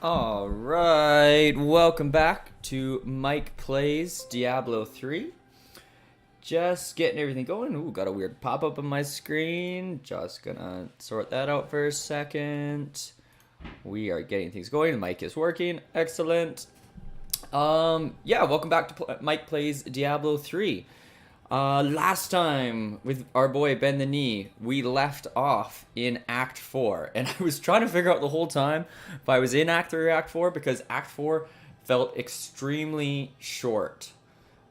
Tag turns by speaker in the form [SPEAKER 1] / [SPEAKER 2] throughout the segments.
[SPEAKER 1] All right, welcome back to Mike Plays Diablo 3. Just getting everything going. Ooh, got a weird pop-up on my screen. Just gonna sort that out for a second. We are getting things going. The mic is working. Excellent. Yeah, welcome back to Mike Plays Diablo 3. Last time with our boy Ben the Knee, we left off in Act 4. And I was trying to figure out the whole time if I was in Act 3 or Act 4 because Act 4 felt extremely short.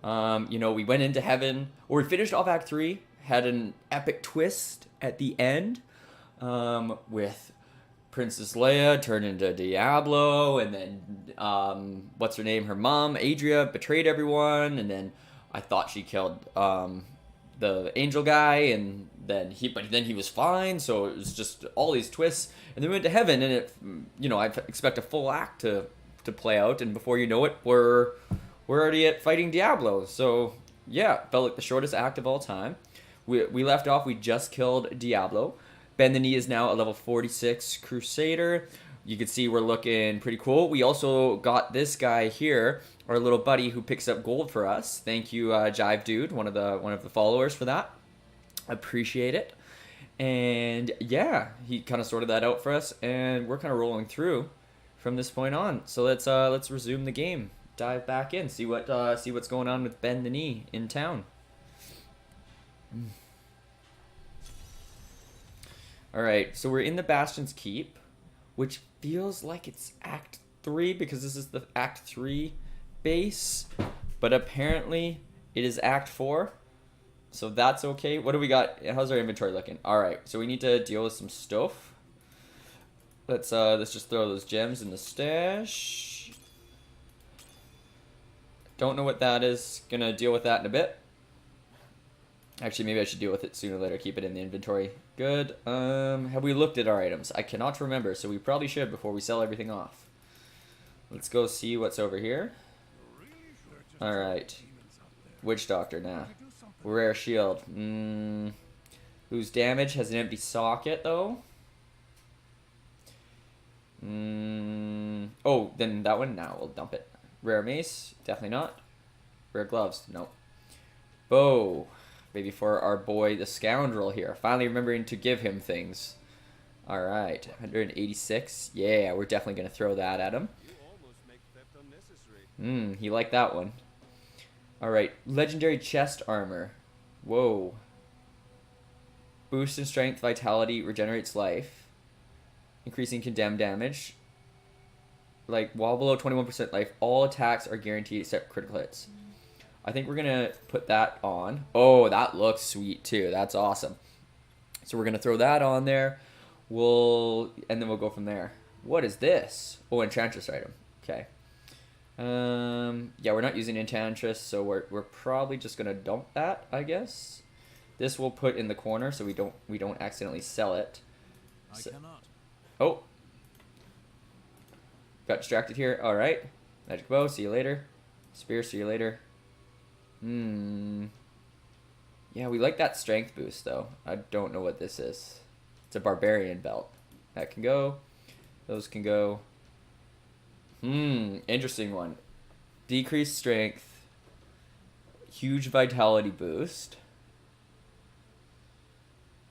[SPEAKER 1] We went into heaven, or we finished off Act 3, had an epic twist at the end with Princess Leia turned into Diablo, and then, what's her name? Her mom, Adria, betrayed everyone, and then I thought she killed the angel guy, and then he was fine. So it was just all these twists, and then we went to heaven, and I expect a full act to play out, and before you know it, we're already at fighting Diablo. So yeah, felt like the shortest act of all time. We left off. We just killed Diablo. Ben the Knee is now a level 46 Crusader. You can see we're looking pretty cool. We also got this guy here, our little buddy who picks up gold for us. Thank you, Jive Dude, one of the followers for that. Appreciate it. And yeah, he kind of sorted that out for us, and we're kind of rolling through from this point on. So let's resume the game. Dive back in, see what's going on with Ben the Knee in town. All right, so we're in the Bastion's Keep, which feels like it's Act 3 because this is the Act 3 base, but apparently it is Act 4, so that's okay. What do we got? How's our inventory looking? All right, so we need to deal with some stuff. Let's just throw those gems in the stash. Don't know what that is. Gonna deal with that in a bit. Actually, maybe I should deal with it sooner or later. Keep it in the inventory. Good. Have we looked at our items? I cannot remember, so we probably should before we sell everything off. Let's go see what's over here. Alright. Witch Doctor now. Rare shield. Whose damage has an empty socket, though. Oh, then that one? Now we'll dump it. Rare mace? Definitely not. Rare gloves? Nope. Bow. Maybe for our boy, the scoundrel here. Finally remembering to give him things. Alright, 186. Yeah, we're definitely going to throw that at him. He liked that one. Alright, legendary chest armor. Whoa. Boost in strength, vitality, regenerates life. Increasing condemned damage. Like, while below 21% life, all attacks are guaranteed except critical hits. I think we're going to put that on. Oh, that looks sweet too. That's awesome. So we're going to throw that on there. And then we'll go from there. What is this? Oh, Enchantress item. Okay. Yeah, we're not using Enchantress, so we're probably just going to dump that, I guess. This we'll put in the corner so we don't accidentally sell it.
[SPEAKER 2] I cannot.
[SPEAKER 1] Oh. Got distracted here. All right. Magic bow, see you later. Spear, see you later. Yeah, we like that strength boost, though. I don't know what this is. It's a barbarian belt. That can go. Those can go. Interesting one. Decreased strength. Huge vitality boost.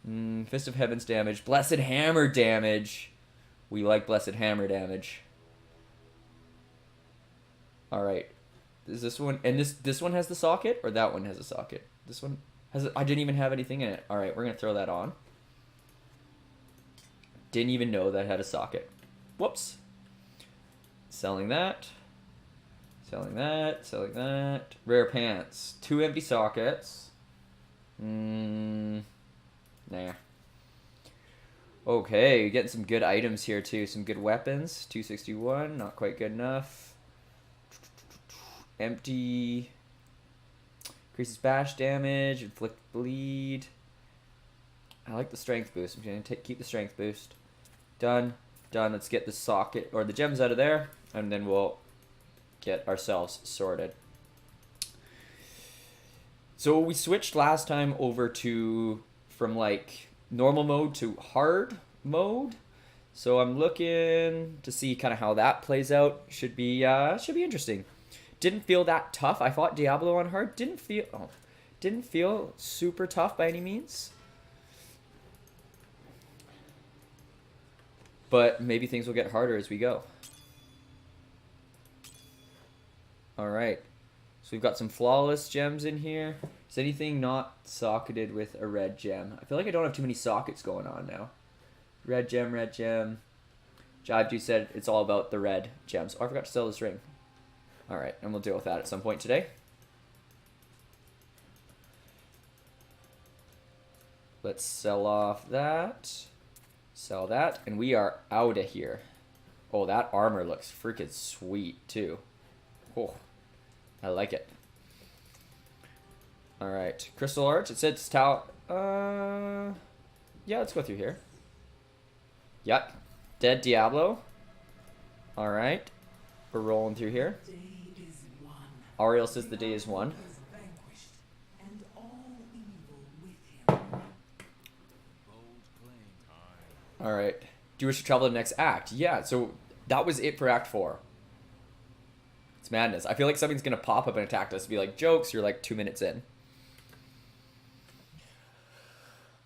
[SPEAKER 1] Fist of Heaven's damage. Blessed Hammer damage. We like Blessed Hammer damage. Alright. Is this one, and this one has the socket, or that one has a socket? This one has I didn't even have anything in it. All right, we're gonna throw that on. Didn't even know that had a socket. Whoops. Selling that. Selling that. Selling that. Rare pants. 2 empty sockets. Nah. Okay, getting some good items here too. Some good weapons. 261, not quite good enough. Empty. Increases bash damage. Inflict bleed. I like the strength boost. I'm going to keep the strength boost. Done. Done. Let's get the socket or the gems out of there. And then we'll get ourselves sorted. So we switched last time over from like normal mode to hard mode. So I'm looking to see kind of how that plays out. Should be interesting. Didn't feel that tough. I fought Diablo on hard. Didn't feel super tough by any means. But maybe things will get harder as we go. Alright. So we've got some flawless gems in here. Is anything not socketed with a red gem? I feel like I don't have too many sockets going on now. Red gem, red gem. Jive Juice said it's all about the red gems. Oh, I forgot to sell this ring. Alright, and we'll deal with that at some point today. Let's sell off that. Sell that. And we are out of here. Oh, that armor looks freaking sweet, too. Oh, I like it. Alright. Crystal Arch. It says Tal... yeah, let's go through here. Yep. Dead Diablo. Alright. We're rolling through here. Ariel says the day is won. Alright. Do you wish to travel to the next act? Yeah, so that was it for Act 4. It's madness. I feel like something's going to pop up and attack us. Be like, jokes, you're like 2 minutes in.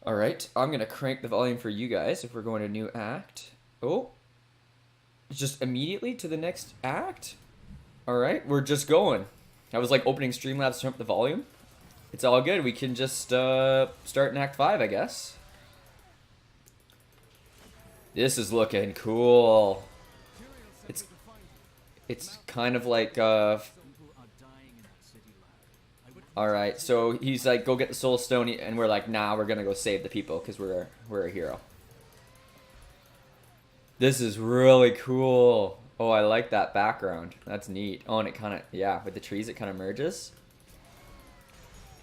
[SPEAKER 1] Alright, I'm going to crank the volume for you guys if we're going to a new act. Oh. Just immediately to the next act? Alright, we're just going. I was like opening Streamlabs to turn up the volume. It's all good. We can just start in Act 5, I guess. This is looking cool. It's kind of like alright, so he's like, go get the soul stone, and we're like, nah, we're gonna go save the people because we're a hero. This is really cool. Oh, I like that background. That's neat. Oh, and it kind of, yeah, with the trees it kind of merges.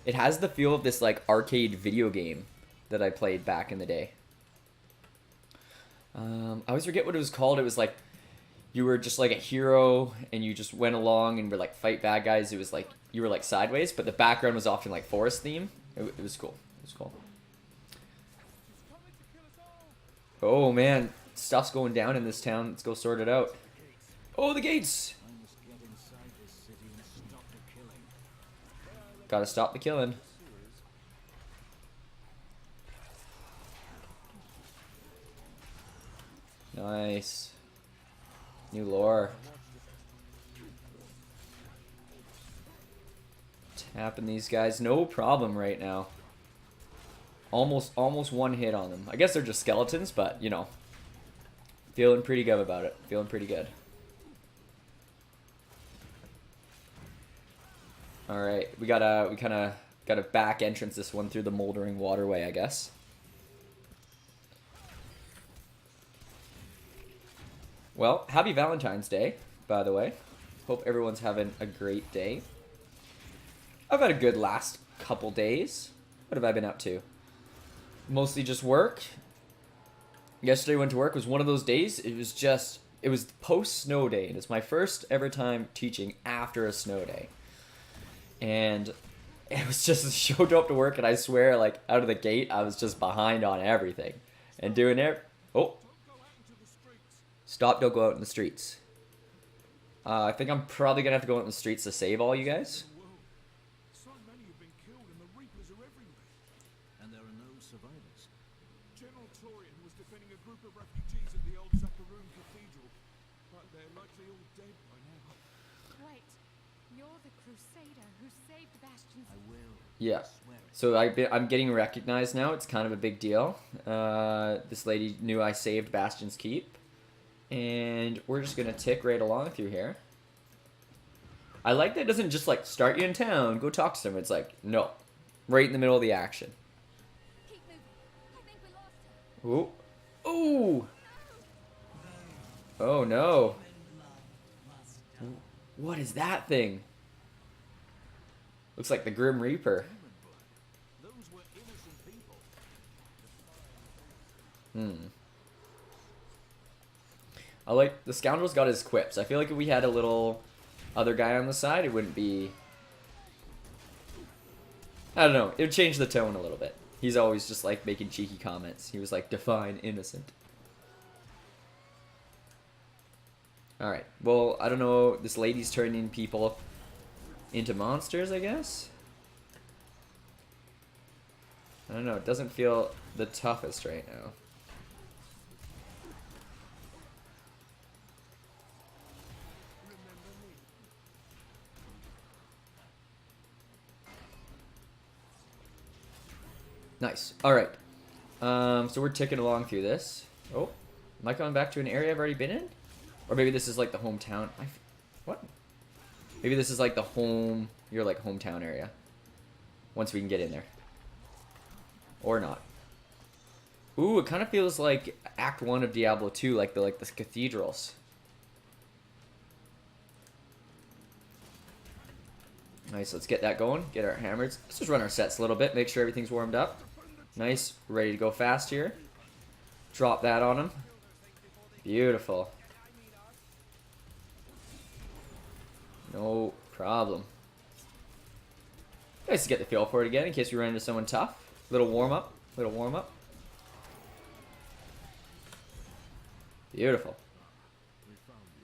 [SPEAKER 1] It has the feel of this like arcade video game that I played back in the day. I always forget what it was called. It was like you were just like a hero and you just went along and were like fight bad guys. It was like you were like sideways, but the background was often like forest theme. It was cool. It was cool. Oh man, stuff's going down in this town. Let's go sort it out. Oh, the gates! Gotta stop the killing. Nice. New lore. Tapping these guys, no problem right now. Almost one hit on them. I guess they're just skeletons, but you know, feeling pretty good about it. Feeling pretty good. All right, we kind of got a back entrance this one through the moldering waterway, I guess. Well, happy Valentine's Day, by the way. Hope everyone's having a great day. I've had a good last couple days. What have I been up to? Mostly just work. Yesterday went to work was one of those days. It was post snow day, and it's my first ever time teaching after a snow day. And it was just showed up to work, and I swear, like out of the gate, I was just behind on everything and doing it. Oh. Stop, don't go out in the streets. I think I'm probably going to have to go out in the streets to save all you guys.
[SPEAKER 2] So many have been killed and the Reapers are everywhere. And there are no survivors. General Torian was defending a group of refugees at the old Zakaroon Cathedral. But they're likely all dead by now.
[SPEAKER 3] Wait, you're the Crusader who saved Bastion's...
[SPEAKER 2] I will.
[SPEAKER 1] Yeah. So I'm getting recognized now. It's kind of a big deal. This lady knew I saved Bastion's Keep. And we're just going to tick right along through here. I like that it doesn't just like start you in town, go talk to someone. It's like, no. Right in the middle of the action.
[SPEAKER 3] Keep moving. I think we lost her.
[SPEAKER 1] Ooh! Ooh! Oh no. What is that thing? Looks like the Grim Reaper.
[SPEAKER 2] Those were innocent people.
[SPEAKER 1] I like the scoundrel's got his quips. I feel like if we had a little other guy on the side, it wouldn't be... I don't know. It would change the tone a little bit. He's always just like making cheeky comments. He was like, define innocent. Alright, well, I don't know. This lady's turning people into monsters, I guess? I don't know. It doesn't feel the toughest right now. Nice. Alright. So we're ticking along through this. Oh, am I coming back to an area I've already been in? Or maybe this is like the hometown. What? Maybe this is like the your like hometown area. Once we can get in there. Or not. Ooh, it kind of feels like Act 1 of Diablo 2, like the cathedrals. Nice, let's get that going. Get our hammers. Let's just run our sets a little bit, make sure everything's warmed up. Nice, ready to go fast here. Drop that on him. Beautiful. No problem. Nice to get the feel for it again in case we run into someone tough. Little warm up. Little warm up. Beautiful.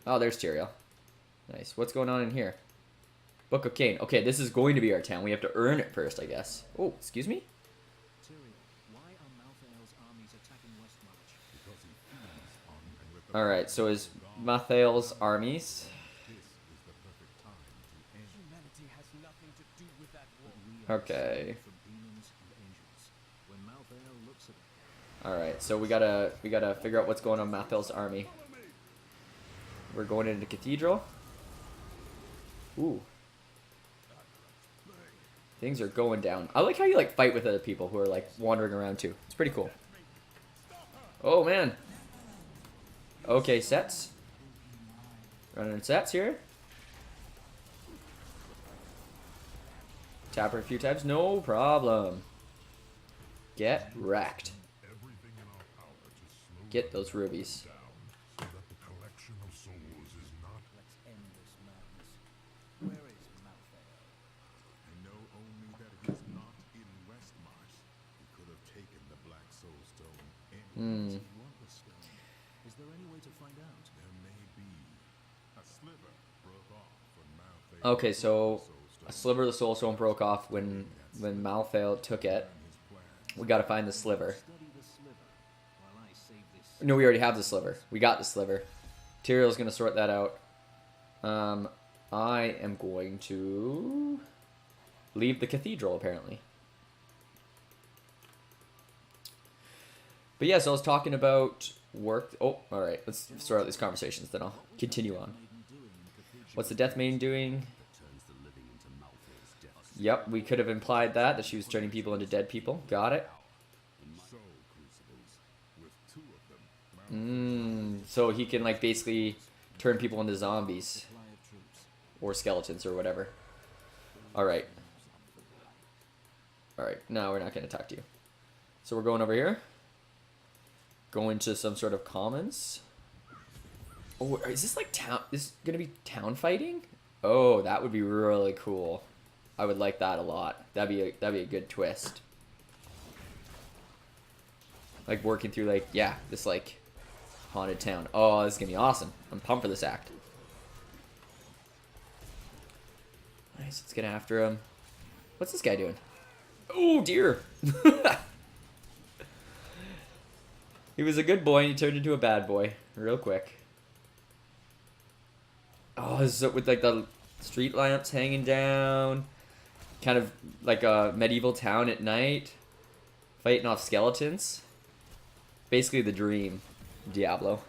[SPEAKER 1] Oh, there's Tyrael. Nice. What's going on in here? Book of Cain. Okay, this is going to be our town. We have to earn it first, I guess. Oh, excuse me? Alright, so is Mathael's armies. Okay. Alright, so we gotta figure out what's going on Mathael's army. We're going into Cathedral. Ooh. Things are going down. I like how you like fight with other people who are like wandering around too. It's pretty cool. Oh man. Okay, sets. Running sets here. Tap her a few times. No problem. Get wrecked. Get those rubies. Hmm. Okay, so a sliver of the soul stone broke off when Malthael took it. We gotta find the sliver. No, we already have the sliver. We got the sliver. Tyrael's gonna sort that out. I am going to leave the cathedral, apparently. But yeah, so I was talking about work. Oh, alright. Let's start out these conversations, then I'll continue on. What's the Death Maiden doing? Yep, we could have implied that she was turning people into dead people. Got it. So he can like basically turn people into zombies. Or skeletons or whatever. Alright. Alright, no, we're not going to talk to you. So we're going over here. Going to some sort of commons. Oh, is this like town? Is this gonna be town fighting? Oh, that would be really cool. I would like that a lot. That'd be a good twist. Like working through like this like haunted town. Oh, this is gonna be awesome. I'm pumped for this act. Nice. Let's get after him. What's this guy doing? Oh dear. He was a good boy and he turned into a bad boy real quick. Oh, this is with like the street lamps hanging down. Kind of like a medieval town at night. Fighting off skeletons. Basically the dream. Diablo.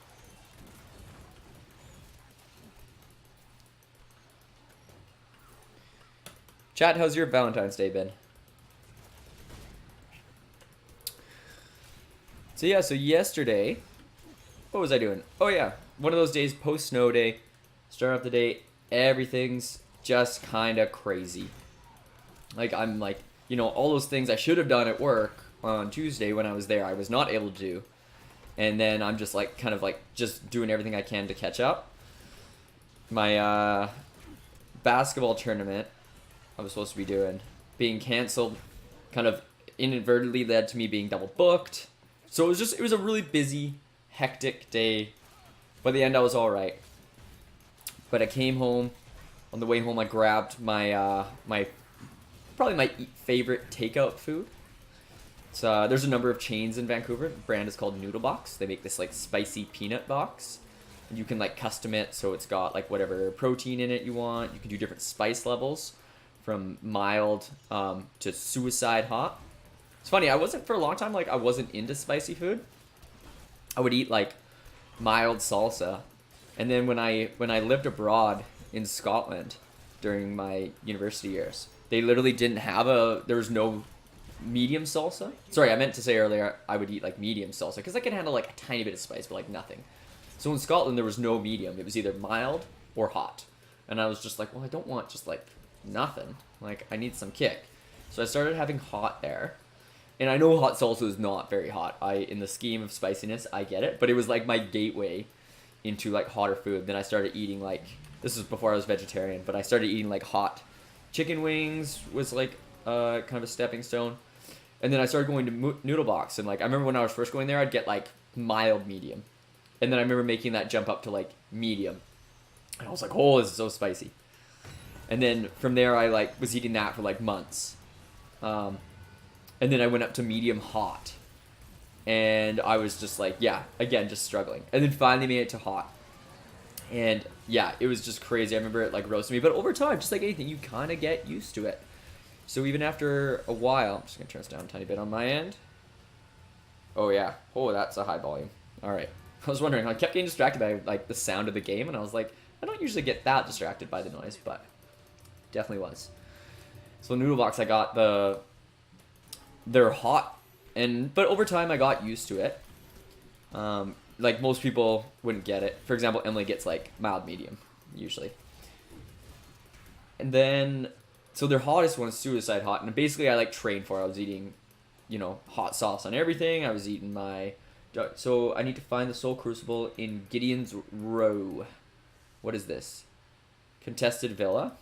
[SPEAKER 1] Chat, how's your Valentine's Day been? So yeah, so yesterday, what was I doing? Oh yeah, one of those days post snow day, starting off the day, everything's just kind of crazy. Like I'm like, you know, all those things I should have done at work on Tuesday when I was there, I was not able to do. And then I'm just like, kind of like, just doing everything I can to catch up. My basketball tournament I was supposed to be doing being canceled kind of inadvertently led to me being double booked. So it was a really busy, hectic day. By the end, I was all right. But I came home. On the way home, I grabbed my probably my favorite takeout food. It's, there's a number of chains in Vancouver. The brand is called Noodle Box. They make this like spicy peanut box. And you can like custom it so it's got like whatever protein in it you want. You can do different spice levels from mild to suicide hot. It's funny, I wasn't for a long time, like I wasn't into spicy food. I would eat like mild salsa. And then when I lived abroad in Scotland during my university years, they literally didn't have there was no medium salsa. Sorry, I meant to say earlier I would eat like medium salsa because I can handle like a tiny bit of spice, but like nothing. So in Scotland there was no medium. It was either mild or hot. And I was just like, well, I don't want just like nothing. Like I need some kick. So I started having hot there. And I know hot salsa is not very hot. In the scheme of spiciness, I get it, but it was like my gateway into like hotter food. Then I started eating like, this was before I was vegetarian, but I started eating like hot chicken wings was like kind of a stepping stone. And then I started going to Noodle Box, and like I remember when I was first going there, I'd get like mild medium. And then I remember making that jump up to like medium. And I was like, oh, this is so spicy. And then from there I like was eating that for like months. And then I went up to medium hot. And I was just like, yeah, again, just struggling. And then finally made it to hot. And yeah, it was just crazy. I remember it like roasting me. But over time, just like anything, you kind of get used to it. So even after a while, I'm just going to turn this down a tiny bit on my end. Oh yeah. Oh, that's a high volume. All right. I was wondering, I kept getting distracted by like the sound of the game. And I was like, I don't usually get that distracted by the noise, but definitely was. So Noodle Box, I got they're hot. But over time, I got used to it. Like most people wouldn't get it. For example, Emily gets like mild medium usually. And then, so their hottest one is suicide hot. And basically I like trained for it. I was eating, hot sauce on everything. I was eating so I need to find the Soul Crucible in Gideon's Row. What is this? Contested Villa.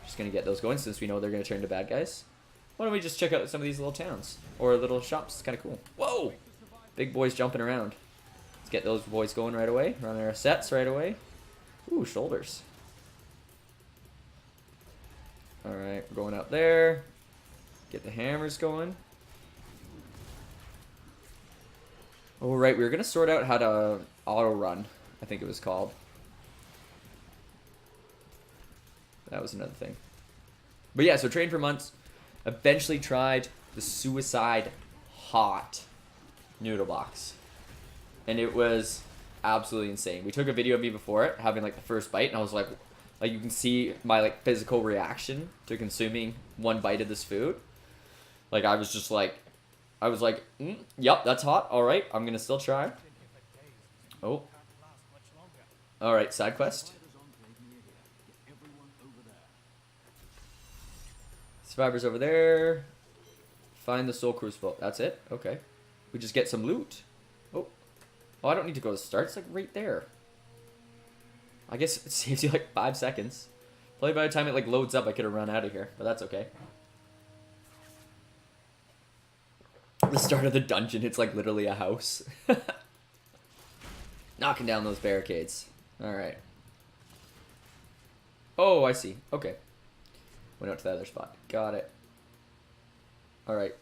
[SPEAKER 1] Just gonna get those going since we know they're gonna turn to bad guys. Why don't we just check out some of these little towns or little shops? It's kind of cool. Whoa! Big boys jumping around. Let's get those boys going right away. Run our sets right away. Ooh, shoulders. Alright, we're going out there. Get the hammers going. Oh, right, we were going to sort out how to auto run, I think it was called. That was another thing. But yeah, so trained for months. Eventually tried the Suicide Hot Noodle Box. And it was absolutely insane. We took a video of me before it, having like the first bite, and I was like you can see my like physical reaction to consuming one bite of this food. Like I was like, yep, that's hot. All right, I'm gonna still try. Oh. All right, side quest. Survivors over there. Find the Soul Crucible. That's it? Okay. We just get some loot. Oh. Oh, I don't need to go to start. It's like right there. I guess it saves you like 5 seconds. Probably by the time it like loads up, I could have run out of here. But that's okay. The start of the dungeon, it's like literally a house. Knocking down those barricades. Alright. Oh, I see. Okay. Went out to the other spot. Got it. Alright.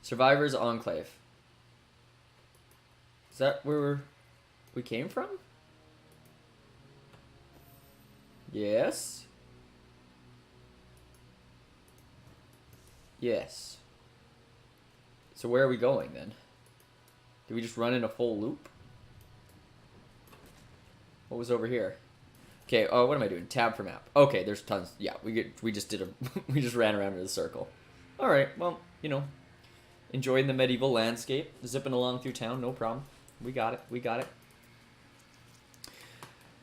[SPEAKER 1] Survivors Enclave. Is that where we came from? Yes. Yes. So where are we going then? Did we just run in a full loop? What was over here? Okay, oh, what am I doing? Tab for map. Okay, there's tons. Yeah, we just did we just ran around in a circle. All right, well, enjoying the medieval landscape, zipping along through town, no problem. We got it. We got it.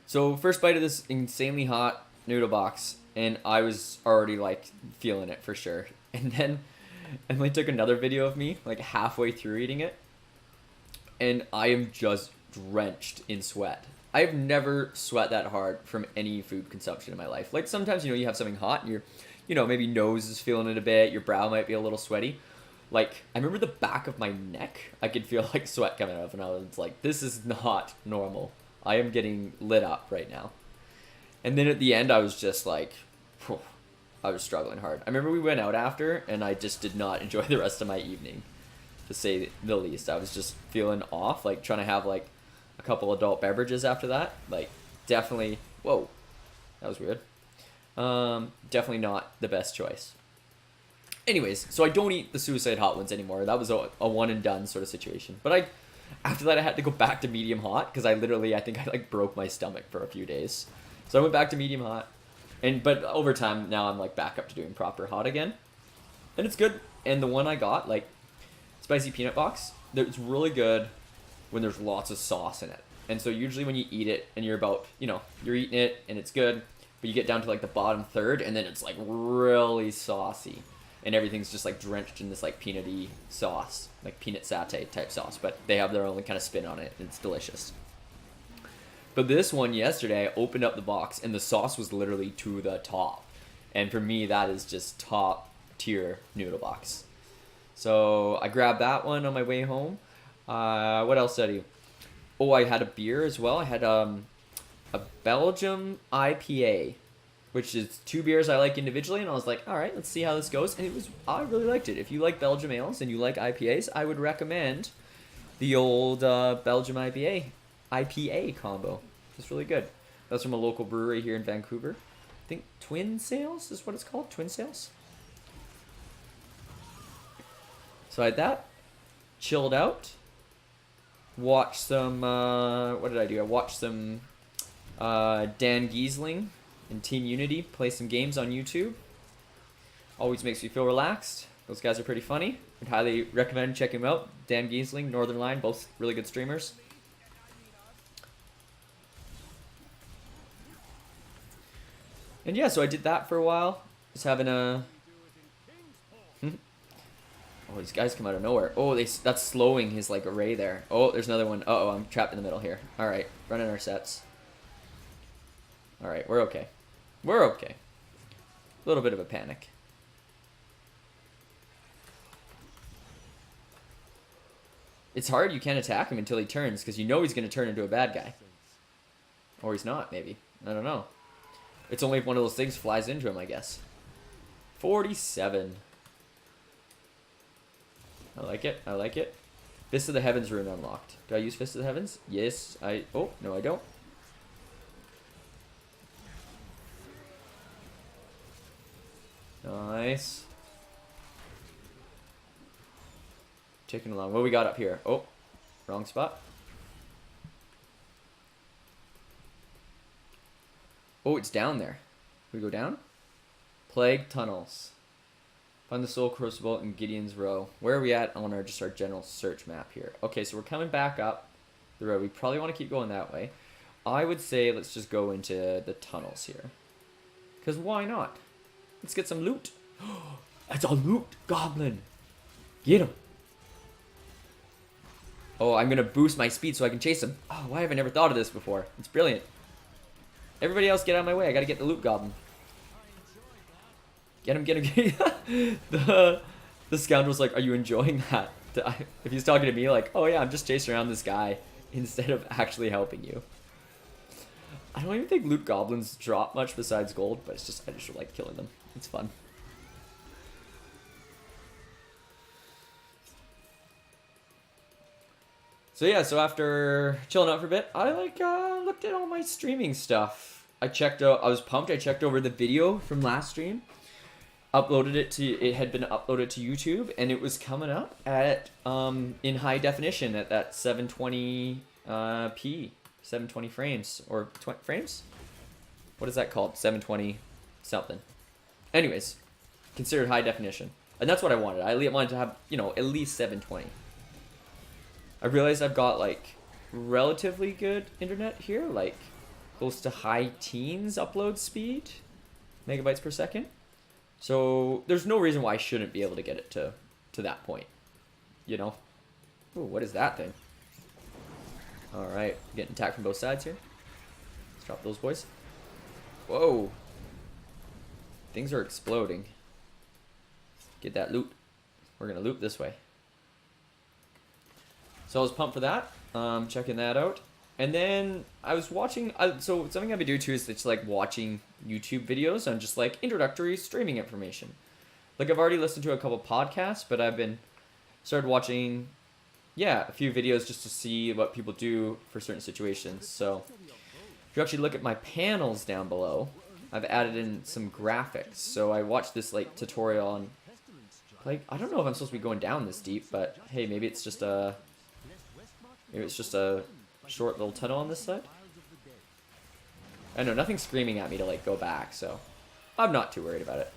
[SPEAKER 1] So first bite of this insanely hot noodle box, and I was already like feeling it for sure. And then Emily took another video of me like halfway through eating it, and I am just drenched in sweat. I've never sweat that hard from any food consumption in my life. Like sometimes, you have something hot and your, maybe nose is feeling it a bit. Your brow might be a little sweaty. like, I remember the back of my neck, I could feel like sweat coming out, and I was like, this is not normal. I am getting lit up right now. And then at the end, I was just like, whew, I was struggling hard. I remember we went out after, and I just did not enjoy the rest of my evening, to say the least. I was just feeling off, like trying to have like a couple adult beverages after that. Like, definitely, whoa, that was weird. Definitely not the best choice. Anyways, so I don't eat the suicide hot ones anymore. That was a one and done sort of situation. But after that, I had to go back to medium hot because I think I like broke my stomach for a few days. So I went back to medium hot, but over time now I'm like back up to doing proper hot again, and it's good. And the one I got, like spicy peanut box, it's really good when there's lots of sauce in it. And so usually when you eat it and you're about, you're eating it and it's good, but you get down to like the bottom third and then it's like really saucy. And everything's just like drenched in this like peanutty sauce, like peanut satay type sauce. But they have their own kind of spin on it, and it's delicious. But this one yesterday, I opened up the box, and the sauce was literally to the top. And for me, that is just top tier noodle box. So I grabbed that one on my way home. What else did I do? Oh, I had a beer as well. I had a Belgium IPA, which is 2 beers I like individually, and I was like, all right, let's see how this goes. And I really liked it. If you like Belgium ales and you like IPAs, I would recommend the old Belgium IPA combo. It's really good. That's from a local brewery here in Vancouver. I think Twin Sails is what it's called. Twin Sails. So I had that. Chilled out. Watched some. What did I do? I watched some Dan Giesling and Team Unity play some games on YouTube. Always makes me feel relaxed. Those guys are pretty funny. I'd highly recommend checking them out. Dan Giesling, Northern Line, both really good streamers. And yeah, so I did that for a while. Just having a... Oh, these guys come out of nowhere. Oh, that's slowing his like array there. Oh, there's another one. Uh-oh, I'm trapped in the middle here. All right, running our sets. All right, we're okay. We're okay. A little bit of a panic. It's hard. You can't attack him until he turns because you know he's going to turn into a bad guy. Or he's not, maybe. I don't know. It's only if one of those things flies into him, I guess. 47. I like it. I like it. Fist of the Heavens rune unlocked. Do I use Fist of the Heavens? Yes. Oh, no, I don't. Nice. Ticking along. What we got up here? Oh, wrong spot. Oh, it's down there. We go down? Plague Tunnels. Find the Soul Crucible in Gideon's Row. Where are we at on our general search map here? Okay, so we're coming back up the road. We probably want to keep going that way. I would say let's just go into the tunnels here. Because why not? Let's get some loot. That's a loot goblin. Get him. Oh, I'm going to boost my speed so I can chase him. Oh, why have I never thought of this before? It's brilliant. Everybody else get out of my way. I got to get the loot goblin. Get him, get him, get him. The scoundrel's like, are you enjoying that? If he's talking to me like, oh yeah, I'm just chasing around this guy instead of actually helping you. I don't even think loot goblins drop much besides gold, but I just like killing them. It's fun. So yeah, so after chilling out for a bit, I looked at all my streaming stuff. I was pumped. I checked over the video from last stream. It had been uploaded to YouTube, and it was coming up at in high definition at that 720p, 720 frames or 20 frames. What is that called? 720 something. Anyways, considered high definition, and that's what I wanted. I wanted to have at least 720. I realized I've got like relatively good internet here, like close to high teens upload speed, megabytes per second. So there's no reason why I shouldn't be able to get it to that point, Ooh, what is that thing? All right, getting attacked from both sides here. Let's drop those boys. Whoa. Things are exploding. Get that loot. we're gonna loop this way. So I was pumped for that. Checking that out. And then I was watching, so something I've been doing too is just like watching YouTube videos on just like introductory streaming information. Like I've already listened to a couple podcasts, but I've been started watching, yeah, a few videos just to see what people do for certain situations. So if you actually look at my panels down below, I've added in some graphics. So I watched this like tutorial on, like, I don't know if I'm supposed to be going down this deep, but hey, maybe it's just a short little tunnel on this side. I know, nothing's screaming at me to like go back, so I'm not too worried about it.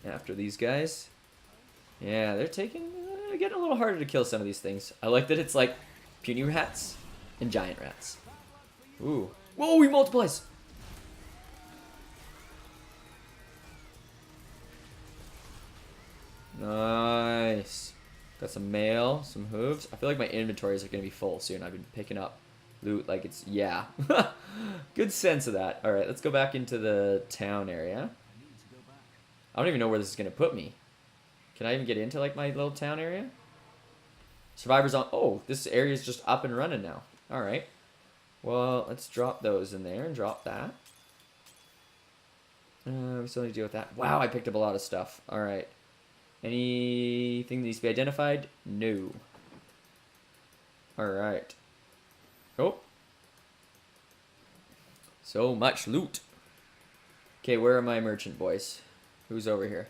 [SPEAKER 1] After these guys, yeah, they're getting a little harder to kill some of these things. I like that it's like puny rats and giant rats. Ooh, whoa, he multiplies. Nice. Got some mail, some hooves. I feel like my inventories are going to be full soon. I've been picking up loot like it's, yeah. Good sense of that. All right, let's go back into the town area. I don't even know where this is going to put me. Can I even get into like my little town area? Survivors on, oh, this area is just up and running now. All right. Well, let's drop those in there and drop that. We still need to deal with that. Wow, I picked up a lot of stuff. All right. Anything that needs to be identified? No. Alright. Oh. So much loot. Okay, where are my merchant boys? Who's over here?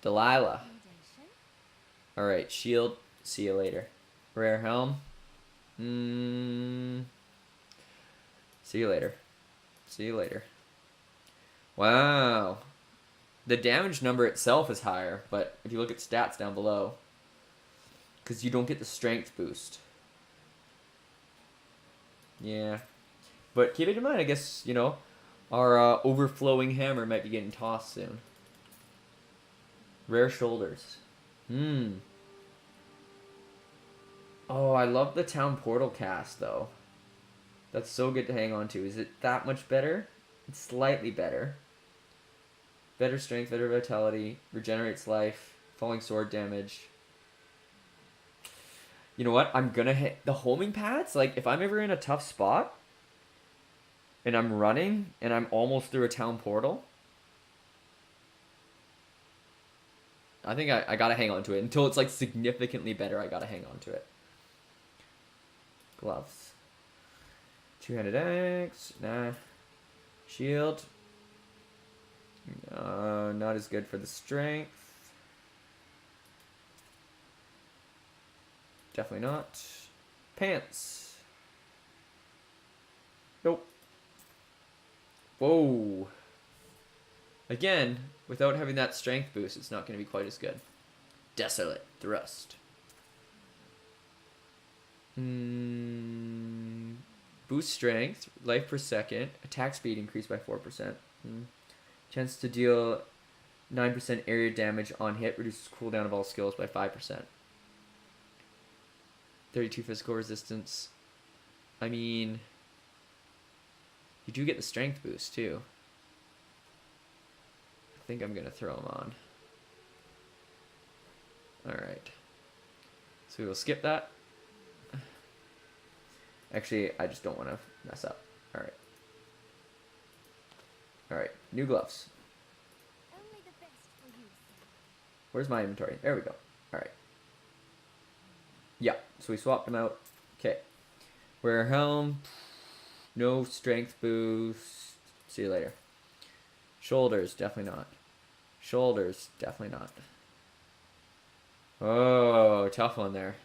[SPEAKER 1] Delilah. Alright, shield. See you later. Rare helm. See you later. See you later. Wow. The damage number itself is higher, but if you look at stats down below, because you don't get the strength boost. Yeah. But keep it in mind, I guess, you know, our overflowing hammer might be getting tossed soon. Rare shoulders. Oh, I love the town portal cast, though. That's so good to hang on to. Is it that much better? It's slightly better. Better strength, better vitality, regenerates life, falling sword damage. You know what? I'm gonna hit the homing pads. Like, if I'm ever in a tough spot and I'm running and I'm almost through a town portal, I think I gotta hang on to it until it's like significantly better. I gotta hang on to it. Gloves. Two-handed axe. Nah. Shield. Not as good for the strength. Definitely not. Pants. Nope. Whoa. Again, without having that strength boost, it's not going to be quite as good. Desolate thrust. Boost strength, life per second, attack speed increased by 4%. Chance to deal 9% area damage on hit, reduces cooldown of all skills by 5%. 32 physical resistance. I mean, you do get the strength boost too. I think I'm going to throw them on. Alright. So we will skip that. Actually, I just don't want to mess up. Alright. Alright, new gloves.
[SPEAKER 3] Only the best for you, sir.
[SPEAKER 1] Where's my inventory? There we go. Alright. Yeah, so we swapped them out. Okay. Wear helm. No strength boost. See you later. Shoulders, definitely not. Shoulders, definitely not. Oh, tough one there.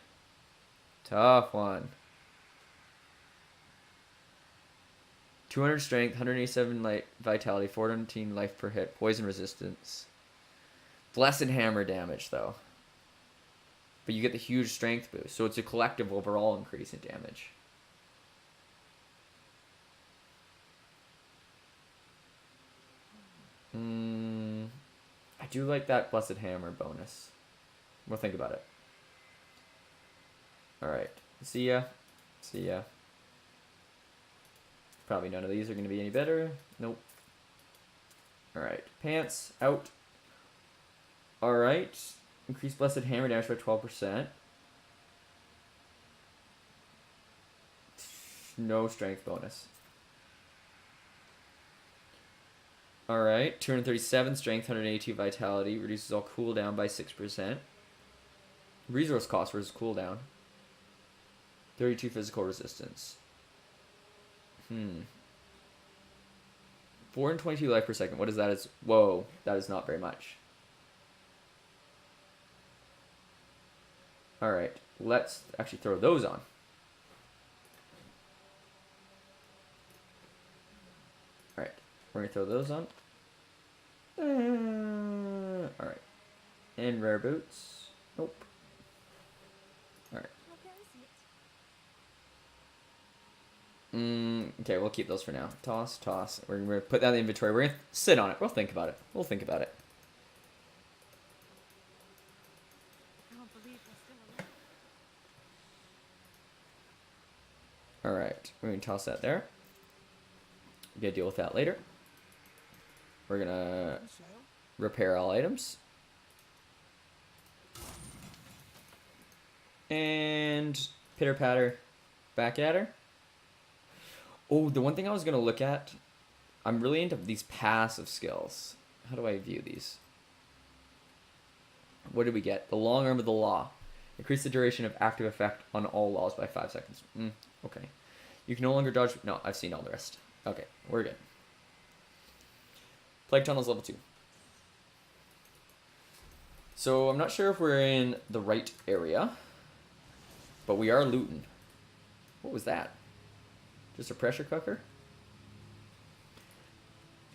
[SPEAKER 1] Tough one. 200 strength, 187 light vitality, 417 life per hit, poison resistance. Blessed hammer damage though. But you get the huge strength boost, so it's a collective overall increase in damage. I do like that blessed hammer bonus. We'll think about it. Alright. See ya. See ya. Probably none of these are going to be any better. Nope. Alright. Pants. Out. Alright. Increase Blessed Hammer damage by 12%. No strength bonus. Alright. 237 strength, 182 vitality. Reduces all cooldown by 6%. Resource cost versus cooldown. 32 physical resistance. 422 life per second. What is that? Whoa, that is not very much. Alright, let's actually throw those on. Alright, we're going to throw those on. Alright. And rare boots. Nope. Alright. Okay, we'll keep those for now. Toss, toss. We're going to put that in the inventory. We're going to sit on it. We'll think about it. We'll think about it. Alright, we're going to toss that there. We're going to deal with that later. We're going to repair all items. And pitter patter back at her. Oh, the one thing I was going to look at, I'm really into these passive skills. How do I view these? What did we get? The Long Arm of the Law. Increase the duration of active effect on all laws by 5 seconds. Okay. You can no longer dodge. No, I've seen all the rest. Okay, we're good. Plague Tunnel's level 2. So I'm not sure if we're in the right area, but we are looting. What was that? Just a pressure cooker?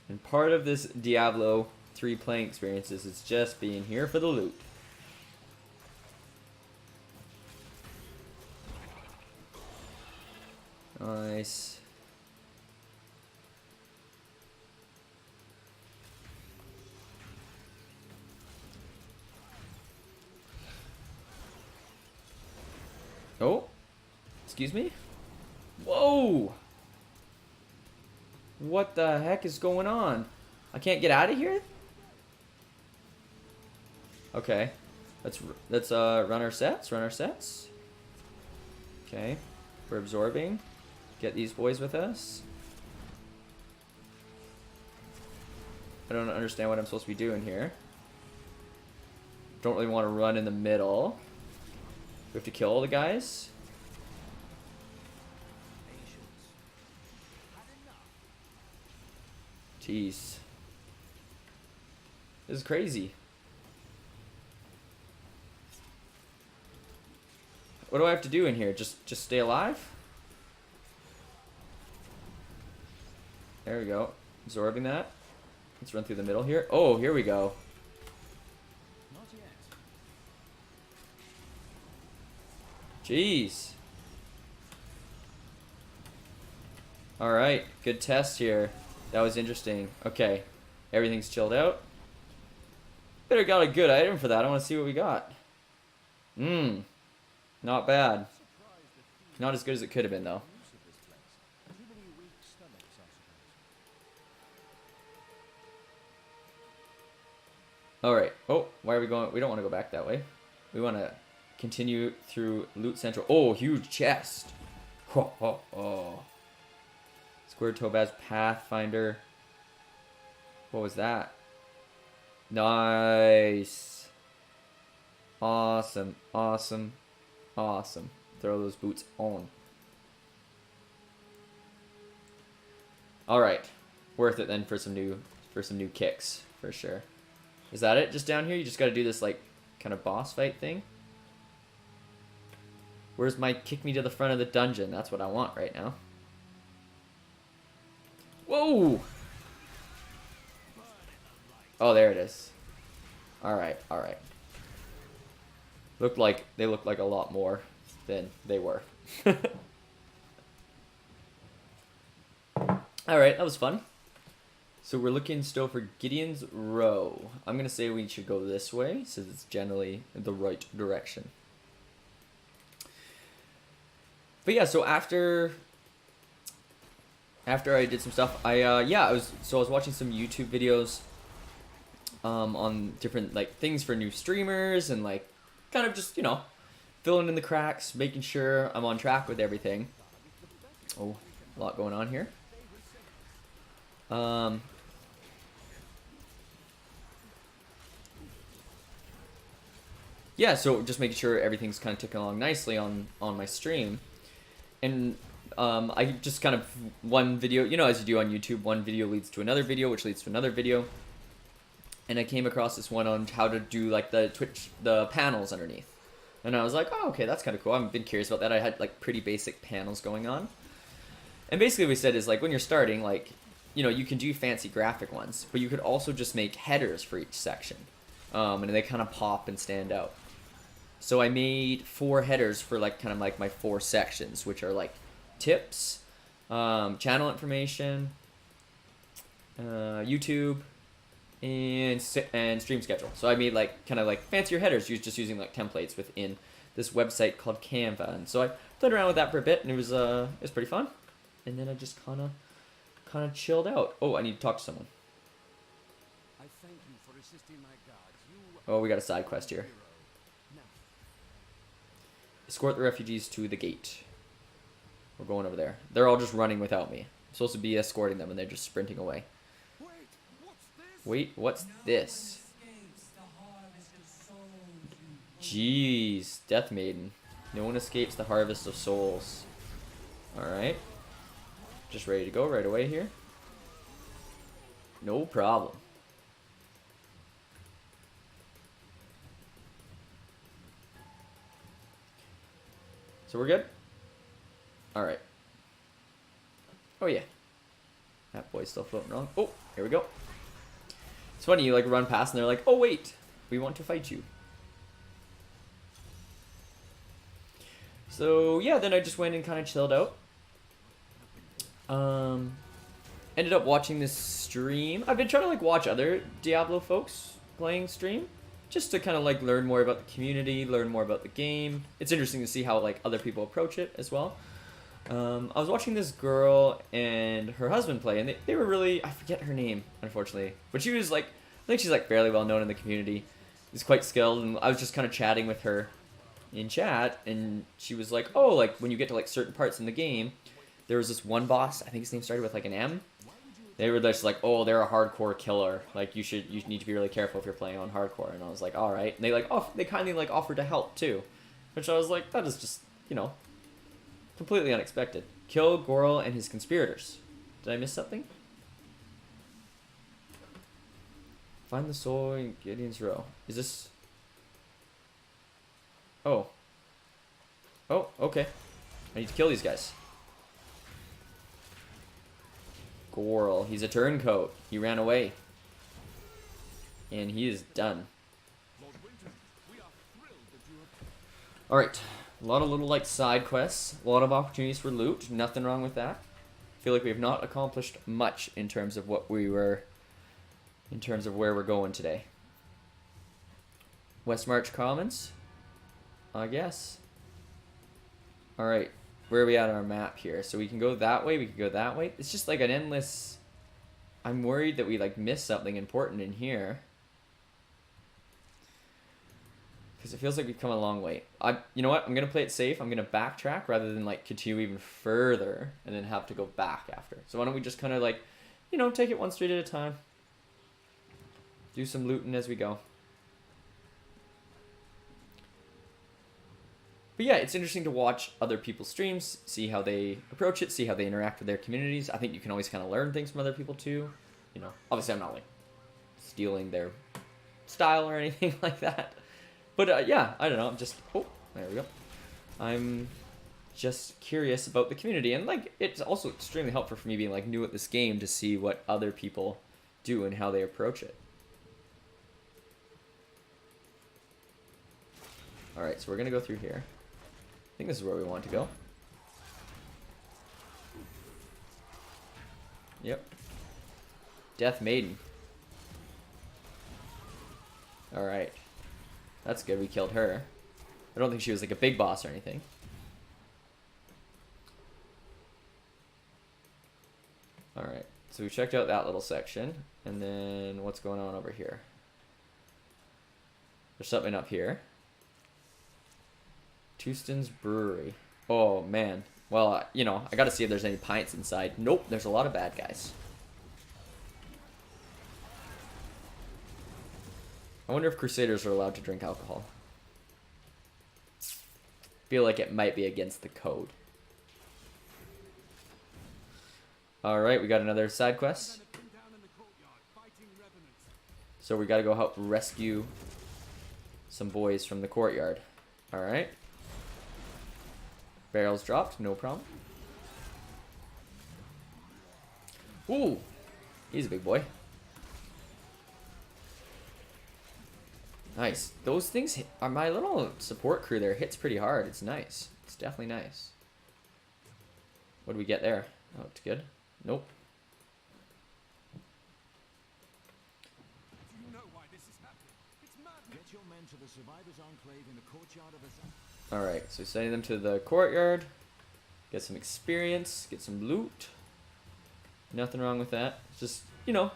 [SPEAKER 1] And part of this Diablo 3 playing experience is just being here for the loot. Nice. Oh, excuse me? Whoa! What the heck is going on? I can't get out of here? Okay. Let's run our sets. Okay. We're absorbing. Get these boys with us. I don't understand what I'm supposed to be doing here. Don't really want to run in the middle. We have to kill all the guys. Jeez. This is crazy. What do I have to do in here? Just stay alive? There we go. Absorbing that. Let's run through the middle here. Oh, here we go.
[SPEAKER 2] Not yet.
[SPEAKER 1] Jeez. Alright, good test here. That was interesting. Okay, everything's chilled out. Better got a good item for that. I want to see what we got. Not bad. Not as good as it could have been, though. Alright. Oh, why are we going? We don't want to go back that way. We want to continue through Loot Central. Oh, huge chest. Oh. Square Topaz Pathfinder. What was that? Nice. Awesome. Throw those boots on. Alright. Worth it then for some new kicks, for sure. Is that it? Just down here? You just gotta do this, like, kind of boss fight thing? Where's my kick me to the front of the dungeon? That's what I want right now. Whoa! Oh, there it is. Alright. They looked like a lot more than they were. Alright, that was fun. So we're looking still for Gideon's Row. I'm going to say we should go this way, since it's generally the right direction. But yeah, so after after I did some stuff, I was watching some YouTube videos on different like things for new streamers and like kind of just, you know, filling in the cracks, making sure I'm on track with everything. Oh, a lot going on here. Yeah, so just making sure everything's kind of ticking along nicely on my stream. And I just kind of one video, you know, as you do on YouTube, one video leads to another video, which leads to another video. And I came across this one on how to do like the Twitch, the panels underneath. And I was like, oh, okay, that's kind of cool. I've been curious about that. I had like pretty basic panels going on. And basically what we said is like when you're starting, like, you know, you can do fancy graphic ones, but you could also just make headers for each section. And they kind of pop and stand out. So I made 4 headers for like kind of like my 4 sections, which are like tips, channel information, YouTube, and stream schedule. So I made like kind of like fancier headers, just using like templates within this website called Canva. And so I played around with that for a bit, and it was pretty fun. And then I just kind of chilled out. Oh, I need to talk to someone.
[SPEAKER 2] I thank you for assisting my guards.
[SPEAKER 1] Oh, we got a side quest here. Escort the refugees to the gate. We're going over there. They're all just running without me. I'm supposed to be escorting them, and they're just sprinting away. Wait, what's this? Jeez, Death Maiden. No one escapes the harvest of souls. Alright. Just ready to go right away here. No problem. So we're good? Alright. Oh yeah. That boy's still floating wrong. Oh, here we go. It's funny, you like run past and they're like, oh wait, we want to fight you. So yeah, then I just went and kind of chilled out. Ended up watching this stream. I've been trying to like watch other Diablo folks playing stream, just to kind of like learn more about the community, learn more about the game. It's interesting to see how like other people approach it as well. I was watching this girl and her husband play, and they were really, I forget her name, unfortunately, but she was like, I think she's like fairly well known in the community. She's quite skilled, and I was just kind of chatting with her in chat, and she was like, oh, like when you get to like certain parts in the game, there was this one boss, I think his name started with like an M. They were just like, oh, they're a hardcore killer. Like you need to be really careful if you're playing on hardcore. And I was like, all right. And they like, oh, they kindly like offered to help too, which I was like, that is just, you know, completely unexpected. Kill Goral and his conspirators. Did I miss something? Find the soul in Gideon's Row. Is this? Oh. Oh, okay. I need to kill these guys. Goral. He's a turncoat. He ran away. And he is done. Alright. A lot of little like side quests. A lot of opportunities for loot. Nothing wrong with that. I feel like we have not accomplished much in terms of what we were... in terms of where we're going today. West March Commons? I guess. Alright. Where are we at on our map here? So we can go that way, we can go that way. It's just like an endless... I'm worried that we like miss something important in here. Because it feels like we've come a long way. You know what? I'm going to play it safe. I'm going to backtrack rather than like continue even further and then have to go back after. So why don't we just kind of like, you know, take it one street at a time. Do some looting as we go. But yeah, it's interesting to watch other people's streams, see how they approach it, see how they interact with their communities. I think you can always kind of learn things from other people too. You know, obviously I'm not like stealing their style or anything like that. But yeah, I don't know. I'm just, oh, there we go. I'm just curious about the community. And like, it's also extremely helpful for me being like new at this game to see what other people do and how they approach it. Alright, so we're going to go through here. I think this is where we want to go. Yep. Death Maiden. Alright. That's good, we killed her. I don't think she was like a big boss or anything. Alright, so we checked out that little section. And then what's going on over here? There's something up here. Houston's Brewery. Oh, man. Well, you know, I gotta see if there's any pints inside. Nope, there's a lot of bad guys. I wonder if Crusaders are allowed to drink alcohol. Feel like it might be against the code. Alright, we got another side quest. So we gotta go help rescue some boys from the courtyard. Alright. Barrels dropped, no problem. Ooh! He's a big boy. Nice. Those things are my little support crew there. Hits pretty hard. It's nice. It's definitely nice. What do we get there? Oh, it's good. Nope.
[SPEAKER 2] Do you know why this is happening? It's madness. Get your men to the survivors' enclave in the courtyard of the...
[SPEAKER 1] Alright, so sending them to the courtyard. Get some experience. Get some loot. Nothing wrong with that. Just, you know,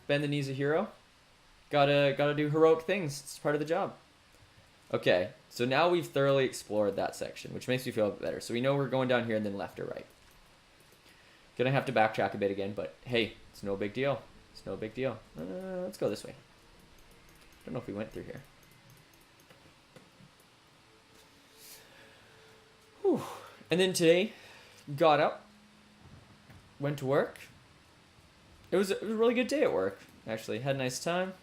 [SPEAKER 1] bend the knees a hero. Gotta do heroic things. It's part of the job. Okay, so now we've thoroughly explored that section, which makes me feel better. So we know we're going down here and then left or right. Gonna have to backtrack a bit again, but hey, it's no big deal. It's no big deal. Let's go this way. Don't know if we went through here. Whew. And then today, got up, went to work. It was a really good day at work, actually. Had a nice time.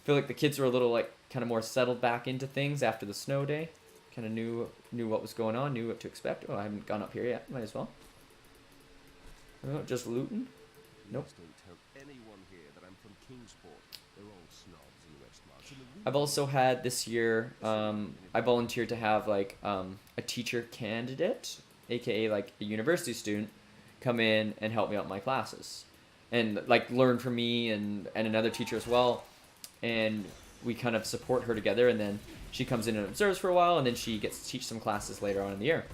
[SPEAKER 1] Feel like the kids were a little like kind of more settled back into things after the snow day. Kind of knew what was going on, knew what to expect. Oh, I haven't gone up here yet. Might as well. Oh, just looting. Nope.
[SPEAKER 4] Don't tell anyone here that I'm from Kingsport. They're all snobs in Westmarch.
[SPEAKER 1] I've also had this year, I volunteered to have like a teacher candidate, aka like a university student, come in and help me out in my classes. And like learn from me and another teacher as well. And we kind of support her together, and then she comes in and observes for a while, and then she gets to teach some classes later on in the year.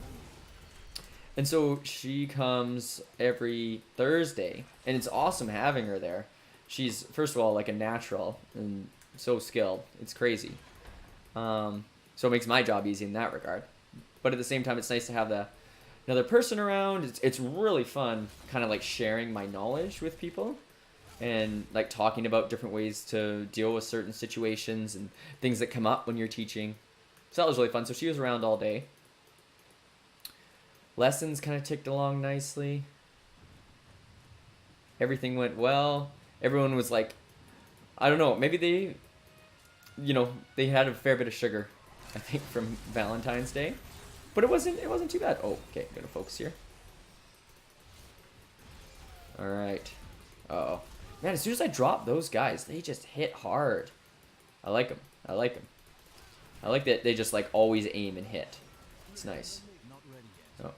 [SPEAKER 1] And so she comes every Thursday, and it's awesome having her there. She's, first of all, like a natural and so skilled. It's crazy. So it makes my job easy in that regard. But at the same time, it's nice to have another person around. It's really fun kind of like sharing my knowledge with people and like talking about different ways to deal with certain situations and things that come up when you're teaching. So that was really fun. So she was around all day. Lessons kind of ticked along nicely. Everything went well. Everyone was like, I don't know, maybe they had a fair bit of sugar, I think, from Valentine's Day. But it wasn't too bad. Oh, okay, gotta focus here. Alright. Uh-oh. Man, as soon as I drop those guys, they just hit hard. I like them. I like them. I like that they just like always aim and hit. It's nice. Oh.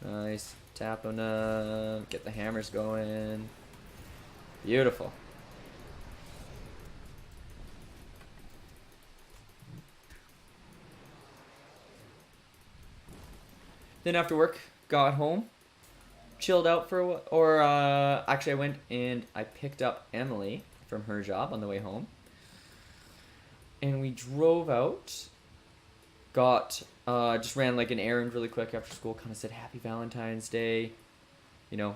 [SPEAKER 1] Nice. Tap on them. Get the hammers going. Beautiful. Then after work, got home, chilled out for a while, or actually I went and I picked up Emily from her job on the way home. And we drove out, just ran like an errand really quick after school, kind of said Happy Valentine's Day. You know,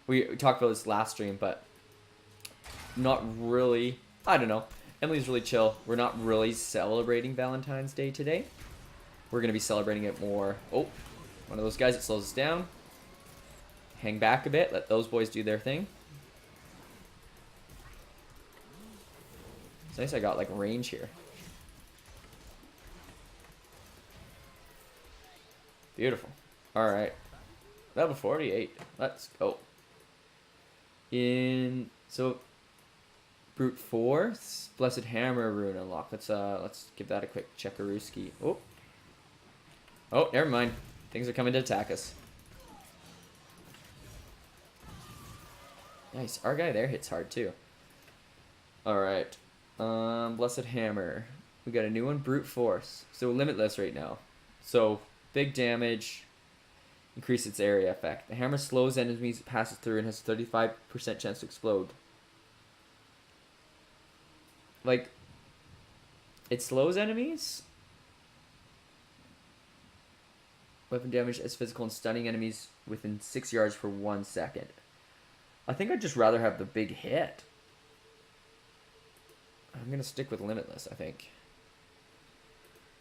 [SPEAKER 1] we talked about this last stream, but not really, I don't know. Emily's really chill. We're not really celebrating Valentine's Day today. We're going to be celebrating it more. Oh, one of those guys that slows us down. Hang back a bit. Let those boys do their thing. It's nice I got like range here. Beautiful. Alright. Level 48. Let's go. So brute force, blessed hammer rune unlock. Let's give that a quick checkarooski. Oh, never mind. Things are coming to attack us. Nice. Our guy there hits hard too. Alright. Blessed hammer. We got a new one, brute force. So limitless right now. So, big damage. Increase its area effect. The hammer slows enemies it passes through and has a 35% chance to explode. Like, it slows enemies? Weapon damage as physical and stunning enemies within 6 yards for 1 second. I think I'd just rather have the big hit. I'm going to stick with Limitless, I think.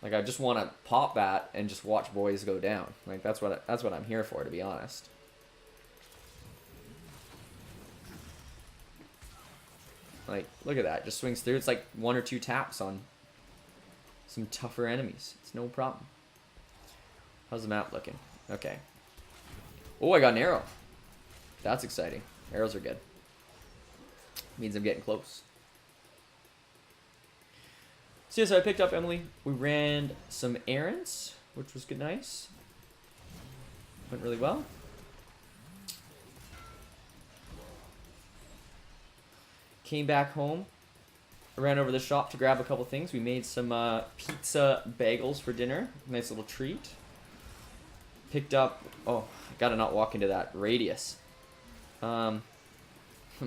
[SPEAKER 1] Like, I just want to pop that and just watch boys go down. Like, that's what I'm here for, to be honest. Like, look at that. Just swings through. It's like 1 or 2 taps on some tougher enemies. It's no problem. How's the map looking? Okay. Oh, I got an arrow. That's exciting. Arrows are good. Means I'm getting close. So yeah, so I picked up Emily. We ran some errands, which was good, nice. Went really well. Came back home. I ran over to the shop to grab a couple things. We made some pizza bagels for dinner. Nice little treat. Picked up... Oh, I gotta not walk into that radius. I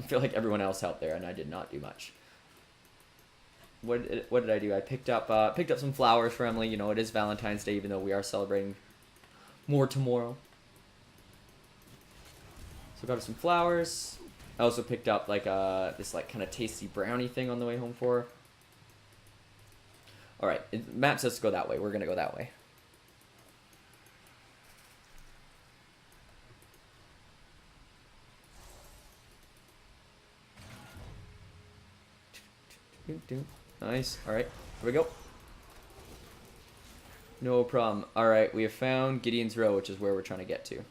[SPEAKER 1] feel like everyone else helped there, and I did not do much. What did I do? I picked up some flowers for Emily. You know, it is Valentine's Day, even though we are celebrating more tomorrow. So got her some flowers. I also picked up like this like kind of tasty brownie thing on the way home for her. All right, map says to go that way. We're gonna go that way. Nice. All right, here we go. No problem. All right, we have found Gideon's Row, which is where we're trying to get to.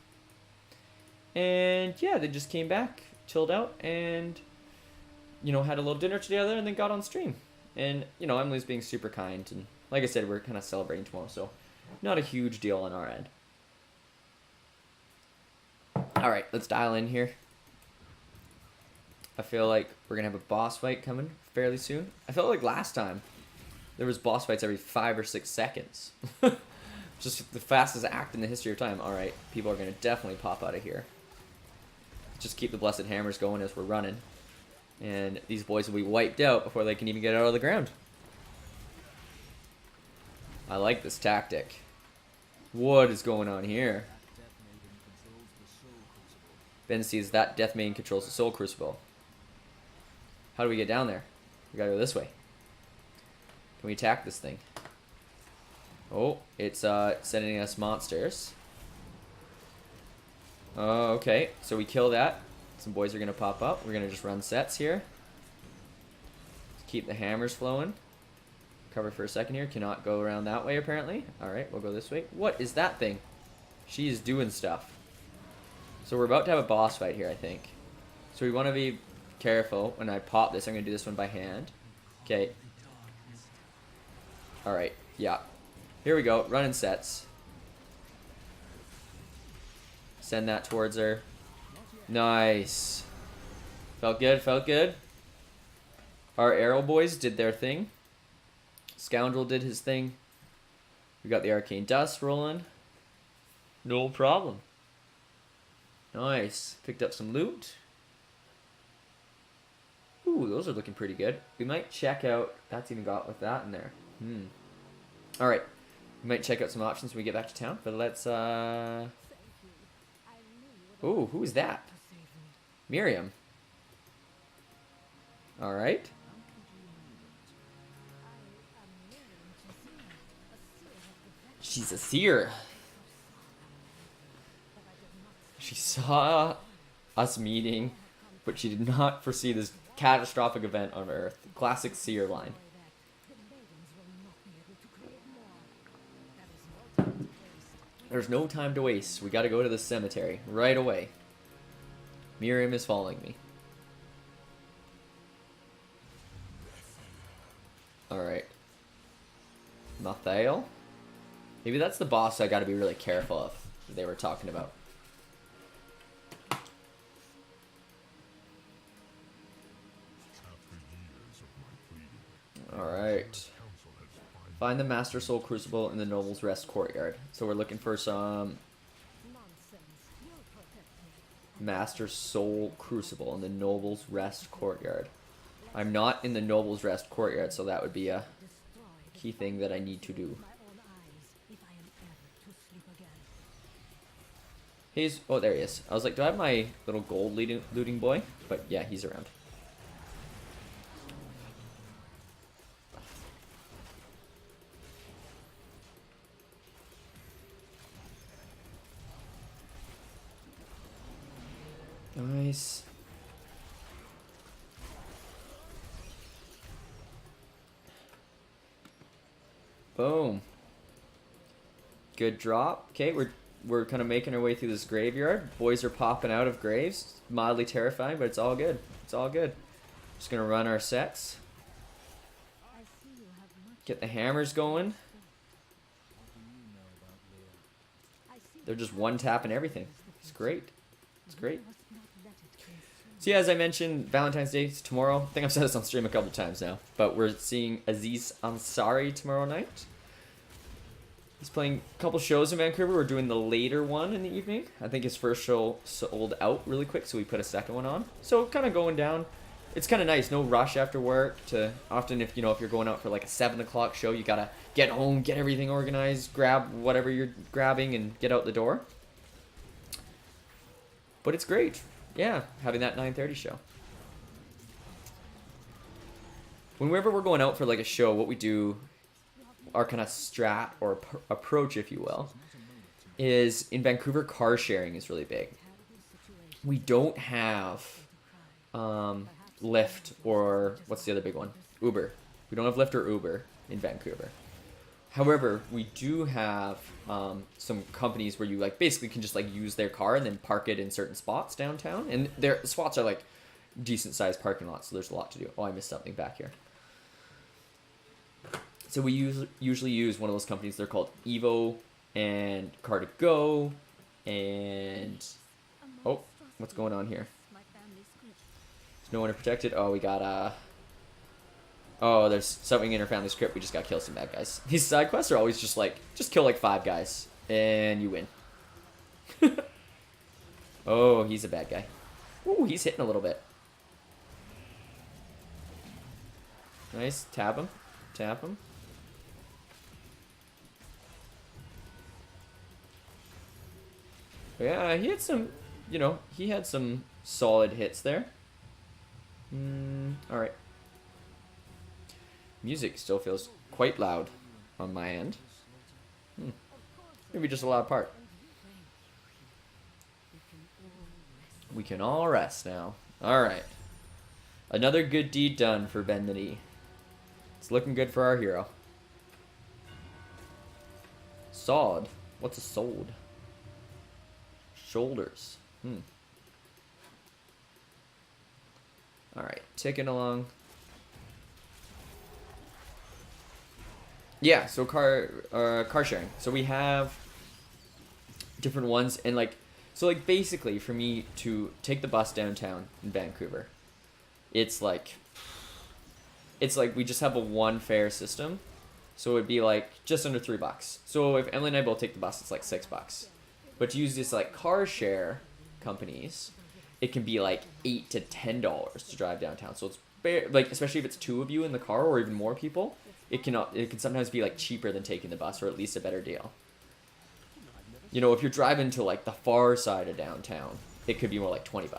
[SPEAKER 1] And yeah, they just came back, chilled out, and you know, had a little dinner together, and then got on stream. And you know, Emily's being super kind, and like I said, we're kind of celebrating tomorrow, so not a huge deal on our end. All right, let's dial in here. I feel like we're gonna have a boss fight coming fairly soon. I felt like last time there was boss fights every 5 or 6 seconds. Just the fastest act in the history of time. All right, people are gonna definitely pop out of here. Just keep the blessed hammers going as we're running, and these boys will be wiped out before they can even get out of the ground. I like this tactic. What is going on here? Ben sees that Death Maiden controls the Soul Crucible. How do we get down there? We gotta go this way. Can we attack this thing? Oh, it's sending us monsters. Oh, okay. So we kill that. Some boys are gonna pop up. We're gonna just run sets here. Let's keep the hammers flowing. Cover for a second here. Cannot go around that way apparently. Alright, we'll go this way. What is that thing? She is doing stuff. So we're about to have a boss fight here, I think. So we want to be careful when I pop this. I'm going to do this one by hand. Okay. Alright, yeah. Here we go. Running sets. Send that towards her. Nice. Felt good, felt good. Our arrow boys did their thing. Scoundrel did his thing. We got the arcane dust rolling. No problem. Nice. Picked up some loot. Ooh, those are looking pretty good. We might check out... That's even got with that in there. Alright. We might check out some options when we get back to town. But let's... Ooh, who is that? Miriam. Alright. She's a seer. She saw us meeting, but she did not foresee this catastrophic event on Earth. Classic seer line. There's no time to waste. We gotta go to the cemetery right away. Miriam is following me. Alright. Mathael? Maybe that's the boss I gotta be really careful of that they were talking about. Alright. Find the Master Soul Crucible in the Noble's Rest Courtyard. So we're looking for some Master Soul Crucible in the Noble's Rest Courtyard. I'm not in the Noble's Rest Courtyard, so that would be a key thing that I need to do. He's... oh, there he is. I was like, do I have my little gold looting boy? But yeah, he's around. Nice. Boom. Good drop. Okay, we're kind of making our way through this graveyard. Boys are popping out of graves. Mildly terrifying, but it's all good. It's all good. Just gonna run our sets. Get the hammers going. They're just one-tapping everything. It's great. It's great. So yeah, as I mentioned, Valentine's Day is tomorrow. I think I've said this on stream a couple times now. But we're seeing Aziz Ansari tomorrow night. He's playing a couple shows in Vancouver. We're doing the later one in the evening. I think his first show sold out really quick, so we put a second one on. So kind of going down. It's kind of nice. No rush after work. To often, if you know, if you're going out for like a 7 o'clock show, you gotta get home, get everything organized, grab whatever you're grabbing, and get out the door. But it's great. Yeah, having that 9:30 show. Whenever we're going out for like a show, what we do, our kind of strat or approach, if you will, is in Vancouver, car sharing is really big. We don't have Lyft or what's the other big one? Uber. We don't have Lyft or Uber in Vancouver. However, we do have some companies where you like basically can just like use their car and then park it in certain spots downtown, and their spots are like decent sized parking lots, so there's a lot to do. Oh, I missed something back here. So we usually use one of those companies. They're called Evo and Car2Go, and oh, what's going on here? There's no one to protect it. Oh, we got oh, there's something in our family script. We just gotta kill some bad guys. These side quests are always just like, just kill like 5 guys, and you win. Oh, he's a bad guy. Ooh, he's hitting a little bit. Nice. Tap him. Tap him. But yeah, he had some, you know, he had some solid hits there. Alright. Music still feels quite loud on my end. Maybe just a loud part. We can all rest now. Alright. Another good deed done for Bend the Knee. It's looking good for our hero. Sawed. What's a sword? Shoulders. Alright, ticking along. Yeah, so car sharing. So we have different ones, and like, so like basically for me to take the bus downtown in Vancouver, it's like we just have a one fare system, so it would be like just under $3. So if Emily and I both take the bus, it's like $6. But to use this like car share companies, it can be like $8 to $10 to drive downtown. So it's like, especially if it's 2 of you in the car or even more people, it can sometimes be like cheaper than taking the bus, or at least a better deal. You know, if you're driving to like the far side of downtown, it could be more like $20.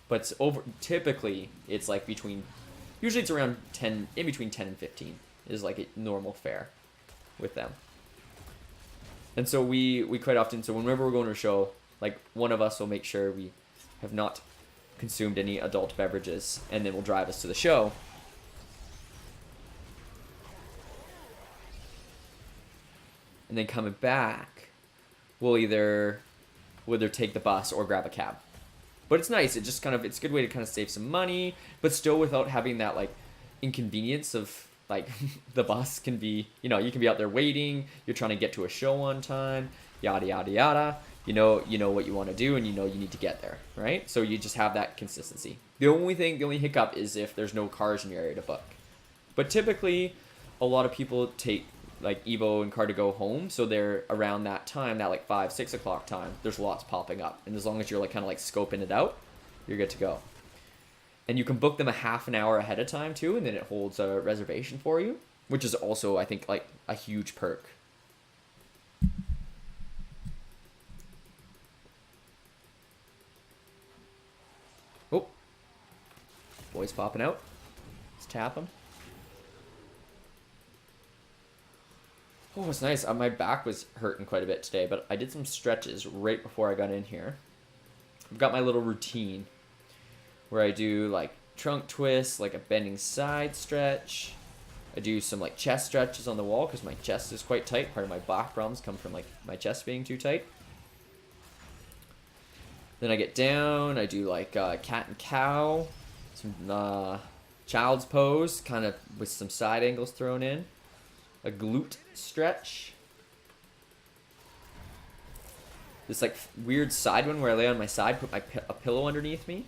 [SPEAKER 1] But it's typically it's like usually it's around 10, in between 10 and 15 is like a normal fare with them. And so we quite often, so whenever we're going to a show, like one of us will make sure we have not consumed any adult beverages, and then will drive us to the show. And then coming back, we'll either take the bus or grab a cab. But it's nice. It just it's a good way to kind of save some money, but still without having that like inconvenience of like the bus can be, you know, you can be out there waiting, you're trying to get to a show on time, yada yada yada. You know what you want to do, and you know you need to get there, right? So you just have that consistency. The only hiccup is if there's no cars in your area to book. But typically, a lot of people take like Evo and Cardigo home, so they're around that time, that like 5-6 o'clock time. There's lots popping up, and as long as you're like kind of like scoping it out, you're good to go. And you can book them a half an hour ahead of time too, and then it holds a reservation for you, which is also, I think, like a huge perk. Oh, boys popping out. Let's tap them. Oh, it's nice. My back was hurting quite a bit today, but I did some stretches right before I got in here. I've got my little routine where I do like trunk twists, like a bending side stretch. I do some like chest stretches on the wall because my chest is quite tight. Part of my back problems come from like my chest being too tight. Then I get down, I do like cat and cow, some child's pose, kind of with some side angles thrown in. A glute stretch. This like weird side one where I lay on my side, put a pillow underneath me.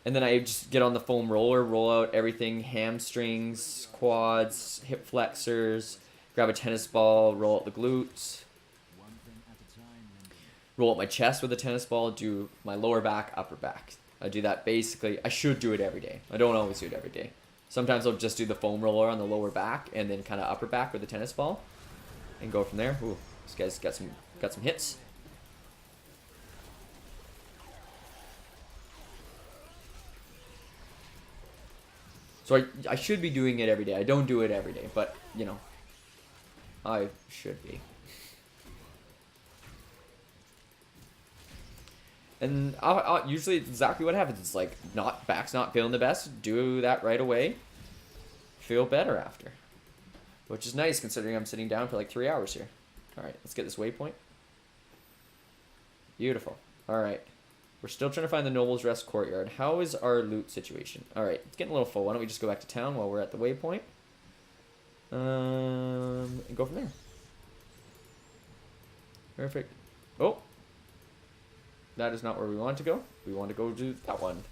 [SPEAKER 1] And then I just get on the foam roller, roll out everything, hamstrings, quads, hip flexors, grab a tennis ball, roll out the glutes. Roll up my chest with a tennis ball, do my lower back, upper back. I do that basically. I should do it every day. I don't always do it every day. Sometimes I'll just do the foam roller on the lower back and then kind of upper back with the tennis ball and go from there. Ooh, this guy's got some hits. So I should be doing it every day. I don't do it every day, but you know, I should be. And I'll usually exactly what happens. It's like back's not feeling the best. Do that right away. Feel better after, which is nice considering I'm sitting down for like 3 hours here. All right, let's get this waypoint. Beautiful. All right, we're still trying to find the Noble's Rest Courtyard. How is our loot situation? All right, it's getting a little full. Why don't we just go back to town while we're at the waypoint? And go from there. Perfect. Oh. That is not where we want to go. We want to go do that one.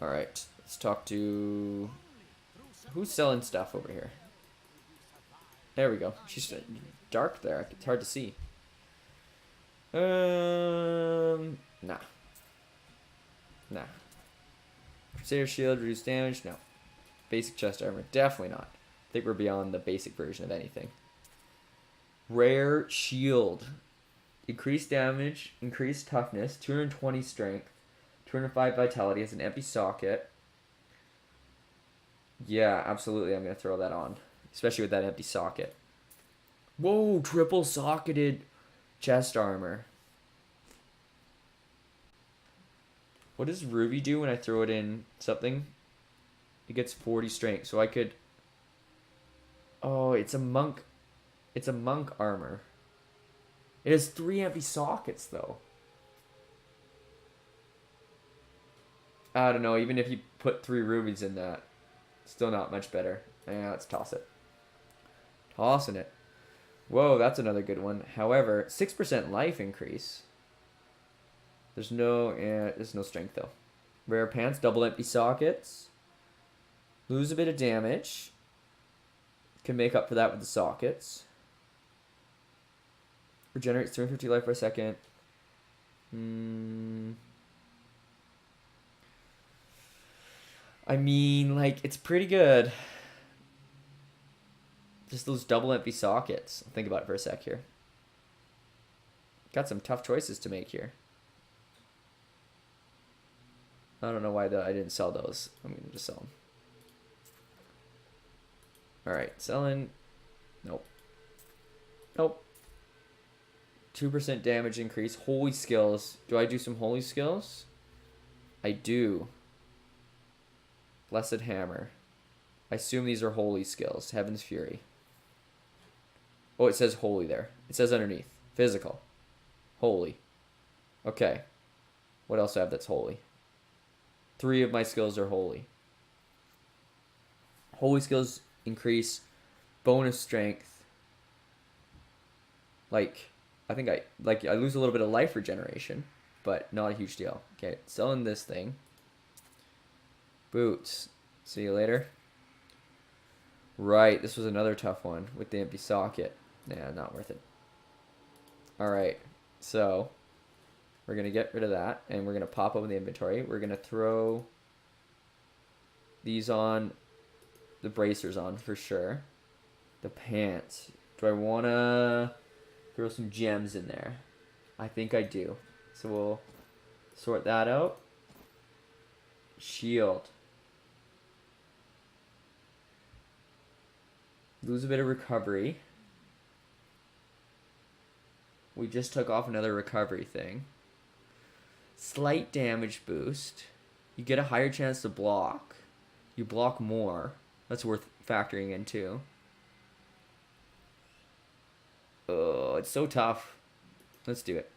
[SPEAKER 1] Alright, let's talk to... Who's selling stuff over here? There we go. She's dark there. It's hard to see. Nah. Crusader shield, reduce damage? No. Basic chest armor? Definitely not. I think we're beyond the basic version of anything. Rare shield. Increased damage, increased toughness, 220 strength, 205 vitality, has an empty socket. Yeah, absolutely, I'm going to throw that on. Especially with that empty socket. Whoa, triple socketed chest armor. What does Ruby do when I throw it in something? It gets 40 strength, so I could... Oh, it's a monk. It's a monk armor. It has 3 empty sockets, though. I don't know. Even if you put 3 rubies in that, still not much better. Yeah, let's toss it. Tossing it. Whoa, that's another good one. However, 6% life increase. There's no strength, though. Rare pants, double empty sockets. Lose a bit of damage. Can make up for that with the sockets. Regenerates 350 life per second. I mean, like, it's pretty good. Just those double empty sockets. Think about it for a sec here. Got some tough choices to make here. I don't know why I didn't sell those. I'm going to just sell them. Alright, selling. Nope. Nope. 2% damage increase. Holy skills. Do I do some holy skills? I do. Blessed Hammer. I assume these are holy skills. Heaven's Fury. Oh, it says holy there. It says underneath. Physical. Holy. Okay. What else do I have that's holy? 3 of my skills are holy. Holy skills increase bonus strength. Like... I think I lose a little bit of life regeneration, but not a huge deal. Okay, selling this thing. Boots. See you later. Right, this was another tough one with the empty socket. Yeah, not worth it. Alright, so we're going to get rid of that, and we're going to pop open the inventory. We're going to throw these on, the bracers on for sure. The pants. Do I want to throw some gems in there? I think I do. So we'll sort that out. Shield. Lose a bit of recovery. We just took off another recovery thing. Slight damage boost. You get a higher chance to block. You block more. That's worth factoring in too. Oh, it's so tough. Let's do it.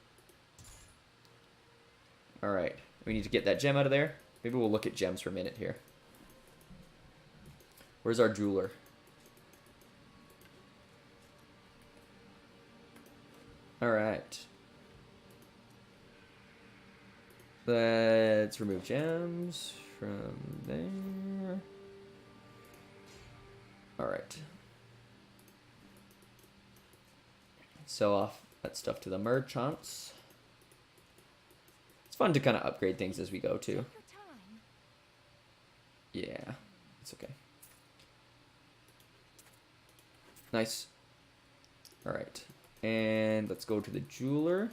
[SPEAKER 1] Alright. We need to get that gem out of there. Maybe we'll look at gems for a minute here. Where's our jeweler? Alright. Let's remove gems from there. Alright. Sell off that stuff to the merchants. It's fun to kind of upgrade things as we go too. Yeah, it's okay. Nice. Alright. And let's go to the jeweler.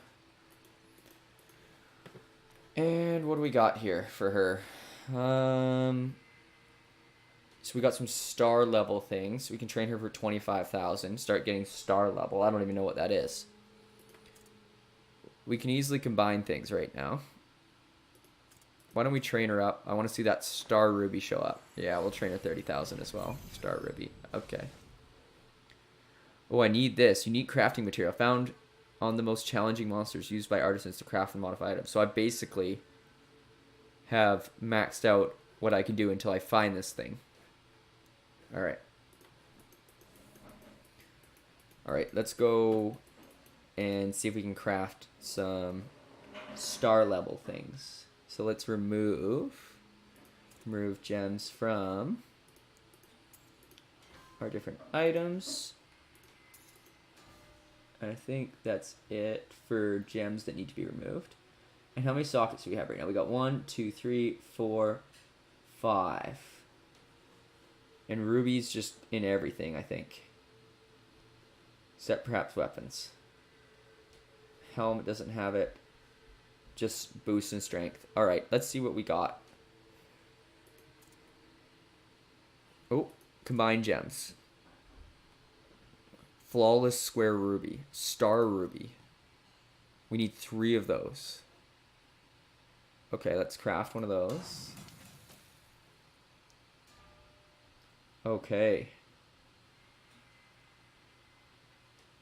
[SPEAKER 1] And what do we got here for her? So we got some star level things. We can train her for 25,000. Start getting star level. I don't even know what that is. We can easily combine things right now. Why don't we train her up? I want to see that star ruby show up. Yeah, we'll train her 30,000 as well. Star ruby. Okay. Oh, I need this. Unique crafting material found on the most challenging monsters used by artisans to craft and modify items. So I basically have maxed out what I can do until I find this thing. Alright. Alright, let's go and see if we can craft some star level things. So let's remove gems from our different items. And I think that's it for gems that need to be removed. And how many sockets do we have right now? We got 1, 2, 3, 4, 5. And rubies just in everything, I think. Except perhaps weapons. Helmet doesn't have it. Just boost in strength. Alright, let's see what we got. Oh, combined gems. Flawless square ruby. Star ruby. We need 3 of those. Okay, let's craft one of those. Okay.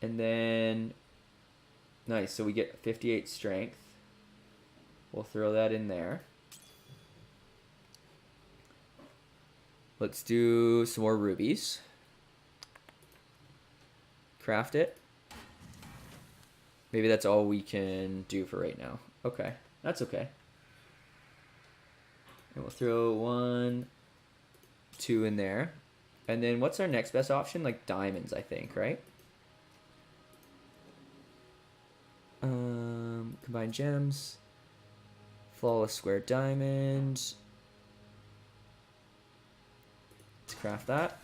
[SPEAKER 1] And then... Nice, so we get 58 strength. We'll throw that in there. Let's do some more rubies. Craft it. Maybe that's all we can do for right now. Okay, that's okay. And we'll throw 1, 2 in there. And then what's our next best option? Like diamonds, I think, right? Combine gems. Flawless square diamond. Let's craft that.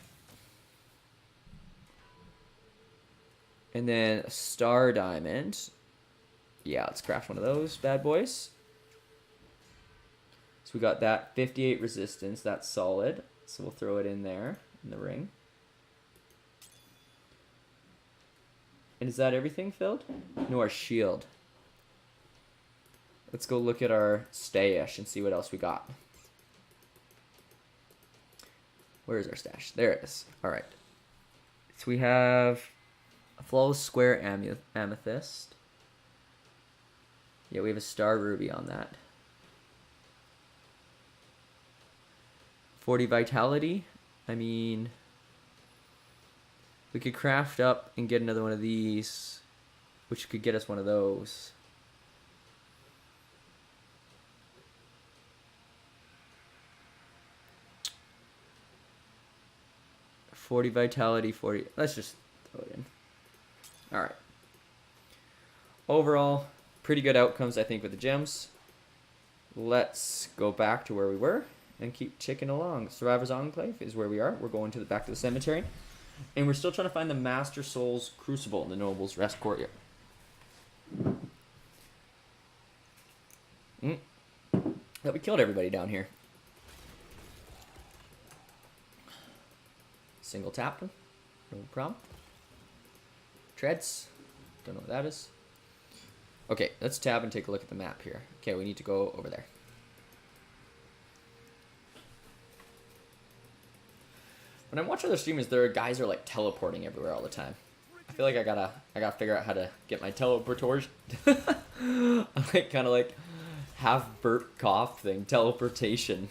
[SPEAKER 1] And then a star diamond. Yeah, let's craft one of those bad boys. So we got that 58 resistance. That's solid. So we'll throw it in there in the ring. And is that everything filled? No, our shield. Let's go look at our stash and see what else we got. Where is our stash? There it is. Alright. So we have a flawless square amethyst. Yeah, we have a star ruby on that. 40 vitality. I mean, we could craft up and get another one of these, which could get us one of those. 40 vitality, 40. Let's just throw it in. All right. Overall, pretty good outcomes, I think, with the gems. Let's go back to where we were and keep ticking along. Survivor's Enclave is where we are. We're going to the back to the cemetery. And we're still trying to find the Master Soul's Crucible in the Noble's Rest Courtyard. That we killed everybody down here. Single tap them. No problem. Treads. Don't know what that is. Okay, let's tab and take a look at the map here. Okay, we need to go over there. When I watch other streamers, there are guys who are like teleporting everywhere all the time. I feel like I gotta figure out how to get my teleportors. I'm like kind of like half burp cough thing, teleportation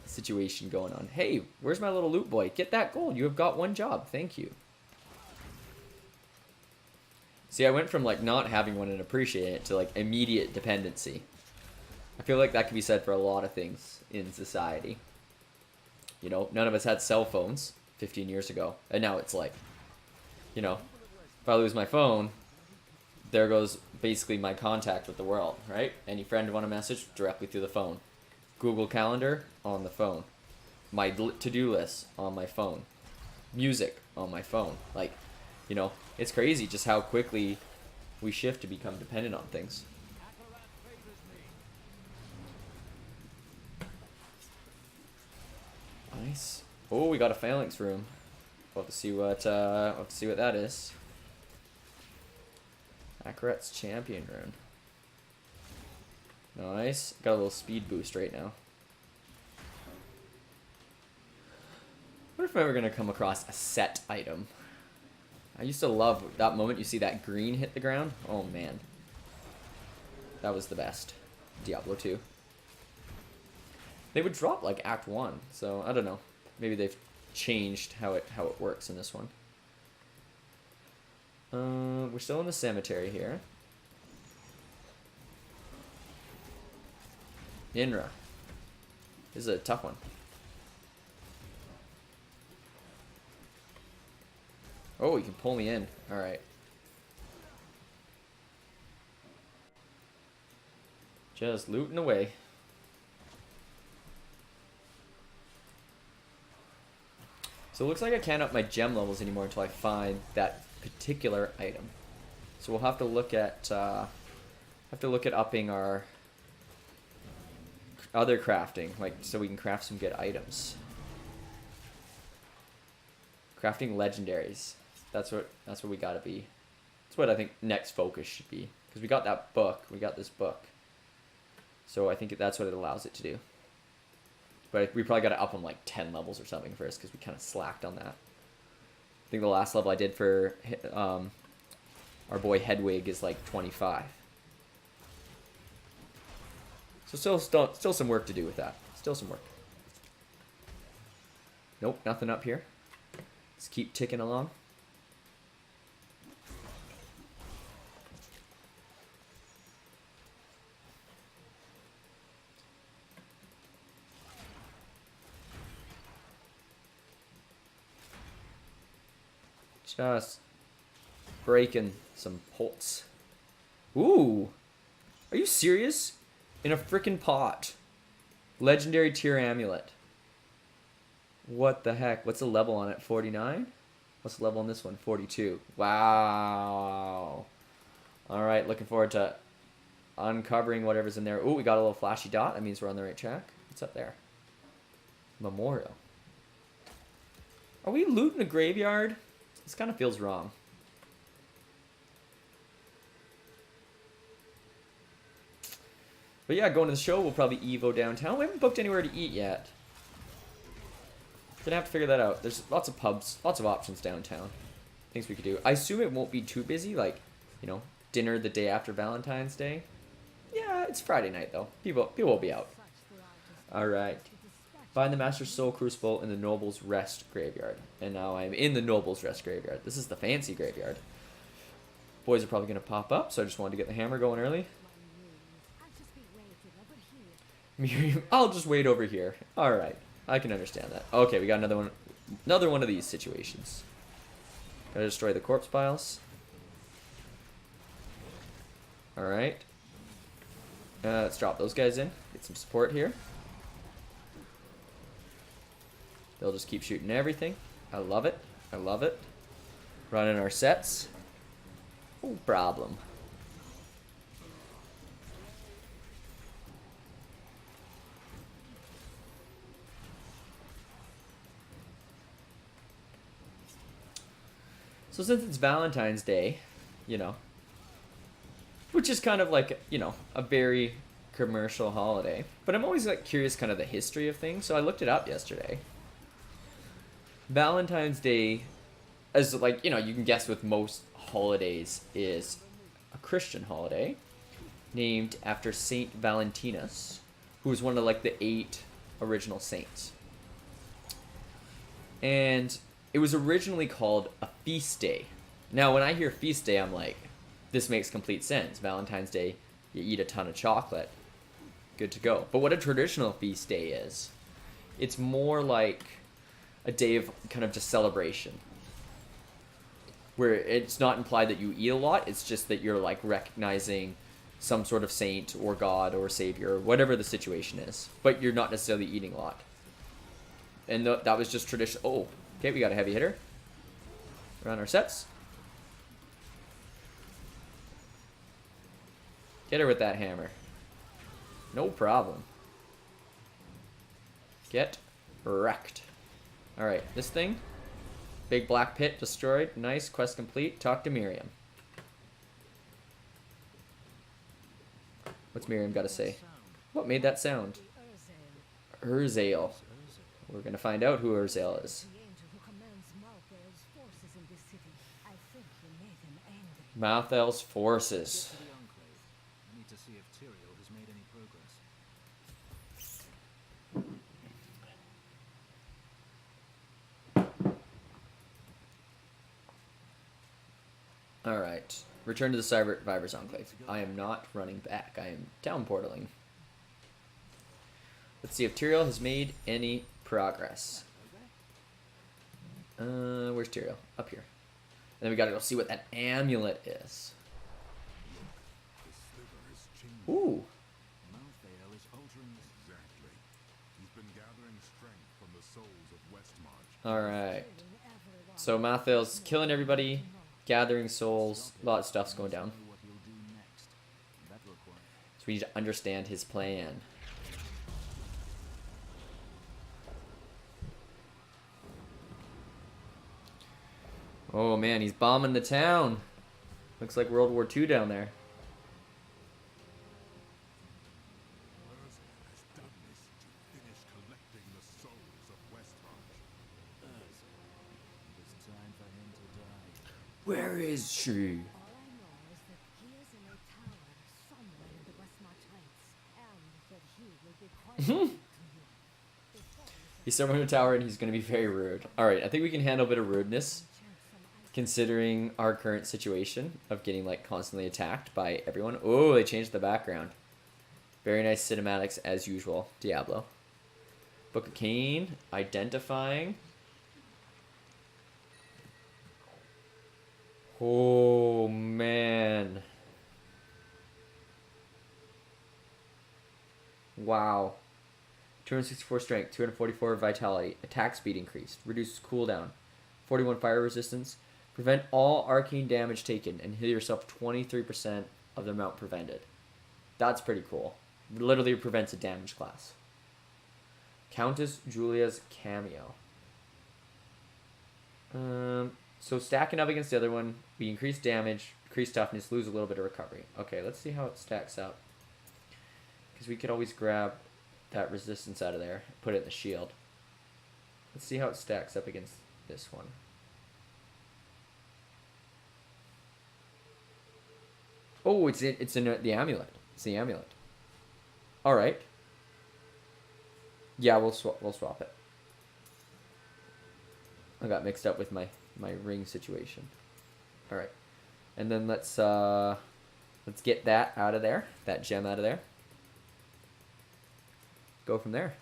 [SPEAKER 1] situation going on. Hey, where's my little loot boy? Get that gold. You have got one job. Thank you. See, I went from like not having one and appreciating it to like immediate dependency. I feel like that could be said for a lot of things in society. You know, none of us had cell phones 15 years ago. And now it's like, you know, if I lose my phone, there goes basically my contact with the world, right? Any friend want a message directly through the phone. Google Calendar on the phone. My to-do list on my phone. Music on my phone. Like, you know, it's crazy just how quickly we shift to become dependent on things. Nice. Oh, we got a phalanx room. We'll have to see what that is. Akarat's champion rune. Nice. Got a little speed boost right now. What if I'm ever gonna come across a set item? I used to love that moment you see that green hit the ground. Oh man. That was the best. Diablo 2. They would drop like Act 1, so I don't know. Maybe they've changed how it works in this one. We're still in the cemetery here. Inra. This is a tough one. Oh, you can pull me in. Alright. Just looting away. So it looks like I can't up my gem levels anymore until I find that particular item. So we'll have to look at upping our other crafting, like so we can craft some good items. Crafting legendaries. That's what we gotta be. That's what I think next focus should be. Because we got that book. We got this book. So I think that's what it allows it to do. But we probably got to up them like 10 levels or something first because we kind of slacked on that. I think the last level I did for our boy Hedwig is like 25. So still some work to do with that. Still some work. Nope, nothing up here. Let's keep ticking along. Just breaking some pots. Ooh! Are you serious? In a frickin' pot. Legendary tier amulet. What the heck? What's the level on it? 49? What's the level on this one? 42. Wow. Alright, looking forward to uncovering whatever's in there. Ooh, we got a little flashy dot. That means we're on the right track. What's up there? Memorial. Are we looting a graveyard? This kind of feels wrong. But yeah, going to the show, we'll probably Evo downtown. We haven't booked anywhere to eat yet. Gonna have to figure that out. There's lots of pubs, lots of options downtown. Things we could do. I assume it won't be too busy, like, you know, dinner the day after Valentine's Day. Yeah, it's Friday night though. People will be out. Alright. Find the Master Soul Crucible in the Noble's Rest Graveyard. And now I'm in the Noble's Rest Graveyard. This is the fancy graveyard. Boys are probably going to pop up, so I just wanted to get the hammer going early. Miriam, I'll just wait over here. Alright, I can understand that. Okay, we got another one. Another one of these situations. Gotta destroy the corpse piles. Alright. Let's drop those guys in. Get some support here. They'll just keep shooting everything. I love it. I love it. Running our sets. No problem. So since it's Valentine's Day, you know, which is kind of like, you know, a very commercial holiday, but I'm always like curious kind of the history of things, so I looked it up yesterday. Valentine's Day, as like, you know, you can guess with most holidays, is a Christian holiday named after Saint Valentinus, who was one of like the 8 original saints. And it was originally called a feast day. Now, when I hear feast day, I'm like, this makes complete sense. Valentine's Day, you eat a ton of chocolate. Good to go. But what a traditional feast day is, it's more like a day of kind of just celebration. Where it's not implied that you eat a lot, it's just that you're like recognizing some sort of saint or God or savior or whatever the situation is. But you're not necessarily eating a lot. And that was just tradition. Oh, okay, we got a heavy hitter. Around our sets. Get her with that hammer. No problem. Get wrecked. Alright, this thing. Big black pit destroyed. Nice, quest complete. Talk to Miriam. What's Miriam got to say? What made that sound? Urzael. We're going to find out who Urzael is. Malthael's forces.
[SPEAKER 2] I need to see if Tyrael has made any progress.
[SPEAKER 1] Alright. Return to the Survivor's Enclave. I am not running back. I am down portaling. Let's see if Tyrael has made any progress. Where's Tyrael? Up here. And then we gotta go see what that amulet is. Ooh.
[SPEAKER 4] Malthael is altering this. Exactly. He's been gathering strength from the souls of Westmarch.
[SPEAKER 1] Alright. So Malthael's killing everybody, gathering souls, a lot of stuff's going down. So we need to understand his plan. Oh man, he's bombing the town. Looks like World War II down there.
[SPEAKER 4] Urzael has done this to finish collecting the souls of Westmarch.
[SPEAKER 2] It is time for him to die.
[SPEAKER 1] Where is she?
[SPEAKER 3] All I know is that he is in a tower somewhere in the Westmarch Heights, and that he will be quite rude to you.
[SPEAKER 1] He's somewhere in a tower and he's going to be very rude. Alright, I think we can handle a bit of rudeness, considering our current situation of getting like constantly attacked by everyone. Oh, they changed the background. Very nice cinematics as usual. Diablo. Book of Cain. Identifying. Oh, man. Wow. 264 strength, 244 vitality, attack speed increased, reduced cooldown, 41 fire resistance, prevent all arcane damage taken, and heal yourself 23% of the amount prevented. That's pretty cool. Literally prevents a damage class. Countess Julia's cameo. So stacking up against the other one, we increase damage, increase toughness, lose a little bit of recovery. Okay, let's see how it stacks up. Because we could always grab that resistance out of there, put it in the shield. Let's see how it stacks up against this one. Oh, it's in the amulet. It's the amulet. All right. Yeah, we'll swap it. I got mixed up with my ring situation. All right, and then let's get that out of there. That gem out of there. Go from there.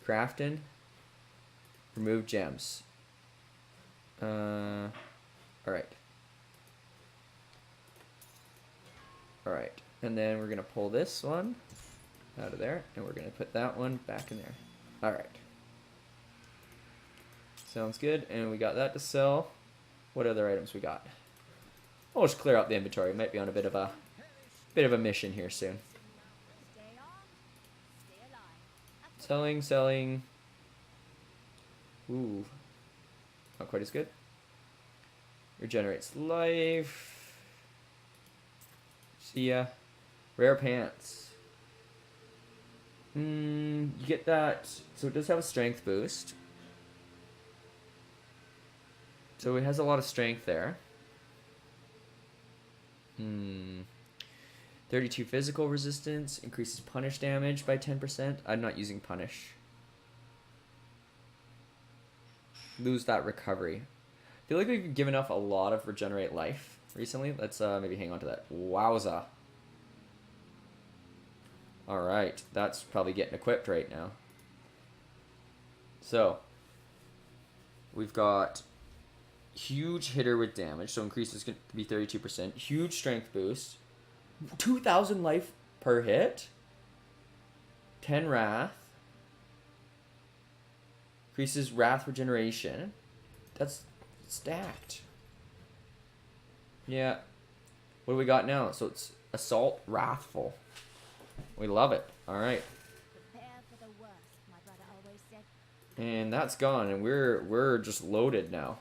[SPEAKER 1] Crafting. Remove gems. Alright. Alright. And then we're going to pull this one out of there. And we're going to put that one back in there. Alright. Sounds good. And we got that to sell. What other items we got? We'll just clear out the inventory. Might be on a bit of a mission here soon.
[SPEAKER 3] Stay on, stay alive.
[SPEAKER 1] Selling, selling. Ooh. Not quite as good. Regenerates life. See ya. Rare pants. You get that. So it does have a strength boost. So it has a lot of strength there. 32 physical resistance. Increases punish damage by 10%. I'm not using punish. Lose that recovery. I feel like we've given off a lot of regenerate life recently. Let's maybe hang on to that. Wowza. Alright, that's probably getting equipped right now. So, we've got huge hitter with damage, so increases going to be 32%. Huge strength boost. 2,000 life per hit. 10 wrath. Increases wrath regeneration. That's stacked. Yeah. What do we got now? So it's assault wrathful. We love it. All right.
[SPEAKER 3] Prepare for the worst, my brother always said.
[SPEAKER 1] And that's gone, and we're just loaded now.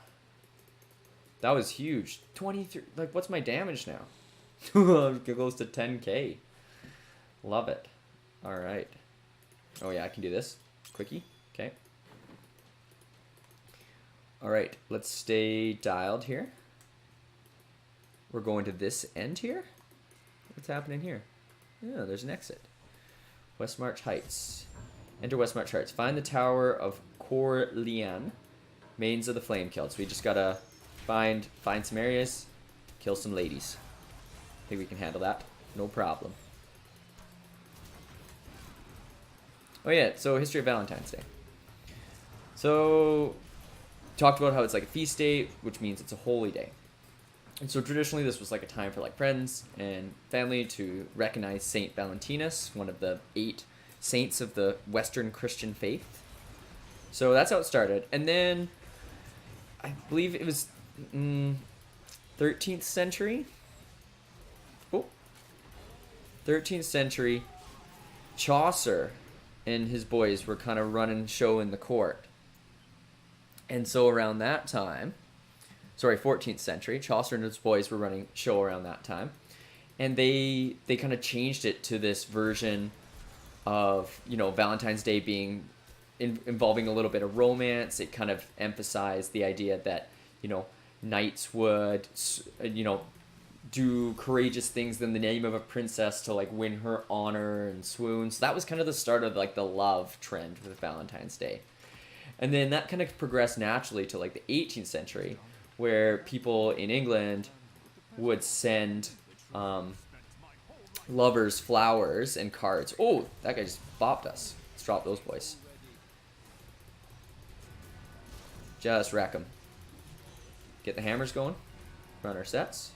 [SPEAKER 1] That was huge. 23. Like, what's my damage now? It goes to 10k. Love it. All right. Oh yeah, I can do this. Quickie. Okay. All right. Let's stay dialed here. We're going to this end here. What's happening here? Yeah, there's an exit. Westmarch Heights. Enter Westmarch Heights. Find the Tower of Corleone. Mains of the Flame Killed. So we just gotta find some areas, kill some ladies. I think we can handle that. No problem. Oh yeah, so history of Valentine's Day. So, talked about how it's like a feast day, which means it's a holy day. And so traditionally this was like a time for like friends and family to recognize Saint Valentinus, one of the 8 saints of the Western Christian faith. So that's how it started. And then I believe it was 13th century. Oh. 13th century. Chaucer and his boys were kind of running show in the court. And so around that time, 14th century, Chaucer and his boys were running show around that time. And they kind of changed it to this version of, you know, Valentine's Day being involving a little bit of romance. It kind of emphasized the idea that, you know, knights would, you know, do courageous things in the name of a princess to like win her honor and swoon. So that was kind of the start of like the love trend with Valentine's Day. And then that kind of progressed naturally to like the 18th century, where people in England would send lovers flowers and cards. Oh, that guy just bopped us. Let's drop those boys. Just wreck them. Get the hammers going. Run our sets.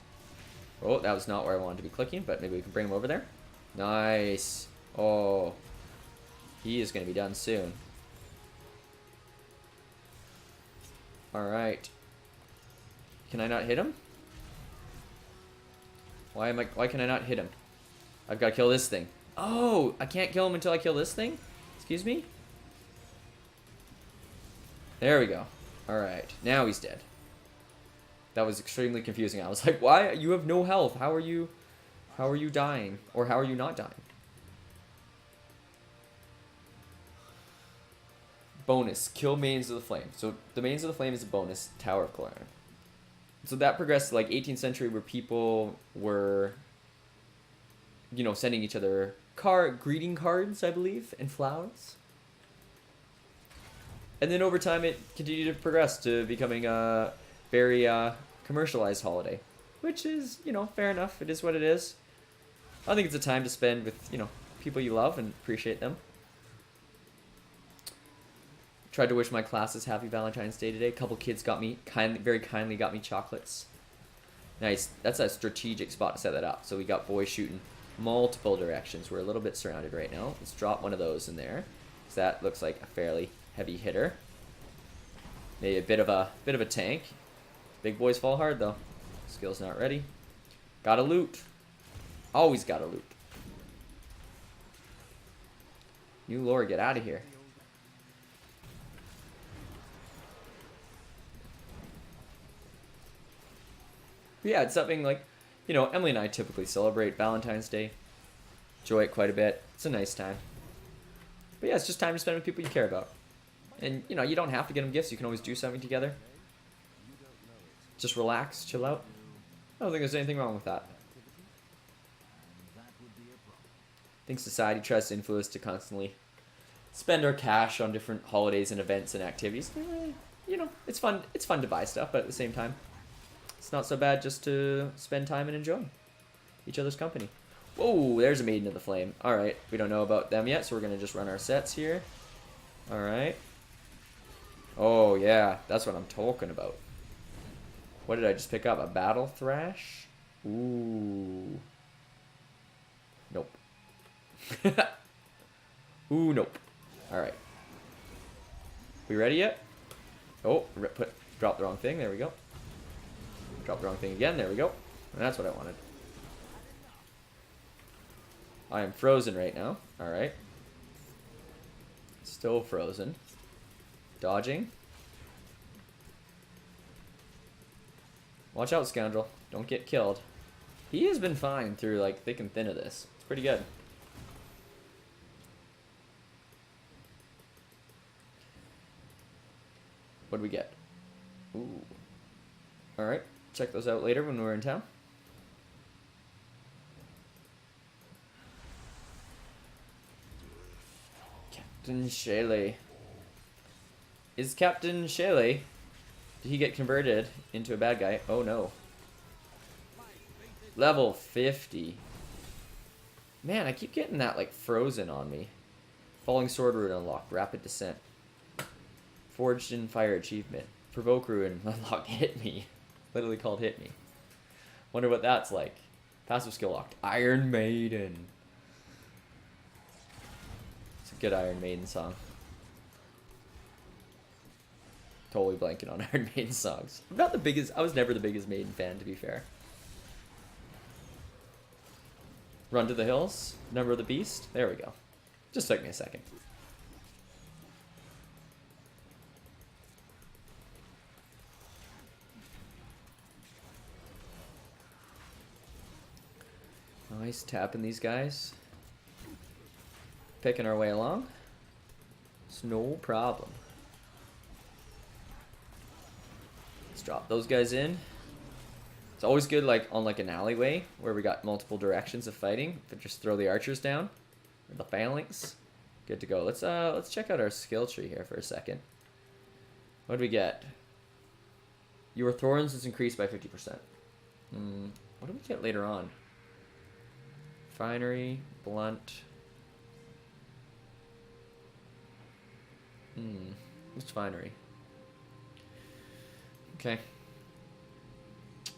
[SPEAKER 1] Oh, that was not where I wanted to be clicking, but maybe we can bring him over there. Nice. Oh, he is going to be done soon. All right. Can I not hit him? Why can I not hit him? I've got to kill this thing. Oh, I can't kill him until I kill this thing? Excuse me? There we go. Alright, now he's dead. That was extremely confusing. I was like, why? You have no health. How are you dying? Or how are you not dying? Bonus, kill Mains of the Flame. So the Mains of the Flame is a bonus, Tower of Corleone. So that progressed to like 18th century, where people were, you know, sending each other greeting cards, I believe, and flowers. And then over time it continued to progress to becoming a very commercialized holiday, which is, you know, fair enough. It is what it is. I think it's a time to spend with, you know, people you love and appreciate them. Tried to wish my classes happy Valentine's Day today. A couple kids got me, very kindly got me chocolates. Nice. That's a strategic spot to set that up. So we got boys shooting multiple directions. We're a little bit surrounded right now. Let's drop one of those in there, because that looks like a fairly heavy hitter. Maybe a bit of a tank. Big boys fall hard though. Skill's not ready. Gotta loot. Always gotta loot. You lord, get out of here. But yeah, it's something like, you know, Emily and I typically celebrate Valentine's Day. Enjoy it quite a bit. It's a nice time. But yeah, it's just time to spend with people you care about. And, you know, you don't have to get them gifts. You can always do something together. Just relax, chill out. I don't think there's anything wrong with that. I think society tries to influence to constantly spend our cash on different holidays and events and activities. You know, it's fun. It's fun to buy stuff, but at the same time, it's not so bad just to spend time and enjoy each other's company. Whoa, there's a Maiden of the Flame. Alright, we don't know about them yet, so we're going to just run our sets here. Alright. Oh, yeah, that's what I'm talking about. What did I just pick up? A Battle Thrash? Ooh. Nope. Ooh, nope. Alright. We ready yet? Oh, drop the wrong thing. There we go. Drop the wrong thing again. There we go. And that's what I wanted. I am frozen right now. Alright. Still frozen. Dodging. Watch out, scoundrel. Don't get killed. He has been fine through, like, thick and thin of this. It's pretty good. What do we get? Ooh. Alright. Check those out later when we're in town. Captain Shelley. Is Captain Shelley... Did he get converted into a bad guy? Oh no. Level 50. Man, I keep getting that like frozen on me. Falling Sword Rune unlocked. Rapid Descent. Forged in Fire achievement. Provoke Rune unlocked. Hit me. Literally called Hit Me. Wonder what that's like. Passive skill locked. Iron Maiden. It's a good Iron Maiden song. Totally blanking on Iron Maiden songs. I'm not the biggest. I was never the biggest Maiden fan, to be fair. Run to the Hills. Number of the Beast. There we go. Just took me a second. Nice tapping these guys. Picking our way along. It's no problem. Let's drop those guys in. It's always good like on like an alleyway where we got multiple directions of fighting. But just throw the archers down. Or the phalanx. Good to go. Let's check out our skill tree here for a second. What do we get? Your thorns is increased by 50%. What do we get later on? Finery, blunt. What's finery? Okay.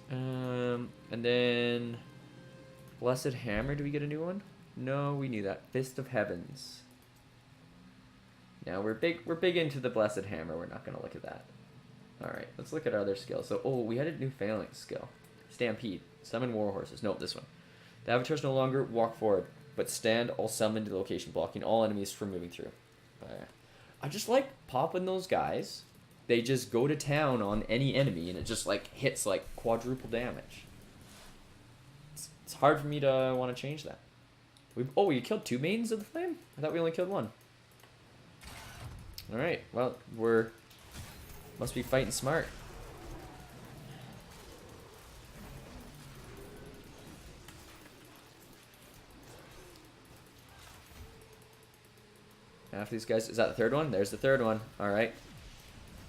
[SPEAKER 1] And then Blessed Hammer, do we get a new one? No, we knew that. Fist of Heavens. Now we're big into the Blessed Hammer. We're not gonna look at that. Alright, let's look at our other skills. So we had a new phalanx skill. Stampede. Summon war horses. Nope, this one. The avatars no longer walk forward, but stand all summoned to the location, blocking all enemies from moving through. I just like popping those guys. They just go to town on any enemy, and it just like hits like quadruple damage. It's hard for me to want to change that. We killed 2 Maidens of the Flame? I thought we only killed 1. Alright, well, must be fighting smart. After these guys, is that the 3rd one? There's the 3rd one. Alright.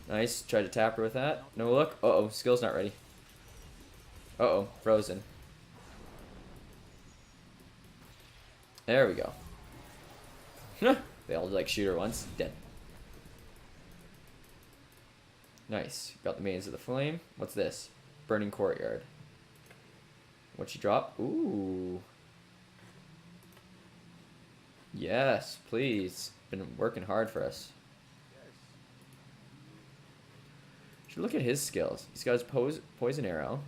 [SPEAKER 1] Nice. Try to tap her with that. No look. Uh-oh. Skill's not ready. Uh-oh. Frozen. There we go. They all like shoot her once. Dead. Nice. Got the Maze of the Flame. What's this? Burning Courtyard. What'd she drop? Ooh. Yes, please. Been working hard for us. Should look at his skills. He's got his poison arrow.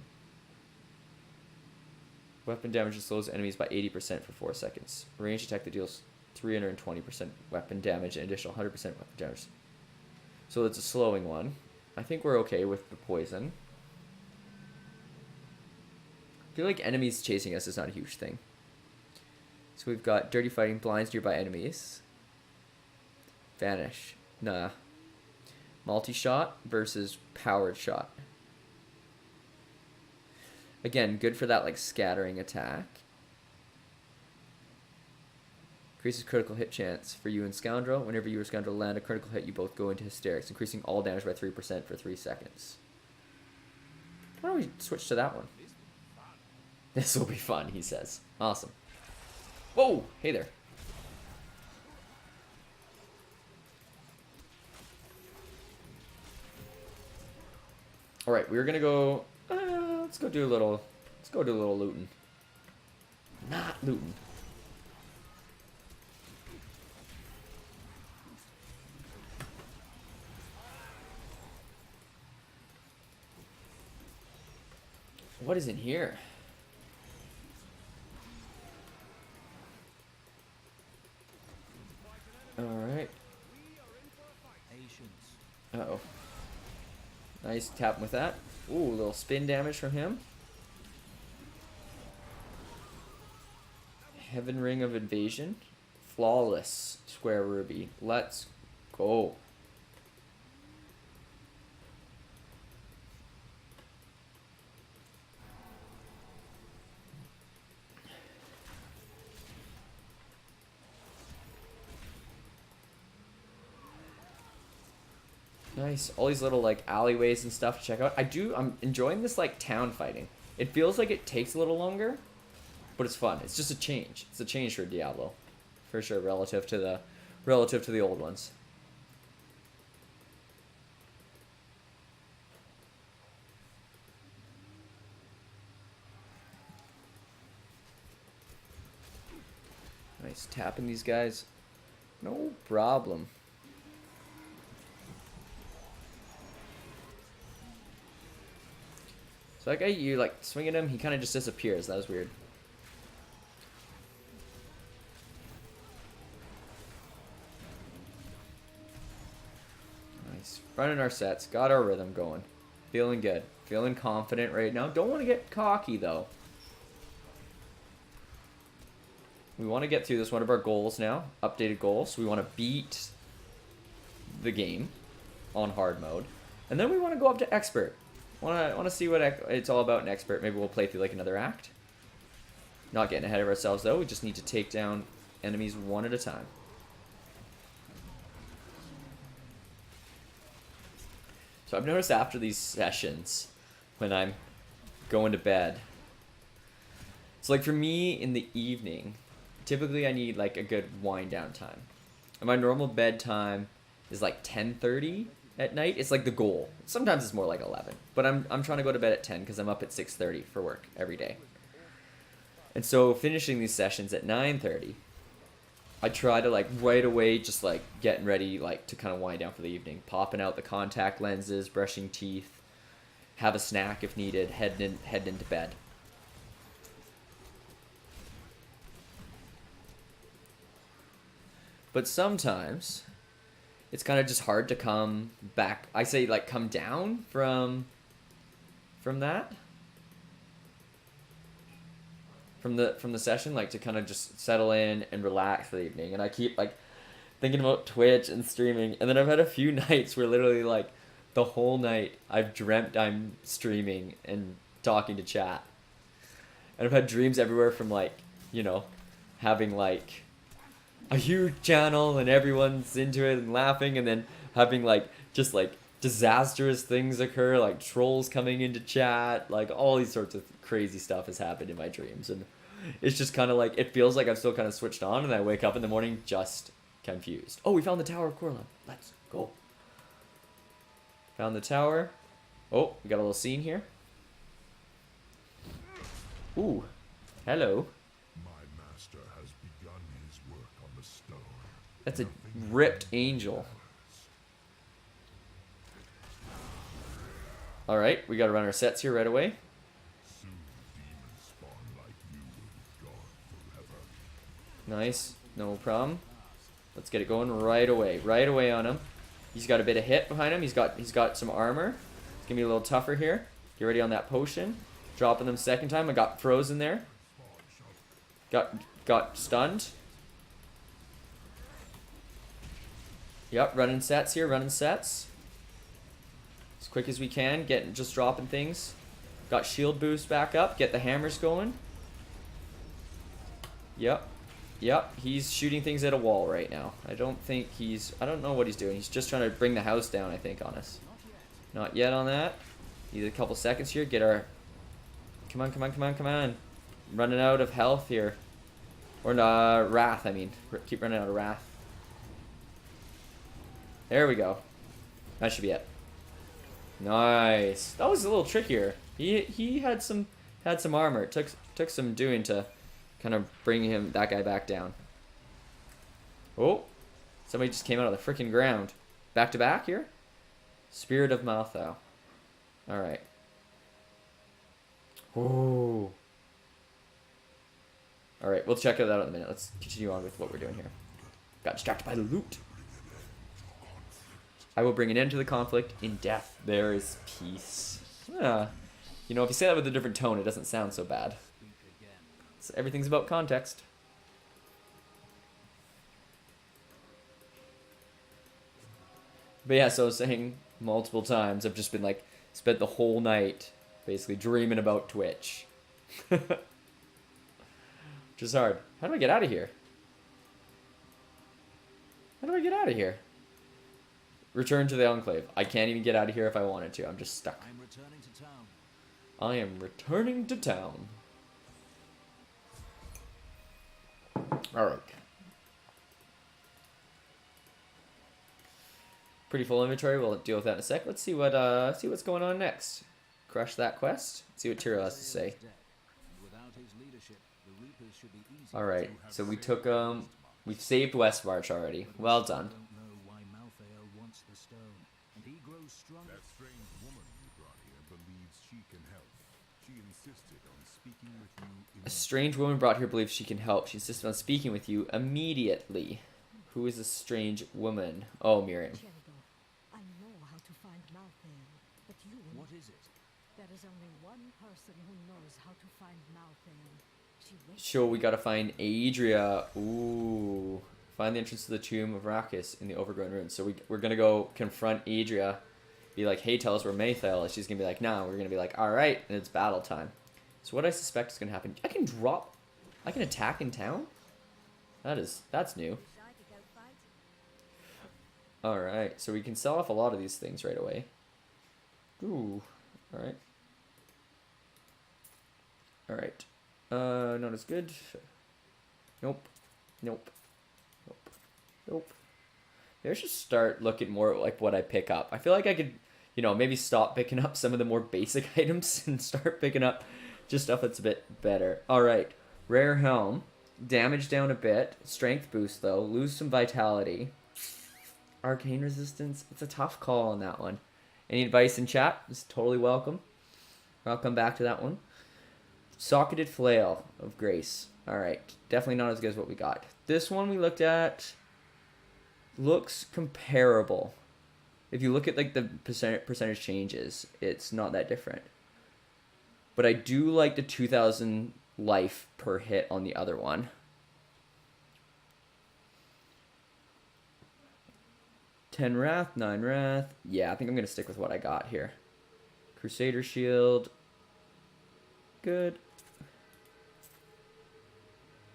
[SPEAKER 1] Weapon damage slows enemies by 80% for 4 seconds. Range attack that deals 320% weapon damage and additional 100% weapon damage. So it's a slowing one. I think we're okay with the poison. I feel like enemies chasing us is not a huge thing. So we've got Dirty Fighting, blinds nearby enemies. Vanish. Nah. Multi-shot versus powered shot. Again, good for that like scattering attack. Increases critical hit chance for you and Scoundrel. Whenever you or Scoundrel land a critical hit, you both go into hysterics, increasing all damage by 3% for 3 seconds. Why don't we switch to that one? This will be fun, he says. Awesome. Whoa! Hey there. Alright, we're gonna go... let's go do a little looting. Not looting. What is in here? Alright. Uh-oh. Nice tap with that. Ooh, a little spin damage from him. Heaven Ring of Invasion. Flawless Square Ruby. Let's go. Nice. All these little like alleyways and stuff to check out. I'm enjoying this like town fighting. It feels like it takes a little longer, but it's fun. It's just a change. It's a change for Diablo. For sure, relative to the old ones. Nice tapping these guys. No problem. So that guy, you like swing at him, he kind of just disappears. That was weird. Nice. Running our sets. Got our rhythm going. Feeling good. Feeling confident right now. Don't want to get cocky, though. We want to get through this. One of our goals now. Updated goals. We want to beat the game on hard mode. And then we want to go up to expert. Want to see what it's all about in expert. Maybe we'll play through like another act. Not getting ahead of ourselves though. We just need to take down enemies one at a time. So I've noticed after these sessions, when I'm going to bed, so like for me in the evening, typically I need like a good wind down time. And my normal bedtime is like 10:30. At night, it's like the goal. Sometimes it's more like 11. But I'm trying to go to bed at 10 because I'm up at 6:30 for work every day. And so finishing these sessions at 9:30, I try to like right away just like getting ready like to kind of wind down for the evening. Popping out the contact lenses, brushing teeth, have a snack if needed, heading into bed. But sometimes it's kind of just hard to come back. I say like come down from that. From the session, like to kind of just settle in and relax for the evening. And I keep like thinking about Twitch and streaming. And then I've had a few nights where literally like the whole night I've dreamt I'm streaming and talking to chat. And I've had dreams everywhere from like, you know, having like a huge channel and everyone's into it and laughing, and then having like just like disastrous things occur, like trolls coming into chat, like all these sorts of crazy stuff has happened in my dreams. And it's just kind of like, it feels like I'm still kind of switched on, and I wake up in the morning just confused. Oh, we found the Tower of Corlem. Let's go. Found the tower. Oh, we got a little scene here. Ooh. Hello.
[SPEAKER 4] My master has begun his work on the stone.
[SPEAKER 1] That's a ripped angel. Alright, we gotta run our sets here right away.
[SPEAKER 4] Soon demons spawn like you will be gone forever.
[SPEAKER 1] Nice. No problem. Let's get it going right away. Right away on him. He's got a bit of hit behind him. He's got some armor. It's gonna be a little tougher here. Get ready on that potion. Dropping them second time. I got frozen there. Got stunned. Yep, running sets here, running sets. As quick as we can, just dropping things. Got shield boost back up, get the hammers going. Yep, he's shooting things at a wall right now. I don't know what he's doing. He's just trying to bring the house down, I think, on us. Not yet on that. Need a couple seconds here, get our... Come on. Running out of health here. Or wrath, I mean. Keep running out of wrath. There we go. That should be it. Nice. That was a little trickier. He had some armor. It took some doing to kind of bring that guy back down. Oh, somebody just came out of the freaking ground. Back to back here. Spirit of Malthau. All right. Oh. All right, we'll check it out in a minute. Let's continue on with what we're doing here. Got distracted by the loot. I will bring an end to the conflict. In death, there is peace. Yeah. You know, if you say that with a different tone, it doesn't sound so bad. So everything's about context. But yeah, so I was saying multiple times, I've just been like, spent the whole night basically dreaming about Twitch. Which is hard. How do I get out of here? Return to the Enclave. I can't even get out of here if I wanted to. I'm just stuck.
[SPEAKER 5] I'm returning to town.
[SPEAKER 1] I am returning to town. Alright. Pretty full inventory. We'll deal with that in a sec. Let's see what's going on next. Crush that quest. See what Tyrael has to say. Alright, so we've saved Westmarch already. Well done.
[SPEAKER 4] That strange woman you brought here believes she can help. She insisted on speaking with you.
[SPEAKER 1] A strange woman brought here believes she can help. She insisted on speaking with you immediately. Who is a strange woman? Oh, Miriam.
[SPEAKER 3] Jericho, I know how to find Malthael, but you...
[SPEAKER 5] What is it?
[SPEAKER 3] There is only one person who knows how to find Malthael. She waits...
[SPEAKER 1] Sure, we gotta find Adria. Ooh. Find the entrance to the tomb of Rakis in the overgrown ruins. So we're gonna go confront Adria. Be like, hey, tell us where Malthael is. She's gonna be like, nah. We're gonna be like, alright, and it's battle time. So what I suspect is gonna happen, I can attack in town? That's new. Alright, so we can sell off a lot of these things right away. Ooh, alright. Alright. Not as good. Nope. Maybe I should start looking more at like what I pick up. I feel like I could, maybe stop picking up some of the more basic items and start picking up just stuff that's a bit better. Alright. Rare Helm. Damage down a bit. Strength boost though. Lose some vitality. Arcane resistance. It's a tough call on that one. Any advice in chat is totally welcome. I'll come back to that one. Socketed Flail of Grace. Alright. Definitely not as good as what we got. This one we looked at looks comparable. If you look at like the percentage changes, it's not that different. But I do like the 2,000 life per hit on the other one. 10 Wrath, 9 Wrath. Yeah, I think I'm going to stick with what I got here. Crusader Shield. Good.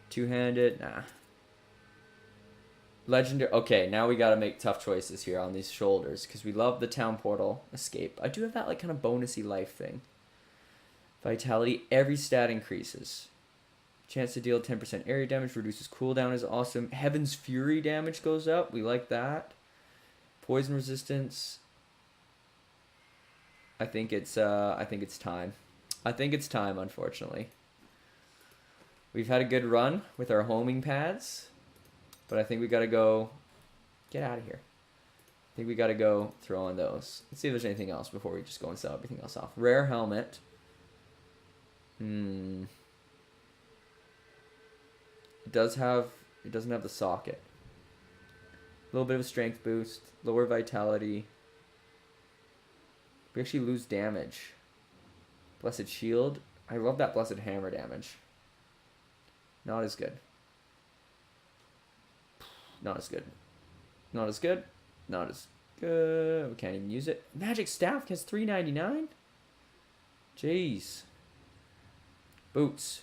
[SPEAKER 1] Two-handed. Nah. Legendary. Okay, now we got to make tough choices here on these shoulders. Because we love the Town Portal Escape. I do have that like kind of bonusy life thing. Vitality. Every stat increases. Chance to deal 10% area damage. Reduces cooldown is awesome. Heaven's Fury damage goes up. We like that. Poison resistance. I think it's time. I think it's time, unfortunately. We've had a good run with our homing pads, but I think we gotta go get out of here. I think we gotta go throw on those. Let's see if there's anything else before we just go and sell everything else off. Rare helmet. It doesn't have the socket. A little bit of a strength boost, lower vitality. We actually lose damage. Blessed shield. I love that blessed hammer damage. Not as good. Not as good. Not as good. Not as good. We can't even use it. Magic staff has $3.99. Jeez. Boots.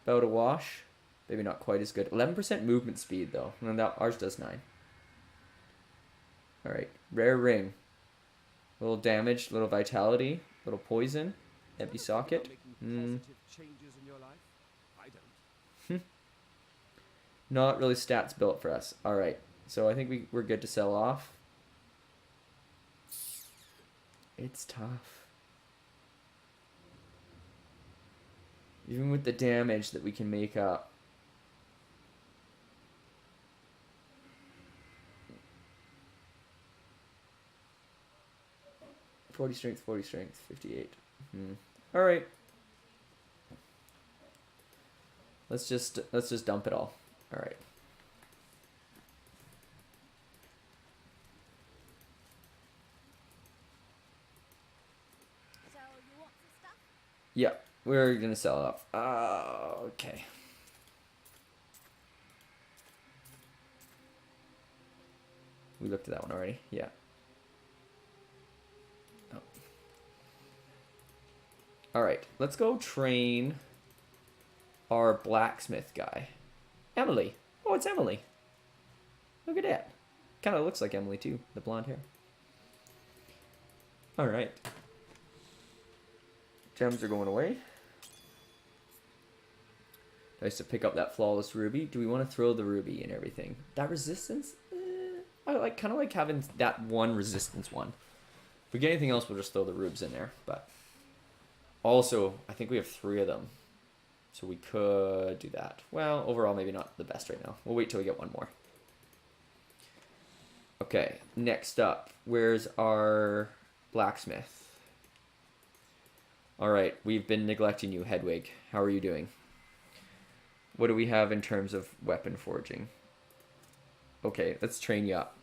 [SPEAKER 1] Bow to wash. Maybe not quite as good. 11% movement speed though. And that ours does 9. Alright. Rare ring. Little damage, little vitality, little poison. Empty socket. Not really stats built for us. Alright. So I think we're good to sell off. It's tough. Even with the damage that we can make up. 40 strength, 58. Alright. Let's just dump it all. Alright.
[SPEAKER 3] So you want some stuff?
[SPEAKER 1] Yeah, we're gonna sell it off. Okay. We looked at that one already. Yeah. Oh. Alright, let's go train our blacksmith guy. Emily. Oh, it's Emily. Look at that. Kind of looks like Emily too, the blonde hair. Alright. Gems are going away. Nice to pick up that flawless ruby. Do we want to throw the ruby and everything? That resistance? I kind of like having that one resistance one. If we get anything else, we'll just throw the rubes in there. But also, I think we have 3 of them. So we could do that. Well, overall, maybe not the best right now. We'll wait till we get one more. Okay, next up. Where's our blacksmith? Alright, we've been neglecting you, Hedwig. How are you doing? What do we have in terms of weapon forging? Okay, let's train you up.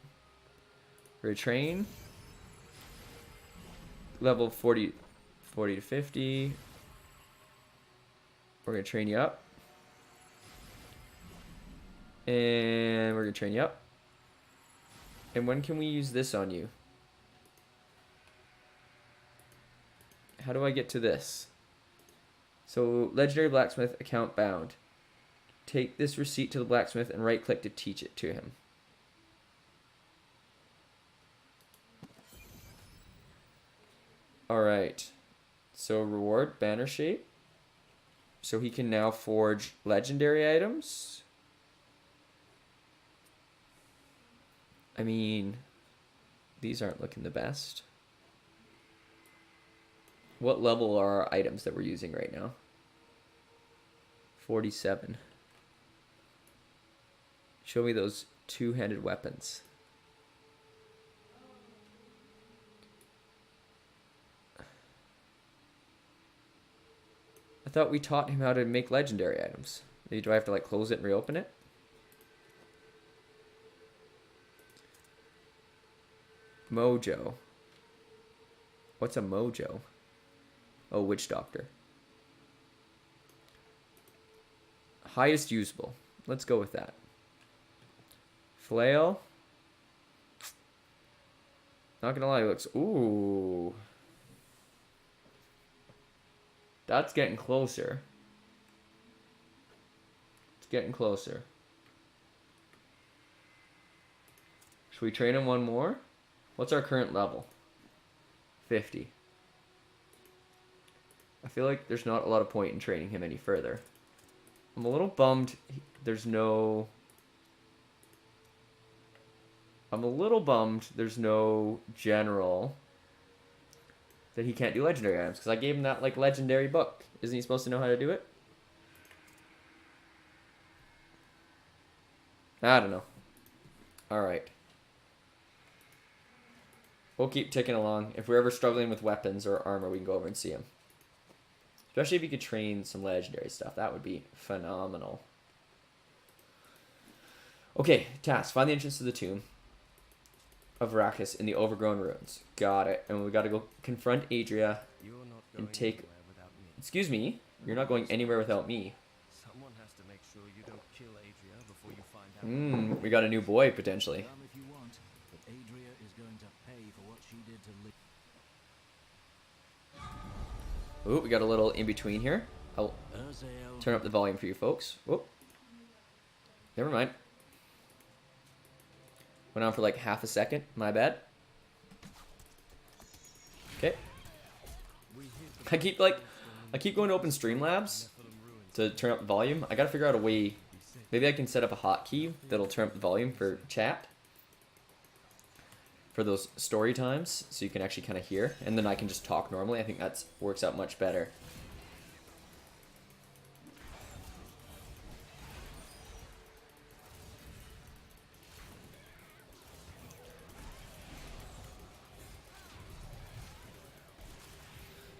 [SPEAKER 1] Retrain. Level 40 to 50. We're going to train you up. And we're going to train you up. And when can we use this on you? How do I get to this? So, legendary blacksmith account bound. Take this receipt to the blacksmith and right click to teach it to him. Alright. So reward, banner shape. So he can now forge legendary items. I mean, these aren't looking the best. What level are our items that we're using right now? 47. Show me those two-handed weapons. I thought we taught him how to make legendary items. Do I have to like close it and reopen it? Mojo. What's a mojo? Oh, witch doctor. Highest usable. Let's go with that. Flail. Not gonna lie, it looks... Ooh. That's getting closer. It's getting closer. Should we train him one more? What's our current level? 50. I feel like there's not a lot of point in training him any further. I'm a little bummed there's no... I'm a little bummed there's no general that he can't do legendary items? Because I gave him that like legendary book. Isn't he supposed to know how to do it? I don't know. Alright. We'll keep ticking along. If we're ever struggling with weapons or armor, we can go over and see him. Especially if you could train some legendary stuff. That would be phenomenal. Okay, task. Find the entrance to the tomb of Arrakis in the overgrown ruins. Got it. And we gotta go confront Adria and take... Excuse me? You're not going anywhere without me.
[SPEAKER 5] Someone has to make sure you don't kill Adria before you find out.
[SPEAKER 1] We got a new boy, potentially.
[SPEAKER 5] Come if you want, but Adria is going to pay for what she did to Liv.
[SPEAKER 1] Ooh, we got a little in-between here. I'll turn up the volume for you folks. Whoop. Never mind. Went on for like half a second. My bad. Okay. I keep going to open Streamlabs to turn up the volume. I gotta figure out a way. Maybe I can set up a hotkey that'll turn up the volume for chat. For those story times, so you can actually kind of hear. And then I can just talk normally. I think that works out much better.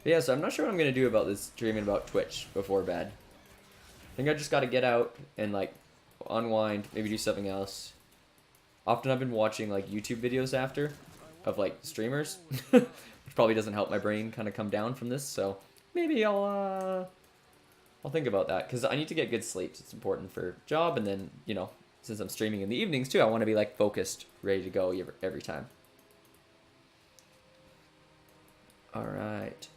[SPEAKER 1] Yeah, so I'm not sure what I'm going to do about this dreaming about Twitch before bed. I think I just got to get out and, like, unwind, maybe do something else. Often I've been watching, like, YouTube videos after of, like, streamers, which probably doesn't help my brain kind of come down from this, so maybe I'll think about that, because I need to get good sleep. It's important for job, and then, you know, since I'm streaming in the evenings, too, I want to be, like, focused, ready to go every time. Alright.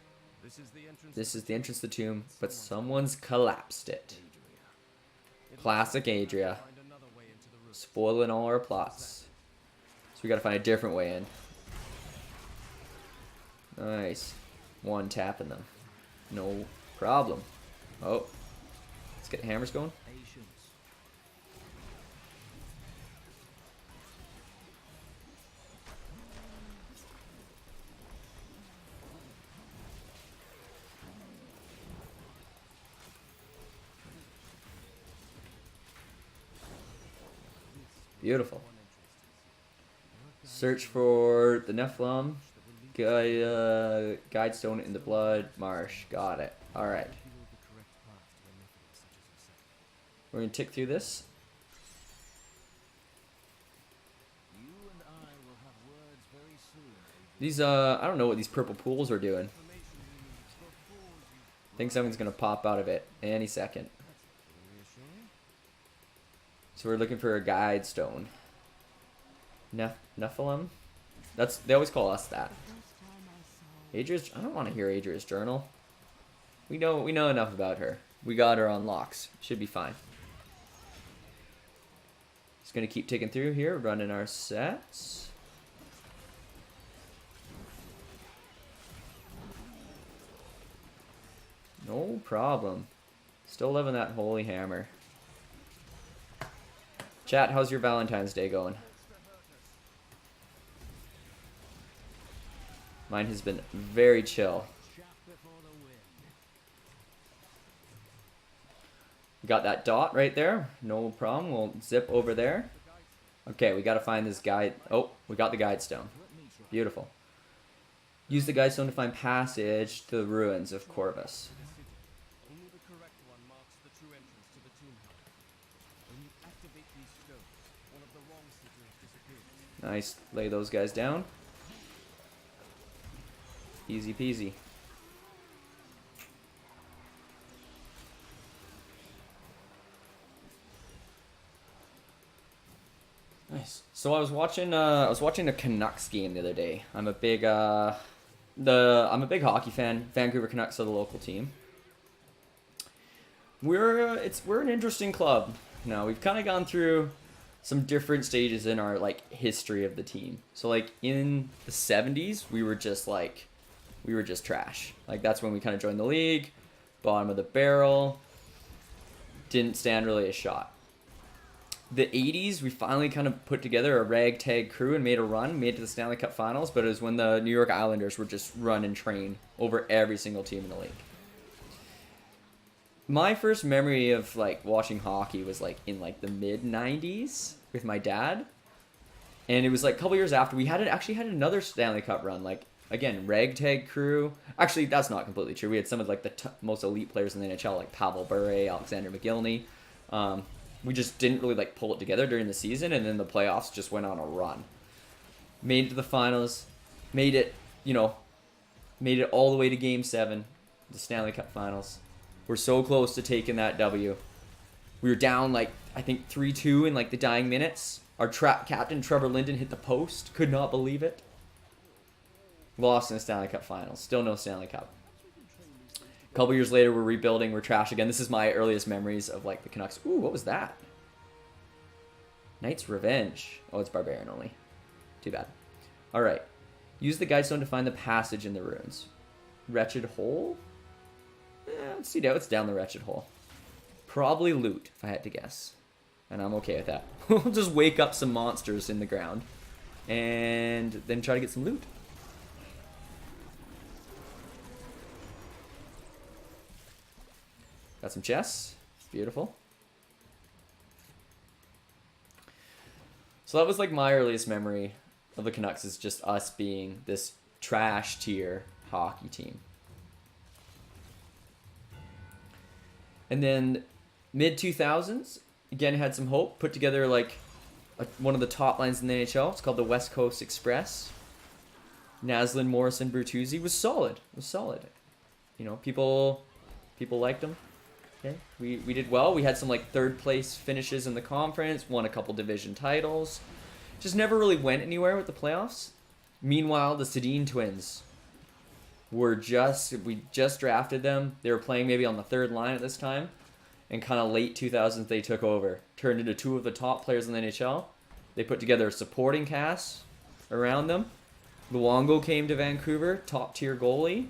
[SPEAKER 1] This is the entrance to the tomb, but someone's collapsed it. Classic Adria. Spoiling all our plots. So we gotta find a different way in. Nice. One tapping them. No problem. Oh. Let's get hammers going. Beautiful. Search for the Nephilim. Guide stone in the blood marsh. Got it. Alright. We're going to tick through this. These, I don't know what these purple pools are doing. I think something's going to pop out of it any second. So we're looking for a guide stone. Nephilim? They always call us that. Adria's, I don't want to hear Adria's journal. We know enough about her. We got her on locks. Should be fine. Just gonna keep ticking through here, running our sets. No problem. Still loving that holy hammer. Chat, how's your Valentine's Day going? Mine has been very chill. We got that dot right there. No problem. We'll zip over there. Okay, we got to find this guide. Oh, we got the guide stone. Beautiful. Use the guide stone to find passage to the ruins of Corvus. Nice. Lay those guys down. Easy peasy. Nice. So I was watching a Canucks game the other day. I'm a big hockey fan. Vancouver Canucks are the local team. We're an interesting club. Now we've kind of gone through some different stages in our like history of the team. So like in the 70s, we were just trash. Like that's when we kind of joined the league, bottom of the barrel, didn't stand really a shot. the 80s, we finally kind of put together a ragtag crew and made a run, made it to the Stanley Cup Finals, but it was when the New York Islanders were just run and train over every single team in the league. My first memory of like watching hockey was like in like the mid 90s with my dad. And it was like a couple years after we actually had another Stanley Cup run, like again, ragtag crew. Actually, that's not completely true. We had some of like the most elite players in the NHL, like Pavel Bure, Alexander McGillney. We just didn't really like pull it together during the season, and then the playoffs just went on a run. Made it to the finals, made it all the way to Game 7, the Stanley Cup Finals. We're so close to taking that W. We were down like I think 3-2 in like the dying minutes. Our captain Trevor Linden hit the post. Could not believe it. Lost in the Stanley Cup Finals. Still no Stanley Cup. A couple years later, we're rebuilding. We're trash again. This is my earliest memories of like the Canucks. Ooh, what was that? Knight's Revenge. Oh, it's Barbarian only. Too bad. All right. Use the guidestone to find the passage in the ruins. Wretched Hole? Let's see. It's down the Wretched Hole. Probably loot, if I had to guess. And I'm okay with that. We'll just wake up some monsters in the ground. And then try to get some loot. Got some chests. Beautiful. So that was like my earliest memory of the Canucks, is just us being this trash tier hockey team. And then mid 2000s, again had some hope. Put together like one of the top lines in the NHL. It's called the West Coast Express. Naslin, Morrison, Bertuzzi was solid. You know, people liked him. Okay, we did well. We had some like third place finishes in the conference, won a couple division titles. Just never really went anywhere with the playoffs. Meanwhile, the Sedin twins we just drafted them. They were playing maybe on the third line at this time. And kind of late 2000s, they took over. Turned into two of the top players in the NHL. They put together a supporting cast around them. Luongo came to Vancouver, top tier goalie.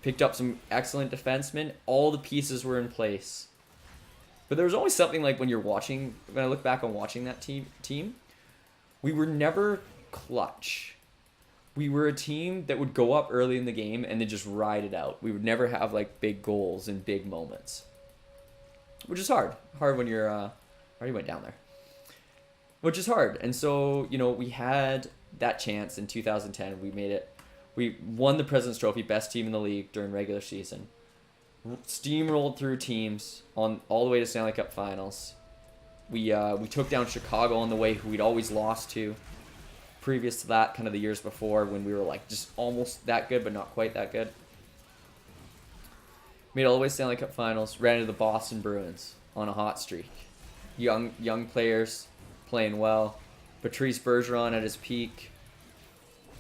[SPEAKER 1] Picked up some excellent defensemen. All the pieces were in place. But there was always something like when I look back on watching that team, we were never clutch. We were a team that would go up early in the game and then just ride it out. We would never have like big goals and big moments. Which is hard. Hard when you're, I already went down there. Which is hard. And so, we had that chance in 2010. We made it. We won the President's Trophy, best team in the league during regular season. Steamrolled through teams all the way to Stanley Cup Finals. We took down Chicago on the way, who we'd always lost to. Previous to that, kind of the years before, when we were like just almost that good, but not quite that good. Made all the way to Stanley Cup Finals. Ran into the Boston Bruins on a hot streak. Young players playing well. Patrice Bergeron at his peak.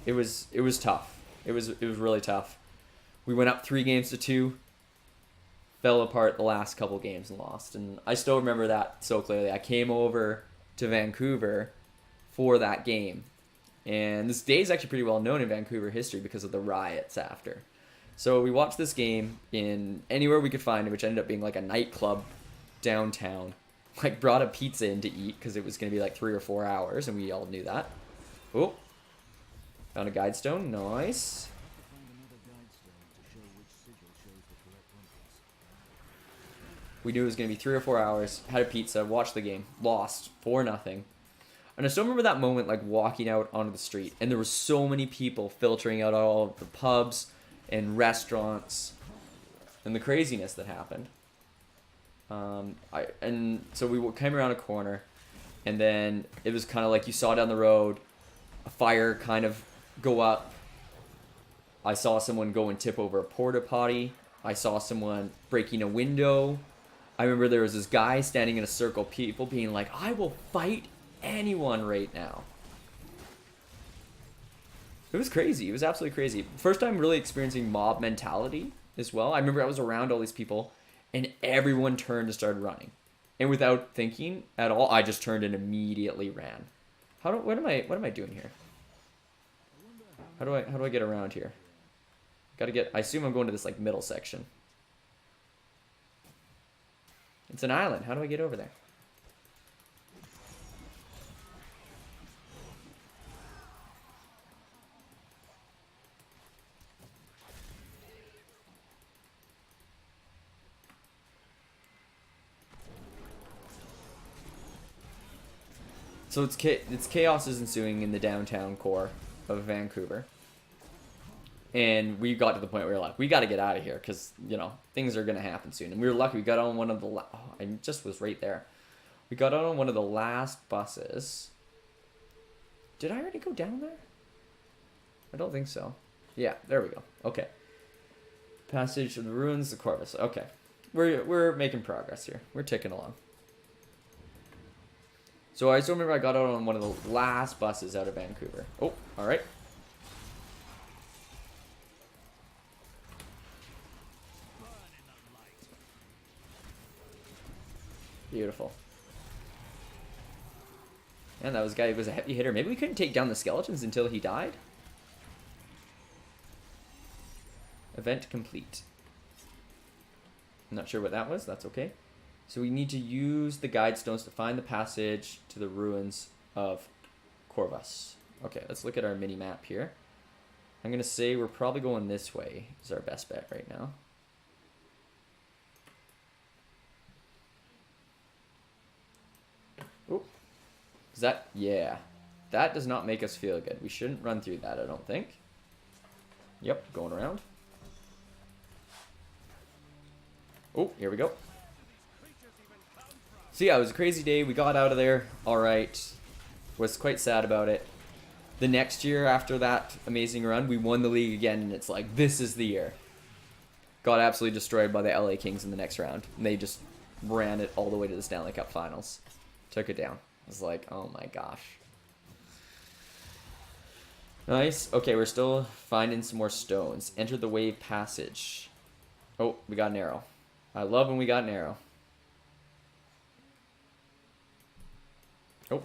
[SPEAKER 1] It was tough. It was really tough. We went up 3-2. Fell apart the last couple games and lost. And I still remember that so clearly. I came over to Vancouver for that game. And this day is actually pretty well known in Vancouver history because of the riots after. So we watched this game in anywhere we could find it, which ended up being like a nightclub downtown. Like brought a pizza in to eat because it was going to be like 3 or 4 hours, and we all knew that. Oh, found a guide stone. Nice. We knew it was going to be 3 or 4 hours. Had a pizza, watched the game, lost 4-0. And I still remember that moment, like walking out onto the street, and there were so many people filtering out all of the pubs and restaurants, and the craziness that happened. So we came around a corner, and then it was kind of like you saw down the road a fire kind of go up. I saw someone go and tip over a porta potty. I saw someone breaking a window. I remember there was this guy standing in a circle, people being like, "I will fight anyone right now." It was crazy. It was absolutely crazy. First time really experiencing mob mentality as well. I remember I was around all these people, and everyone turned and started running. And without thinking at all, I just turned and immediately ran. What am I doing here? How do I get around here? I assume I'm going to this like middle section. It's an island. How do I get over there? So it's chaos is ensuing in the downtown core of Vancouver. And we got to the point where we were like, we got to get out of here because, you know, things are going to happen soon. And we were lucky. We got on one of the... oh, I just was right there. We got on one of the last buses. Did I already go down there? I don't think so. Yeah, there we go. Okay. Passage of the ruins of Corvus. Okay. We're making progress here. We're ticking along. So I still remember I got out on one of the last buses out of Vancouver. Oh, all right. Beautiful. And that was a guy who was a heavy hitter. Maybe we couldn't take down the skeletons until he died. Event complete. I'm not sure what that was. That's okay. So we need to use the guide stones to find the passage to the ruins of Corvus. Okay, let's look at our mini map here. I'm going to say we're probably going this way is our best bet right now. Oop. Is that... yeah. That does not make us feel good. We shouldn't run through that, I don't think. Yep, going around. Oh, here we go. So yeah, it was a crazy day. We got out of there. All right. Was quite sad about it. The next year after that amazing run, we won the league again, and it's like, this is the year. Got absolutely destroyed by the LA Kings in the next round. And they just ran it all the way to the Stanley Cup Finals. Took it down. I was like, oh my gosh. Nice. Okay, we're still finding some more stones. Enter the wave passage. Oh, we got an arrow. I love when we got an arrow. Oh,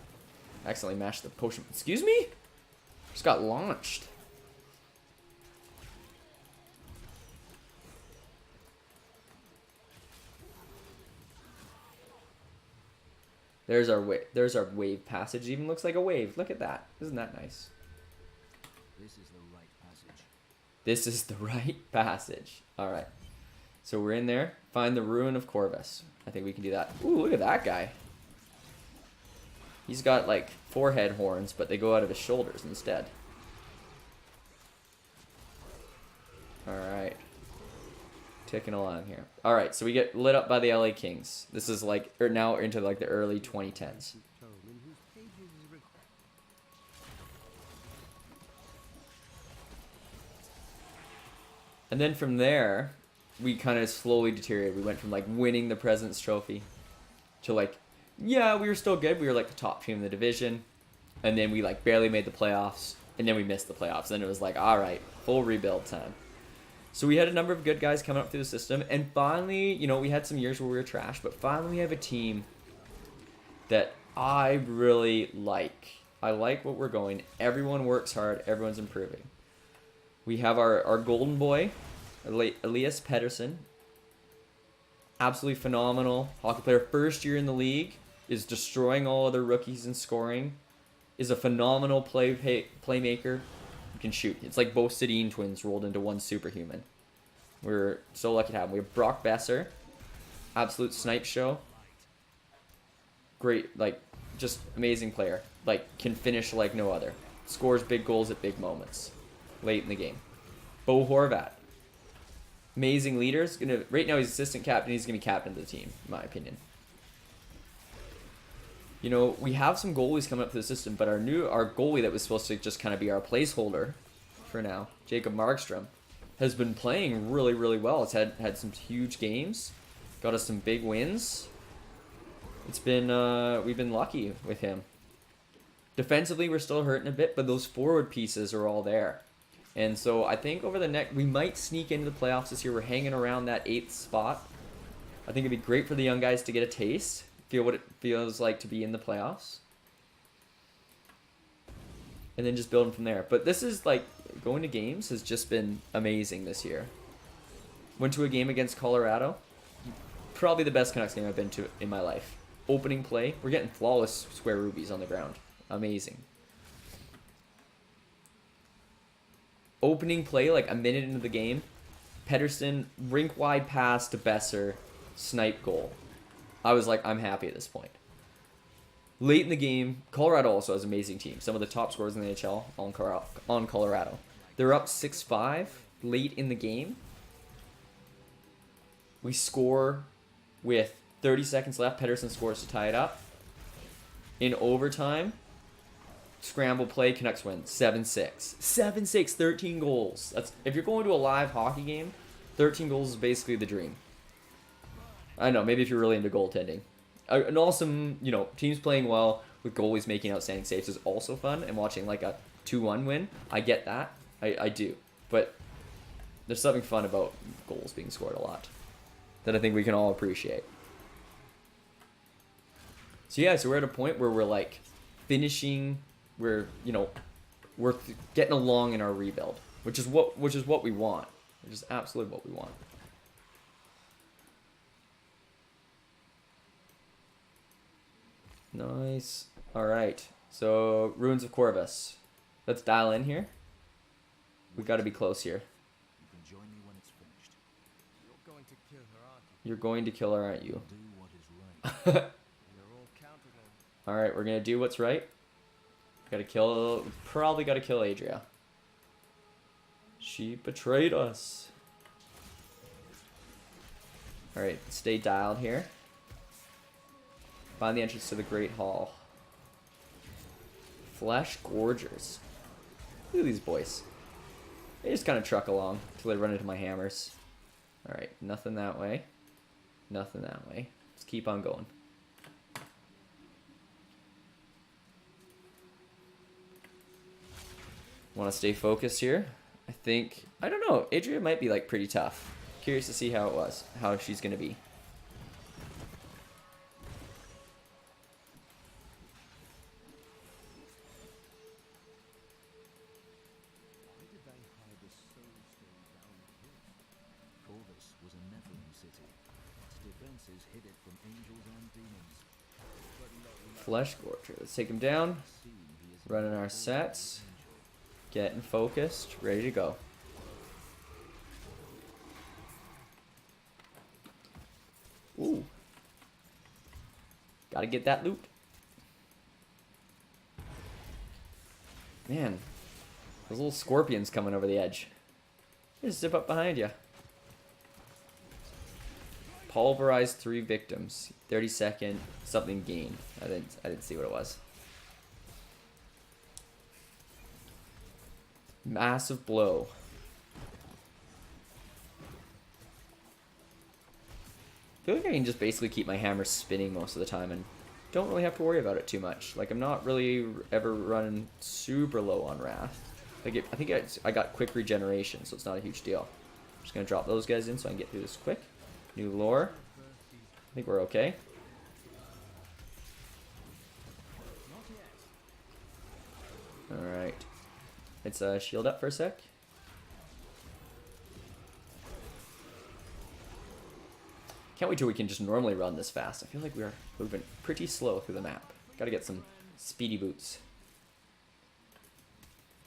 [SPEAKER 1] accidentally mashed the potion. Excuse me? Just got launched. There's our wave passage. It even looks like a wave. Look at that. Isn't that nice?
[SPEAKER 5] This is the right passage.
[SPEAKER 1] This is the right passage. All right. So we're in there. Find the ruin of Corvus. I think we can do that. Ooh, look at that guy. He's got like 4 head horns, but they go out of his shoulders instead. All right. Ticking along here. All right, so we get lit up by the LA Kings. This is like, or now into like the early 2010s. And then from there, we kind of slowly deteriorated. We went from like winning the President's Trophy to like, yeah, we were still good. We were like the top team in the division. And then we like barely made the playoffs. And then we missed the playoffs. And it was like, all right, full rebuild time. So we had a number of good guys coming up through the system. And finally, you know, we had some years where we were trash. But finally we have a team that I really like. I like what we're going. Everyone works hard. Everyone's improving. We have our golden boy, Elias Pettersson. Absolutely phenomenal hockey player. First year in the league. Is destroying all other rookies in scoring. Is a phenomenal playmaker. You can shoot. It's like both Sedin twins rolled into one superhuman. We're so lucky to have him. We have Brock Besser. Absolute snipe show. Great, like, just amazing player. Like, can finish like no other. Scores big goals at big moments. Late in the game. Bo Horvat. Amazing leaders. Right now he's assistant captain. He's going to be captain of the team, in my opinion. You know, we have some goalies coming up to the system, but our goalie that was supposed to just kind of be our placeholder for now, Jacob Markstrom, has been playing really, really well. It's had some huge games, got us some big wins. It's been we've been lucky with him. Defensively, we're still hurting a bit, but those forward pieces are all there. And so I think over the next, we might sneak into the playoffs this year. We're hanging around that 8th spot. I think it'd be great for the young guys to get a taste. Feel what it feels like to be in the playoffs. And then just building from there. But this is like, going to games has just been amazing this year. Went to a game against Colorado. Probably the best Canucks game I've been to in my life. Opening play. We're getting flawless square rubies on the ground. Amazing. Opening play, like a minute into the game. Pettersson, rink wide pass to Besser. Snipe goal. I was like, I'm happy at this point. Late in the game, Colorado also has an amazing team. Some of the top scorers in the NHL on Colorado. They're up 6-5 late in the game. We score with 30 seconds left. Pedersen scores to tie it up. In overtime, scramble play, Canucks win 7-6. 7-6, 13 goals. That's, if you're going to a live hockey game, 13 goals is basically the dream. I know, maybe if you're really into goaltending. An awesome, you know, teams playing well with goalies making outstanding saves is also fun, and watching like a 2-1 win, I get that. I do. But there's something fun about goals being scored a lot that I think we can all appreciate. So yeah, so we're at a point where we're like finishing, we're, you know, we're getting along in our rebuild, which is what we want. Which is absolutely what we want. Nice. All right. So Ruins of Corvus. Let's dial in here. We got to be close here.
[SPEAKER 5] You can join me when it's finished. You're going to kill her, aren't you?
[SPEAKER 1] You're going to kill her, aren't you?
[SPEAKER 5] Do what is right. We're all counting on you.
[SPEAKER 1] All right, we're gonna do what's right. Got to kill. Probably got to kill Adria. She betrayed us. All right, stay dialed here. Find the entrance to the Great Hall. Flesh Gorgers. Look at these boys. They just kind of truck along until they run into my hammers. Alright, nothing that way. Nothing that way. Let's keep on going. Want to stay focused here. I think... I don't know. Adria might be like pretty tough. Curious to see how it was. How she's going to be.
[SPEAKER 5] Why did they hide the soul stone down the hill? Corvus was a Nephilim city. Its defenses hid it from angels and demons. But no,
[SPEAKER 1] Flesh Gorger. Let's take him down.
[SPEAKER 5] he is
[SPEAKER 1] Running our sets. Getting focused. Ready to go. Ooh. Gotta get that loot. Man. Those little scorpions coming over the edge. Just zip up behind you. Pulverize 3 victims. 30-second something gained. I didn't see what it was. Massive blow. I feel like I can just basically keep my hammer spinning most of the time and don't really have to worry about it too much. Like, I'm not really ever running super low on Wrath. Like, I think I got quick regeneration, so it's not a huge deal. I'm just going to drop those guys in so I can get through this quick. New lore. I think we're okay. Alright. Let's shield up for a sec. Can't wait till we can just normally run this fast. I feel like we're moving pretty slow through the map. Gotta get some speedy boots.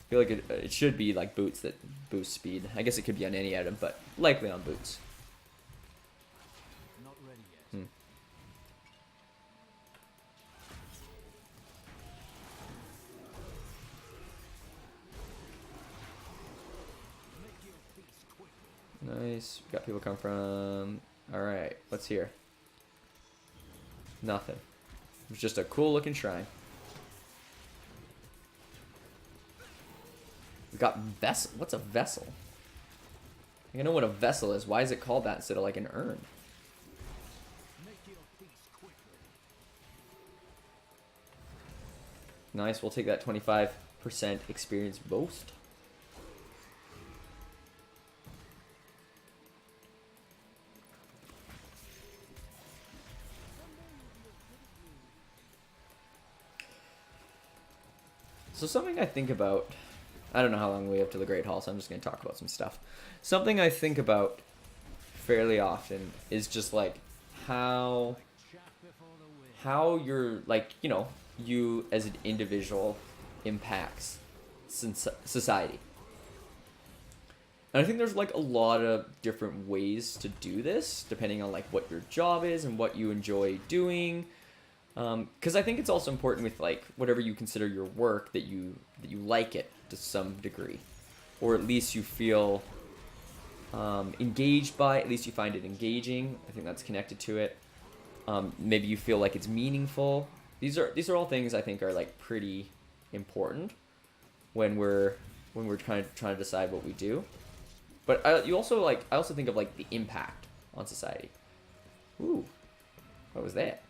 [SPEAKER 1] I feel like it should be like boots that boost speed. I guess it could be on any item, but likely on boots.
[SPEAKER 5] not ready yet. Make your peace quickly.
[SPEAKER 1] Nice. We got people come from... Alright, what's here? Nothing. It was just a cool looking shrine. We got vessel. What's a vessel? I know what a vessel is. Why is it called that instead of like an urn?
[SPEAKER 5] Make your peace quickly.
[SPEAKER 1] Nice, we'll take that 25% experience boost. So something I think about, I don't know how long we have to the Great Hall, so I'm just going to talk about some stuff. Something I think about fairly often is just like how you're like, you know, you as an individual impacts society. And I think there's like a lot of different ways to do this, depending on like what your job is and what you enjoy doing. Because I think it's also important with like whatever you consider your work that you like it to some degree, or at least you feel engaged by it. At least you find it engaging. I think that's connected to it. Maybe you feel like it's meaningful. These are all things I think are like pretty important when we're trying to decide what we do. But I also think of like the impact on society. Ooh, what was that?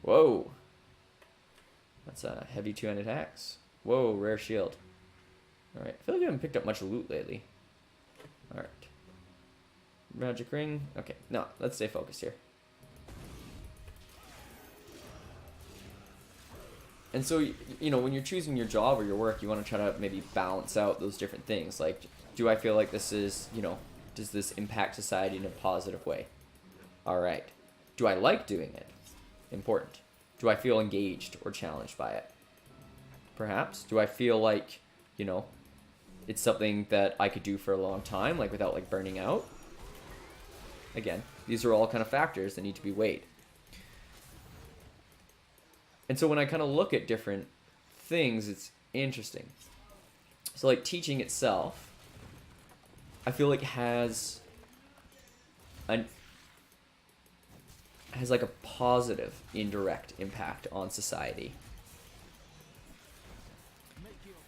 [SPEAKER 1] Whoa, that's a heavy 2-handed axe. Whoa, rare shield. All right, I feel like I haven't picked up much loot lately. All right, magic ring. Okay, no, let's stay focused here. And so, you know, when you're choosing your job or your work, you want to try to maybe balance out those different things. Like, do I feel like this is, you know, does this impact society in a positive way? All right. Do I like doing it? Important. Do I feel engaged or challenged by it? Perhaps. Do I feel like, you know, it's something that I could do for a long time, like without like burning out? Again, these are all kind of factors that need to be weighed. And so when I kind of look at different things, it's interesting. So like teaching itself, I feel like has like a positive indirect impact on society.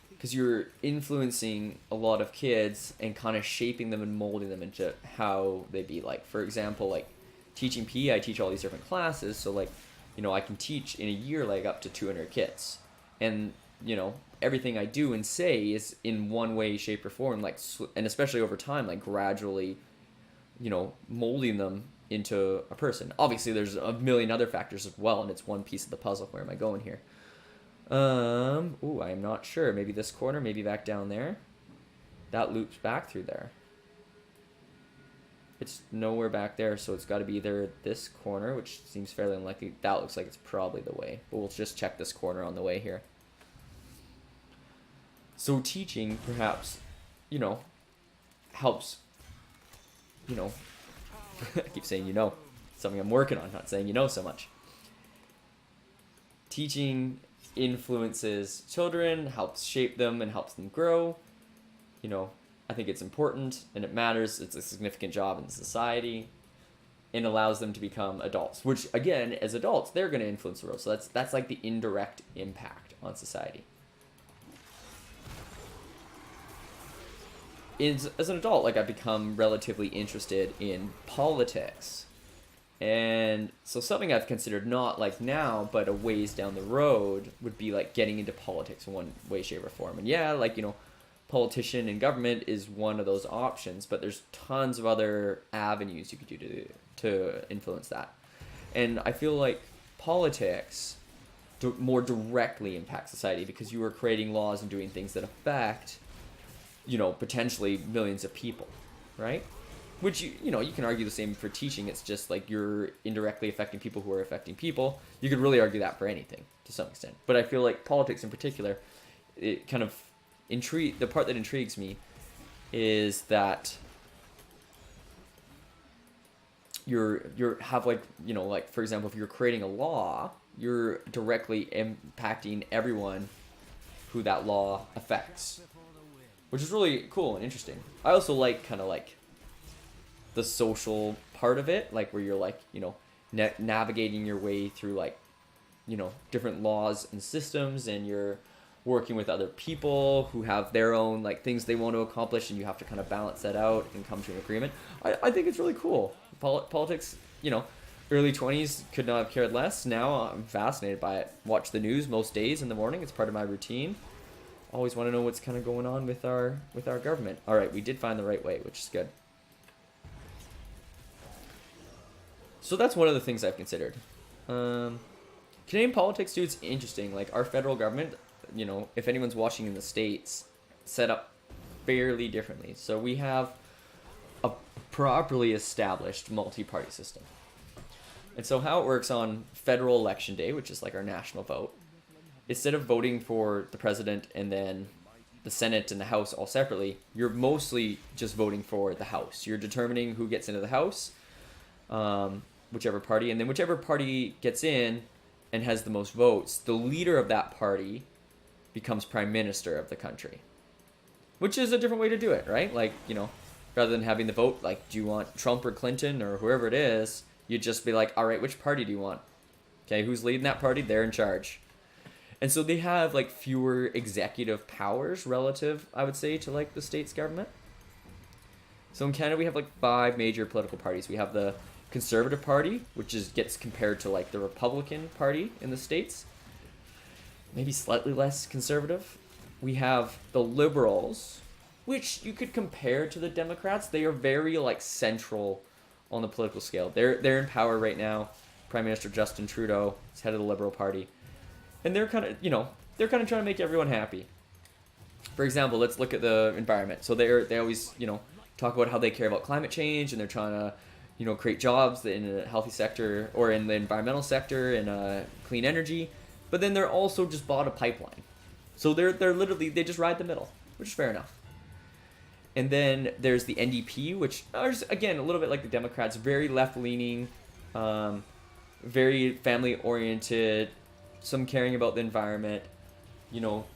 [SPEAKER 1] Because you're influencing a lot of kids and kind of shaping them and molding them into how they be. Like, for example, like teaching PE, I teach all these different classes. So like, you know, I can teach in a year like up to 200 kids. And, you know, everything I do and say is in one way, shape, or form, like, and especially over time, like gradually, you know, molding them into a person. Obviously, there's a million other factors as well, and it's one piece of the puzzle. Where am I going here? Ooh, I'm not sure. Maybe this corner, maybe back down there. That loops back through there. It's nowhere back there, so it's got to be either this corner, which seems fairly unlikely. That looks like it's probably the way, but we'll just check this corner on the way here. So teaching, perhaps, you know, helps, you know, I keep saying, you know, something I'm working on, not saying you know so much. Teaching influences children, helps shape them and helps them grow. You know, I think it's important and it matters. It's a significant job in society and allows them to become adults, which again, as adults, they're going to influence the world. So that's like the indirect impact on society. As an adult, like I've become relatively interested in politics. And so something I've considered not like now, but a ways down the road would be like getting into politics in one way, shape, or form. And yeah, like, you know, politician in government is one of those options, but there's tons of other avenues you could do to influence that. And I feel like politics more directly impacts society because you are creating laws and doing things that affect, you know, potentially millions of people, right? Which, you know, you can argue the same for teaching. It's just like you're indirectly affecting people who are affecting people. You could really argue that for anything to some extent. But I feel like politics in particular, it kind of the part that intrigues me is that you're have like, you know, like for example, if you're creating a law, you're directly impacting everyone who that law affects, which is really cool and interesting. I also like kind of like the social part of it, like where you're like, you know, navigating your way through like, you know, different laws and systems, and you're working with other people who have their own like things they want to accomplish, and you have to kind of balance that out and come to an agreement. I think it's really cool. Politics, you know, early 20s could not have cared less. Now I'm fascinated by it. Watch the news most days in the morning. It's part of my routine. Always want to know what's kind of going on with our government. All right, we did find the right way, which is good. So that's one of the things I've considered. Canadian politics, too, it's interesting. Like, our federal government, you know, if anyone's watching in the States, set up fairly differently. So we have a properly established multi-party system. And so how it works on federal election day, which is like our national vote, instead of voting for the president and then the Senate and the House all separately, you're mostly just voting for the House. You're determining who gets into the House. whichever party, and then whichever party gets in and has the most votes, the leader of that party becomes prime minister of the country. Which is a different way to do it, right? Like, you know, rather than having the vote, like, do you want Trump or Clinton or whoever it is, you'd just be like, all right, which party do you want? Okay, who's leading that party? They're in charge. And so they have, like, fewer executive powers relative, I would say, to, like, the state's government. So in Canada, we have, like, 5 major political parties. We have the Conservative Party, which gets compared to, like, the Republican Party in the States. Maybe slightly less conservative. We have the Liberals, which you could compare to the Democrats. They are very, like, central on the political scale. They're in power right now. Prime Minister Justin Trudeau is head of the Liberal Party. And they're kind of, you know, they're kind of trying to make everyone happy. For example, let's look at the environment. So they always, you know, talk about how they care about climate change, and they're trying to, you know, create jobs in a healthy sector, or in the environmental sector, and clean energy. But then they're also just bought a pipeline. So they're literally, they just ride the middle, which is fair enough. And then there's the NDP, which is, again, a little bit like the Democrats, very left-leaning, very family-oriented, some caring about the environment, you know,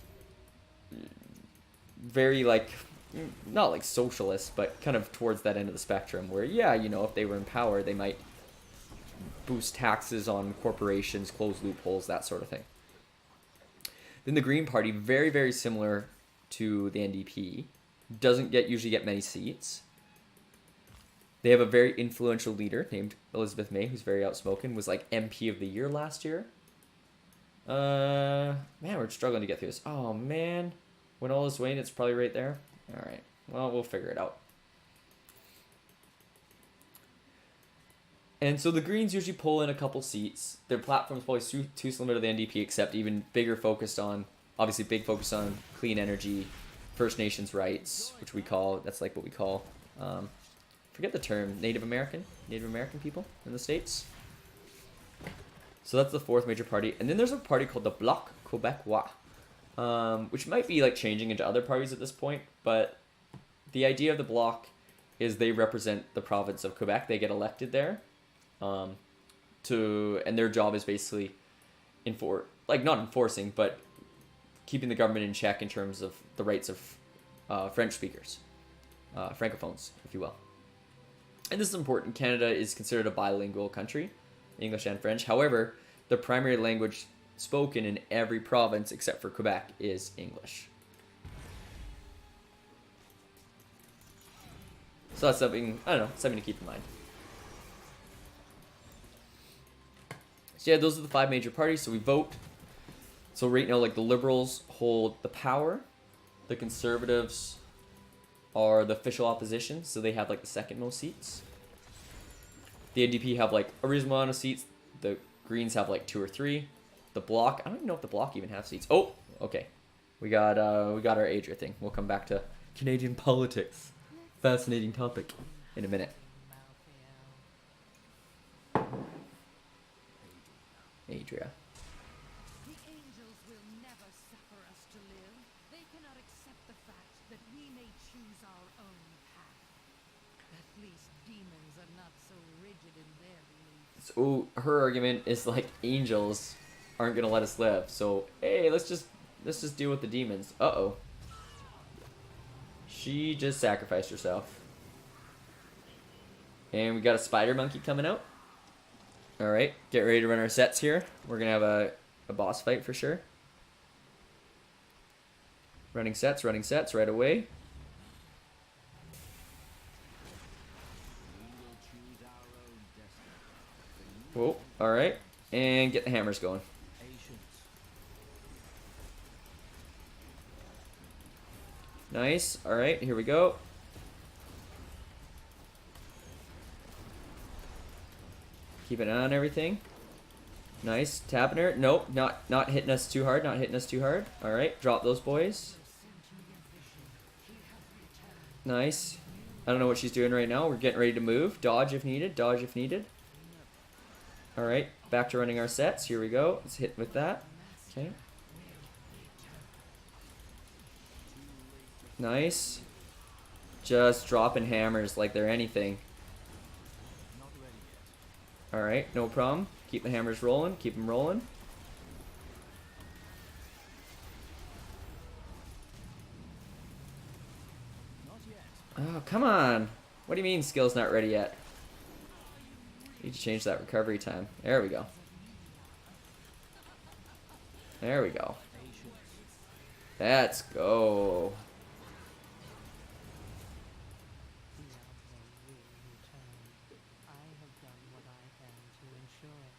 [SPEAKER 1] very, like, not like socialist, but kind of towards that end of the spectrum, where, yeah, you know, if they were in power, they might boost taxes on corporations, close loopholes, that sort of thing. Then the Green Party, very, very similar to the NDP, doesn't usually get many seats. They have a very influential leader named Elizabeth May, who's very outspoken, was like MP of the Year last year. Man, we're struggling to get through this. Oh, man. When all is Wayne, it's probably right there. All right. Well, we'll figure it out. And so the Greens usually pull in a couple seats. Their platform's probably too similar to the NDP, except even bigger focused on, obviously big focus on clean energy, First Nations rights, which we call, that's like what we call, forget the term, Native American people in the States. So that's the 4th major party. And then there's a party called the Bloc Québécois, which might be like changing into other parties at this point, but the idea of the Bloc is they represent the province of Quebec. They get elected there, and their job is basically not enforcing, but keeping the government in check in terms of the rights of French speakers, francophones, if you will. And this is important. Canada is considered a bilingual country, English and French. However, the primary language spoken in every province except for Quebec is English. So that's something, I don't know, something to keep in mind. So yeah, those are the 5 major parties. So we vote. So right now, like, the Liberals hold the power. The Conservatives are the official opposition, so they have like the 2nd most seats. The NDP have like a reasonable amount of seats. The Greens have like 2 or 3. The Bloc, I don't even know if the Bloc even have seats. Oh, okay. We got our Adria thing. We'll come back to Canadian politics. Fascinating topic in a minute. Adria.
[SPEAKER 3] The angels will never suffer us to live. They cannot accept the fact that we may choose our own path. At least demons are not so rigid in their beliefs.
[SPEAKER 1] So her argument is like angels aren't gonna let us live. So hey, let's just deal with the demons. Uh-oh. She just sacrificed herself. And we got a spider monkey coming out. Alright, get ready to run our sets here. We're gonna have a boss fight for sure. Running sets right away. Whoa, alright. And get the hammers going. Nice, alright, here we go. Keep an eye on everything. Nice, tapping her. Nope, not hitting us too hard, Alright, drop those boys. Nice. I don't know what she's doing right now. We're getting ready to move. Dodge if needed, Alright, back to running our sets. Here we go. Let's hit with that. Okay. Nice. Just dropping hammers like they're anything. Alright, no problem. Keep the hammers rolling. Keep them rolling.
[SPEAKER 5] Not yet.
[SPEAKER 1] Oh, come on. What do you mean skill's not ready yet? Need to change that recovery time. There we go. There we go.
[SPEAKER 5] Patience.
[SPEAKER 1] Let's go.
[SPEAKER 3] Diablo will return. I have done what I can to ensure it.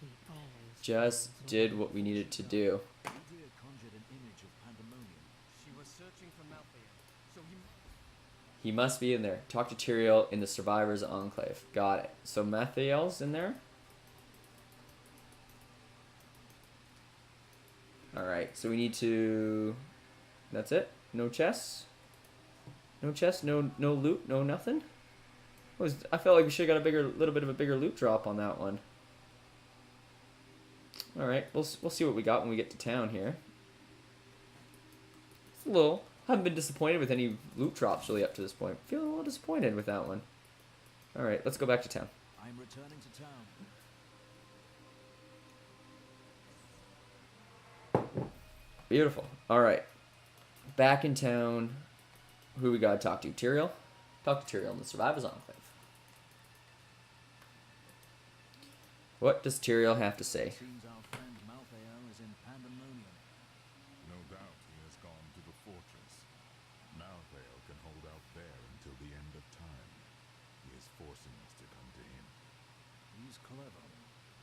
[SPEAKER 3] He always
[SPEAKER 1] Just
[SPEAKER 3] returns
[SPEAKER 1] did
[SPEAKER 3] when
[SPEAKER 1] what we
[SPEAKER 3] he
[SPEAKER 1] needed to
[SPEAKER 3] should.
[SPEAKER 1] do.
[SPEAKER 5] Lydia conjured an image of pandemonium.
[SPEAKER 2] She was searching for Malthael, so he...
[SPEAKER 1] He must be in there. Talk to Tyrael in the Survivors Enclave. Got it. So Methael's in there? Alright, so we need to... That's it? No chests? No chests? No loot? No nothing? I felt like we should have got a little bit of a bigger loot drop on that one. Alright, we'll see what we got when we get to town here. It's a little... Haven't been disappointed with any loot drops really up to this point. Feeling a little disappointed with that one. Alright, let's go back to town.
[SPEAKER 5] I'm returning to town.
[SPEAKER 1] Beautiful. Alright. Back in town. Who we gotta talk to? Tyrael? Talk to Tyrael in the Survivors Enclave. What does Tyrael have to say?
[SPEAKER 5] Seems our friend Malthael is in pandemonium.
[SPEAKER 4] No doubt he has gone to the fortress. Malthael can hold out there until the end of time. He is forcing us to come to him.
[SPEAKER 5] He's clever,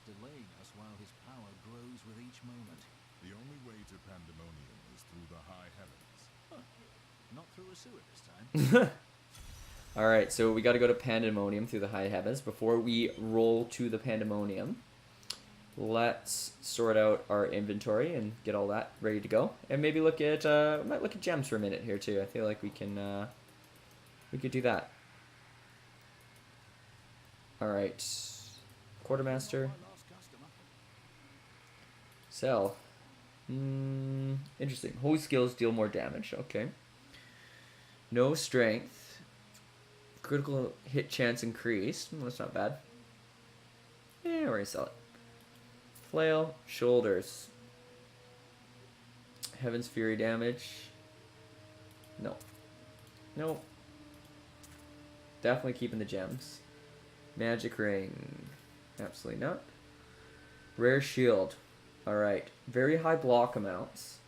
[SPEAKER 5] delaying us while his power grows with each moment.
[SPEAKER 4] The only way to pandemonium is through the high heavens.
[SPEAKER 5] Not through a sewer this time.
[SPEAKER 1] Alright, so we gotta go to Pandemonium through the high heavens. Before we roll to the Pandemonium, let's sort out our inventory and get all that ready to go. And maybe look at, we might look at gems for a minute here too. I feel like we could do that. Alright. Quartermaster.
[SPEAKER 5] My last customer.
[SPEAKER 1] Sell. Interesting. Holy skills deal more damage. Okay. No strength. Critical hit chance increased. That's not bad. Yeah, we're gonna sell it. Flail. Shoulders. Heaven's Fury damage. No. No. Definitely keeping the gems. Magic ring. Absolutely not. Rare shield. Alright. Very high block amounts.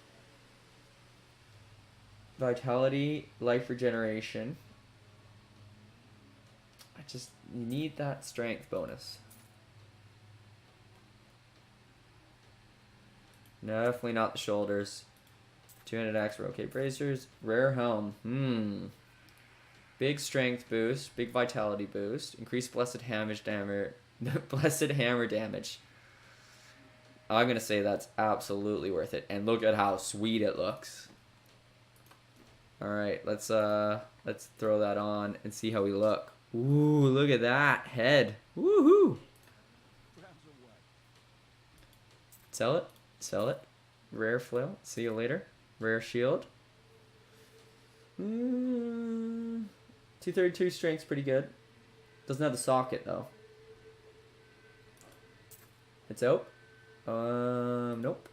[SPEAKER 1] Vitality, life regeneration. I just need that strength bonus. No, definitely not the shoulders. 200 axe, okay, bracers. Rare helm. Big strength boost, big vitality boost, increased blessed hammer blessed hammer damage. I'm gonna say that's absolutely worth it. And look at how sweet it looks. Alright, let's throw that on and see how we look. Ooh, look at that head. Woohoo! Sell it. Sell it. Rare flail. See you later. Rare shield. 232 strength's pretty good. Doesn't have the socket though. It's out. Nope.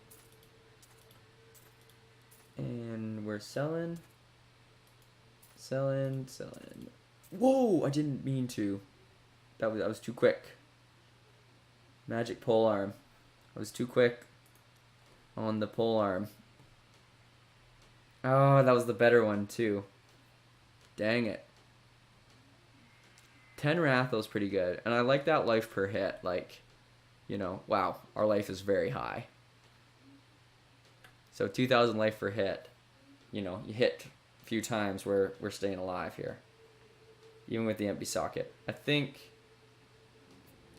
[SPEAKER 1] And we're selling. Selling. Whoa! I didn't mean to. That was too quick. Magic pole arm. I was too quick on the pole arm. Oh, that was the better one too. Dang it. 10 Rathel's pretty good. And I like that life per hit. Like, you know, wow, our life is very high. So 2,000 life per hit. You know, you hit a few times, we're staying alive here. Even with the empty socket. I think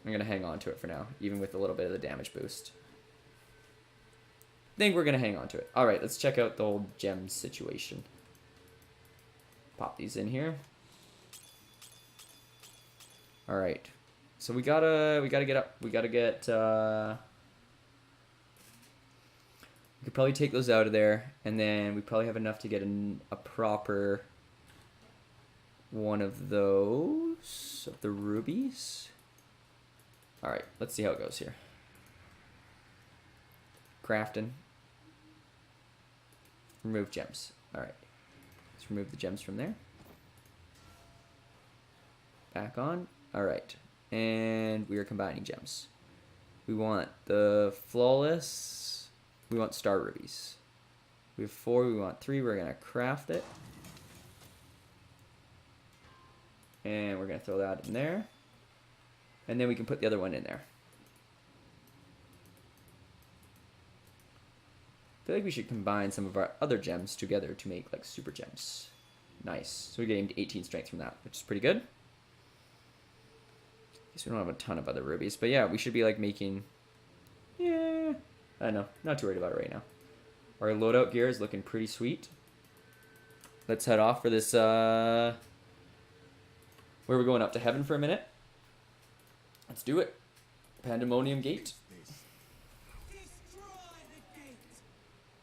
[SPEAKER 1] I'm going to hang on to it for now, even with a little bit of the damage boost. I think we're going to hang on to it. Alright, let's check out the old gems situation. Pop these in here. Alright. So we gotta get up. We could probably take those out of there, and then we probably have enough to get a proper one of those, of the rubies. Alright, let's see how it goes here. Crafting. Remove gems. Alright. Let's remove the gems from there. Back on. Alright. And we are combining gems. We want the flawless. We want star rubies. We have 4. We want 3. We're going to craft it. And we're going to throw that in there. And then we can put the other one in there. I feel like we should combine some of our other gems together to make like super gems. Nice. So we gained 18 strength from that, which is pretty good. Guess we don't have a ton of other rubies. But yeah, we should be like making... Yeah, I don't know. Not too worried about it right now. Our loadout gear is looking pretty sweet. Let's head off for this... Where are we going? Up to heaven for a minute? Let's do it. Pandemonium Gate.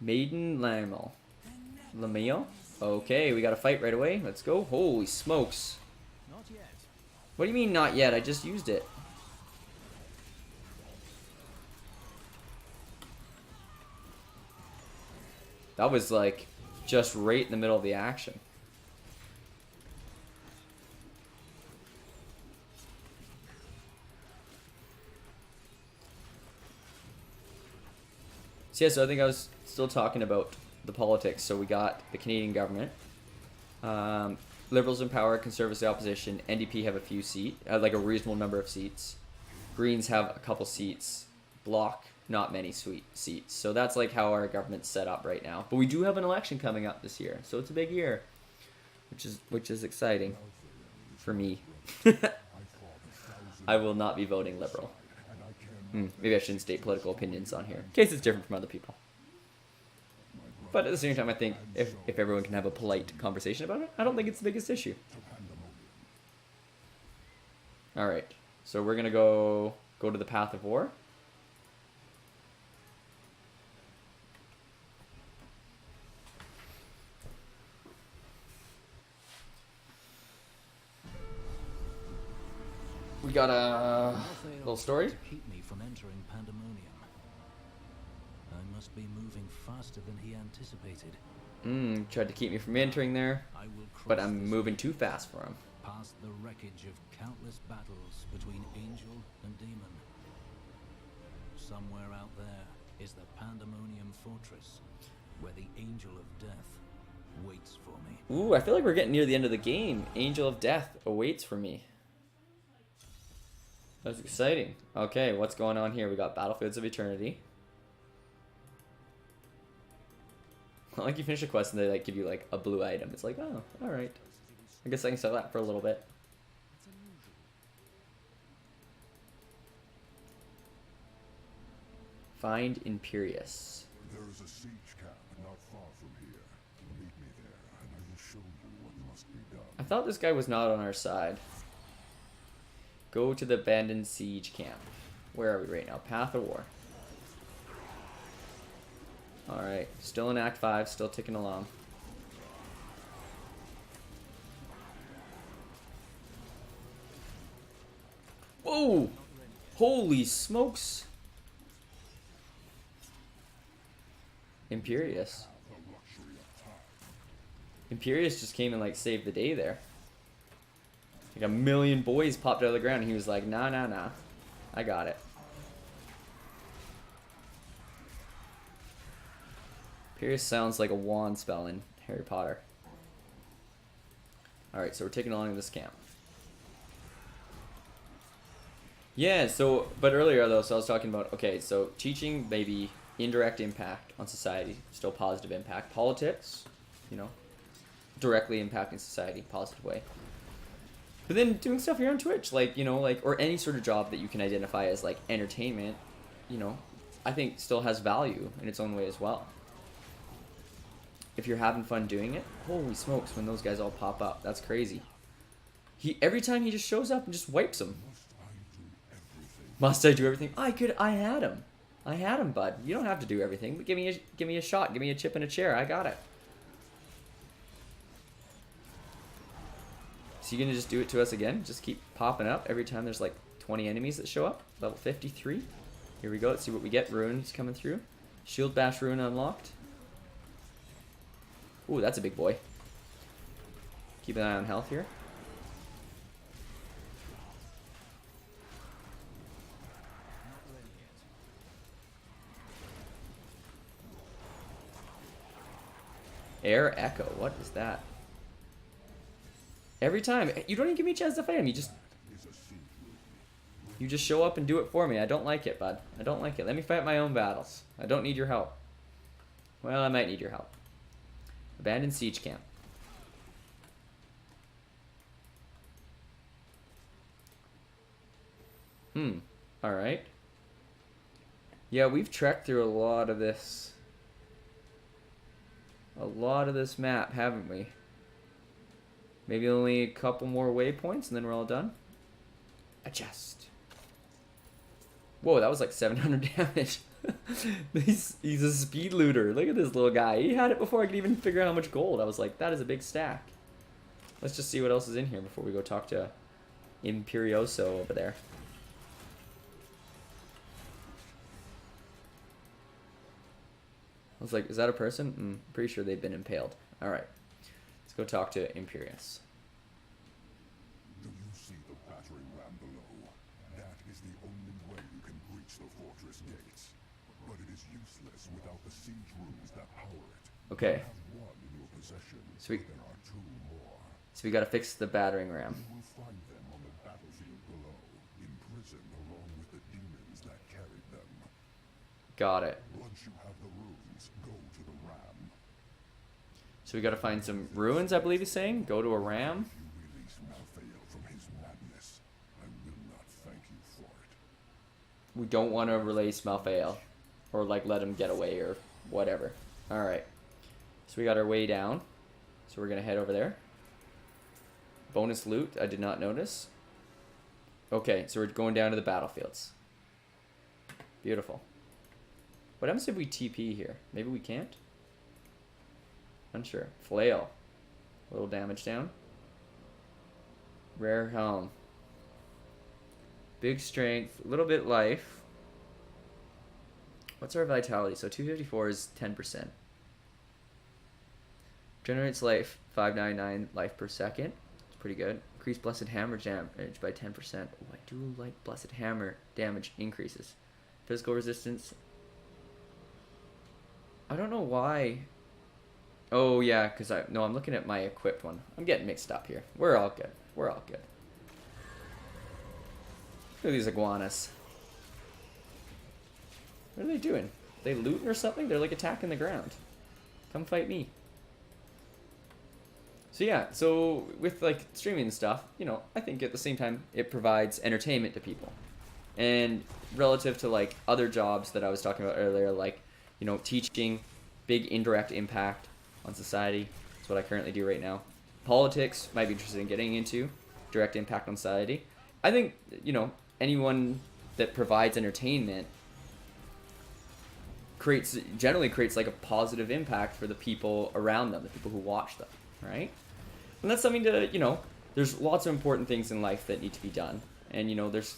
[SPEAKER 1] Maiden Lamel. Lamel? Okay, we got to fight right away. Let's go. Holy smokes.
[SPEAKER 5] Not yet.
[SPEAKER 1] What do you mean not yet? I just used it. That was like just right in the middle of the action. So yeah, so I think I was still talking about the politics. So we got the Canadian government, Liberals in power, Conservatives in opposition, NDP have a few seats, like a reasonable number of seats. Greens have a couple seats. Bloc, not many seats. So that's like how our government's set up right now. But we do have an election coming up this year, so it's a big year, which is exciting for me. I will not be voting Liberal. Maybe I shouldn't state political opinions on here, in case it's different from other people. But at the same time, I think if everyone can have a polite conversation about it, I don't think it's the biggest issue. Alright, so we're going to go to the Path of War. We got a little story.
[SPEAKER 5] To keep me from entering Pandemonium. I must be moving faster than he anticipated.
[SPEAKER 1] Tried to keep me from entering there,
[SPEAKER 5] I will cross
[SPEAKER 1] but I'm
[SPEAKER 5] this
[SPEAKER 1] moving too fast for him.
[SPEAKER 5] past the wreckage of countless battles between angel and demon. Somewhere out there is the Pandemonium Fortress, where the Angel of Death waits for me.
[SPEAKER 1] Ooh, I feel like we're getting near the end of the game. Angel of Death awaits for me. That's exciting. Okay, what's going on here? We got Battlefields of Eternity. Like you finish a quest and they like give you like a blue item. It's like, oh, alright. I guess I can sell that for a little bit. Find Imperious.
[SPEAKER 4] There is a siege camp not far from here. Meet me there, and I will show you what must be done.
[SPEAKER 1] I thought this guy was not on our side. Go to the abandoned siege camp. Where are we right now? Path of War. Alright, still in Act 5, still ticking along. Whoa! Holy smokes! Imperious. Imperious just came and like saved the day there. Like a million boys popped out of the ground and he was like, nah, nah, nah. I got it. Imperious sounds like a wand spell in Harry Potter. Alright, so we're taking along this camp. Yeah, so, but earlier though, so I was talking about, okay, so teaching maybe indirect impact on society, still positive impact. Politics, you know, directly impacting society, positive way. But then doing stuff here on Twitch, like, you know, like, or any sort of job that you can identify as like entertainment, you know, I think still has value in its own way as well. If you're having fun doing it, holy smokes, when those guys all pop up, that's crazy. Every time he just shows up and just wipes them. Must I do everything? I had him. I had him, bud. You don't have to do everything, but give me a shot, give me a chip and a chair. I got it. So you gonna just do it to us again? Just keep popping up every time there's like 20 enemies that show up. Level 53. Here we go. Let's see what we get. Runes coming through. Shield Bash rune unlocked. Ooh, that's a big boy. Keep an eye on health here. Air Echo, what is that? Every time, you don't even give me a chance to fight him. You just show up and do it for me. I don't like it, bud. I don't like it. Let me fight my own battles. I don't need your help. Well, I might need your help. Abandoned siege camp. Alright. Yeah, we've trekked through a lot of this. A lot of this map, haven't we? Maybe only a couple more waypoints and then we're all done. A chest. Whoa, that was like 700 damage. He's a speed looter. Look at this little guy. He had it before I could even figure out how much gold. I was like, that is a big stack. Let's just see what else is in here before we go talk to Imperioso over there. I was like, is that a person? Pretty sure they've been impaled. Alright. Let's go talk to Imperius.
[SPEAKER 4] Do you see the battering ram below? That is the only way you can breach the fortress gates. But it is useless without the siege runes that power it.
[SPEAKER 1] Okay.
[SPEAKER 4] You have one in your possession,
[SPEAKER 1] Sweet.
[SPEAKER 4] but there are two more.
[SPEAKER 1] So we gotta fix the battering ram.
[SPEAKER 4] You will find them on the battlefield below, imprisoned along with the demons that carried them.
[SPEAKER 1] Got it.
[SPEAKER 4] Once you have the runes, go to the ram.
[SPEAKER 1] So we gotta find some ruins, I believe he's saying. Go to a ram.
[SPEAKER 4] You release Malthael from his madness. I will not thank you for it.
[SPEAKER 1] We don't want to release Malthael. Or like let him get away or whatever. Alright. So we got our way down. So we're gonna head over there. Bonus loot, I did not notice. Okay, so we're going down to the battlefields. Beautiful. What happens if we TP here? Maybe we can't? Unsure. Flail. A little damage down. Rare helm. Big strength. A little bit life. What's our vitality? So 254 is 10%. Generates life. 599 life per second. It's pretty good. Increase blessed hammer damage by 10%. Oh, I do like blessed hammer damage increases. Physical resistance. I don't know why. Oh yeah, because I'm looking at my equipped one. I'm getting mixed up here. We're all good. We're all good. Look at these iguanas. What are they doing? They looting or something? They're like attacking the ground. Come fight me. So yeah, so with like streaming and stuff, you know, I think at the same time it provides entertainment to people. And relative to like other jobs that I was talking about earlier, like, you know, teaching, big indirect impact on society. That's what I currently do right now. Politics, might be interested in getting into, direct impact on society. I think, you know, anyone that provides entertainment generally creates like a positive impact for the people around them, the people who watch them, right? And that's something to, you know, there's lots of important things in life that need to be done. And, you know, there's,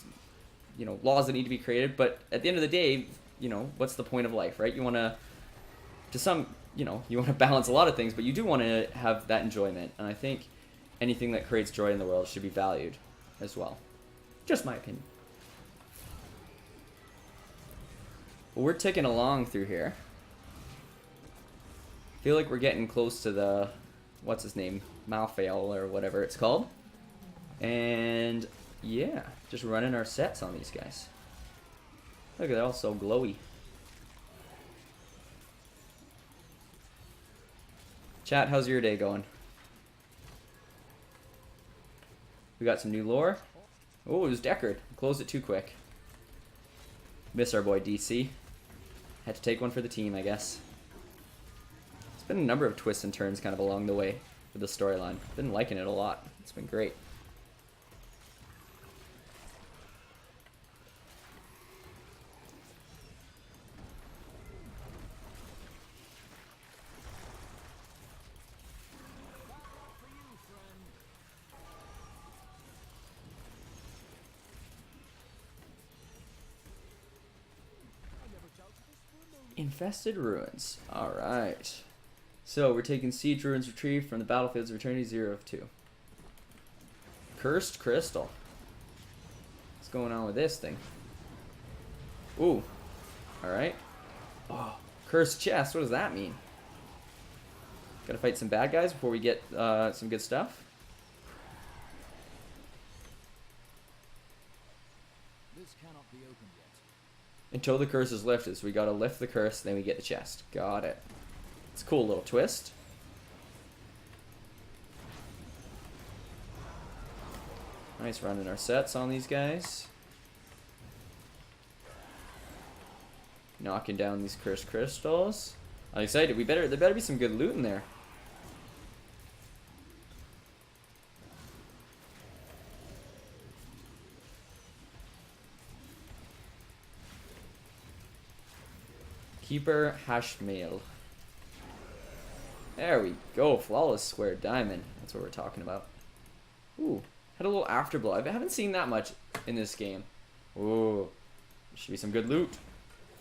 [SPEAKER 1] you know, laws that need to be created, but at the end of the day, you know, what's the point of life, right? You want to some, you know, you want to balance a lot of things, but you do want to have that enjoyment. And I think anything that creates joy in the world should be valued as well. Just my opinion. Well, we're ticking along through here. I feel like we're getting close to the, what's his name? Malthael or whatever it's called. And yeah, just running our sets on these guys. Look, they're all so glowy. Chat, how's your day going? We got some new lore. Oh, it was Deckard. Closed it too quick. Miss our boy DC. Had to take one for the team, I guess. It's been a number of twists and turns kind of along the way with the storyline. Been liking it a lot. It's been great. Infested ruins. Alright. So we're taking siege ruins retrieved from the battlefields of eternity 0 of 2. Cursed crystal. What's going on with this thing? Ooh. Alright. Oh, cursed chest. What does that mean? Gotta fight some bad guys before we get some good stuff.
[SPEAKER 5] This cannot be opened yet.
[SPEAKER 1] Until the curse is lifted. So we gotta lift the curse, then we get the chest. Got it. It's a cool little twist. Nice running our sets on these guys. Knocking down these cursed crystals. I'm excited. There better be some good loot in there. Keeper hash mail. There we go. Flawless square diamond. That's what we're talking about. Ooh. Had a little afterblow. I haven't seen that much in this game. Ooh. Should be some good loot.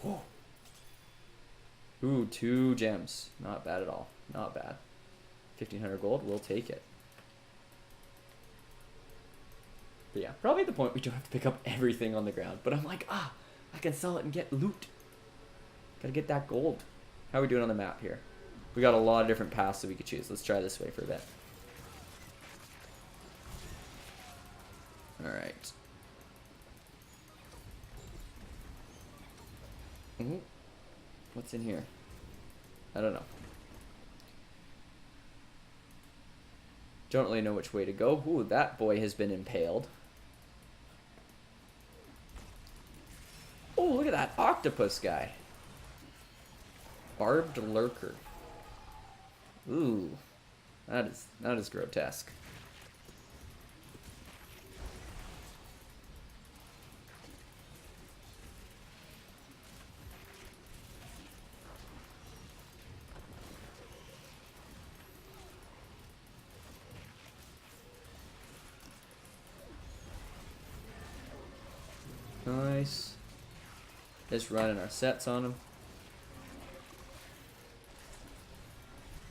[SPEAKER 1] Whoa. Ooh, 2 gems. Not bad at all. Not bad. 1,500 gold. We'll take it. But yeah, probably at the point we don't have to pick up everything on the ground. But I'm like, I can sell it and get loot. Gotta get that gold. How are we doing on the map here? We got a lot of different paths that we could choose. Let's try this way for a bit. Alright. Ooh. What's in here? I don't know. Don't really know which way to go. Ooh, that boy has been impaled. Oh, look at that octopus guy. Barbed lurker. Ooh. That is grotesque. Nice. Just running our sets on him.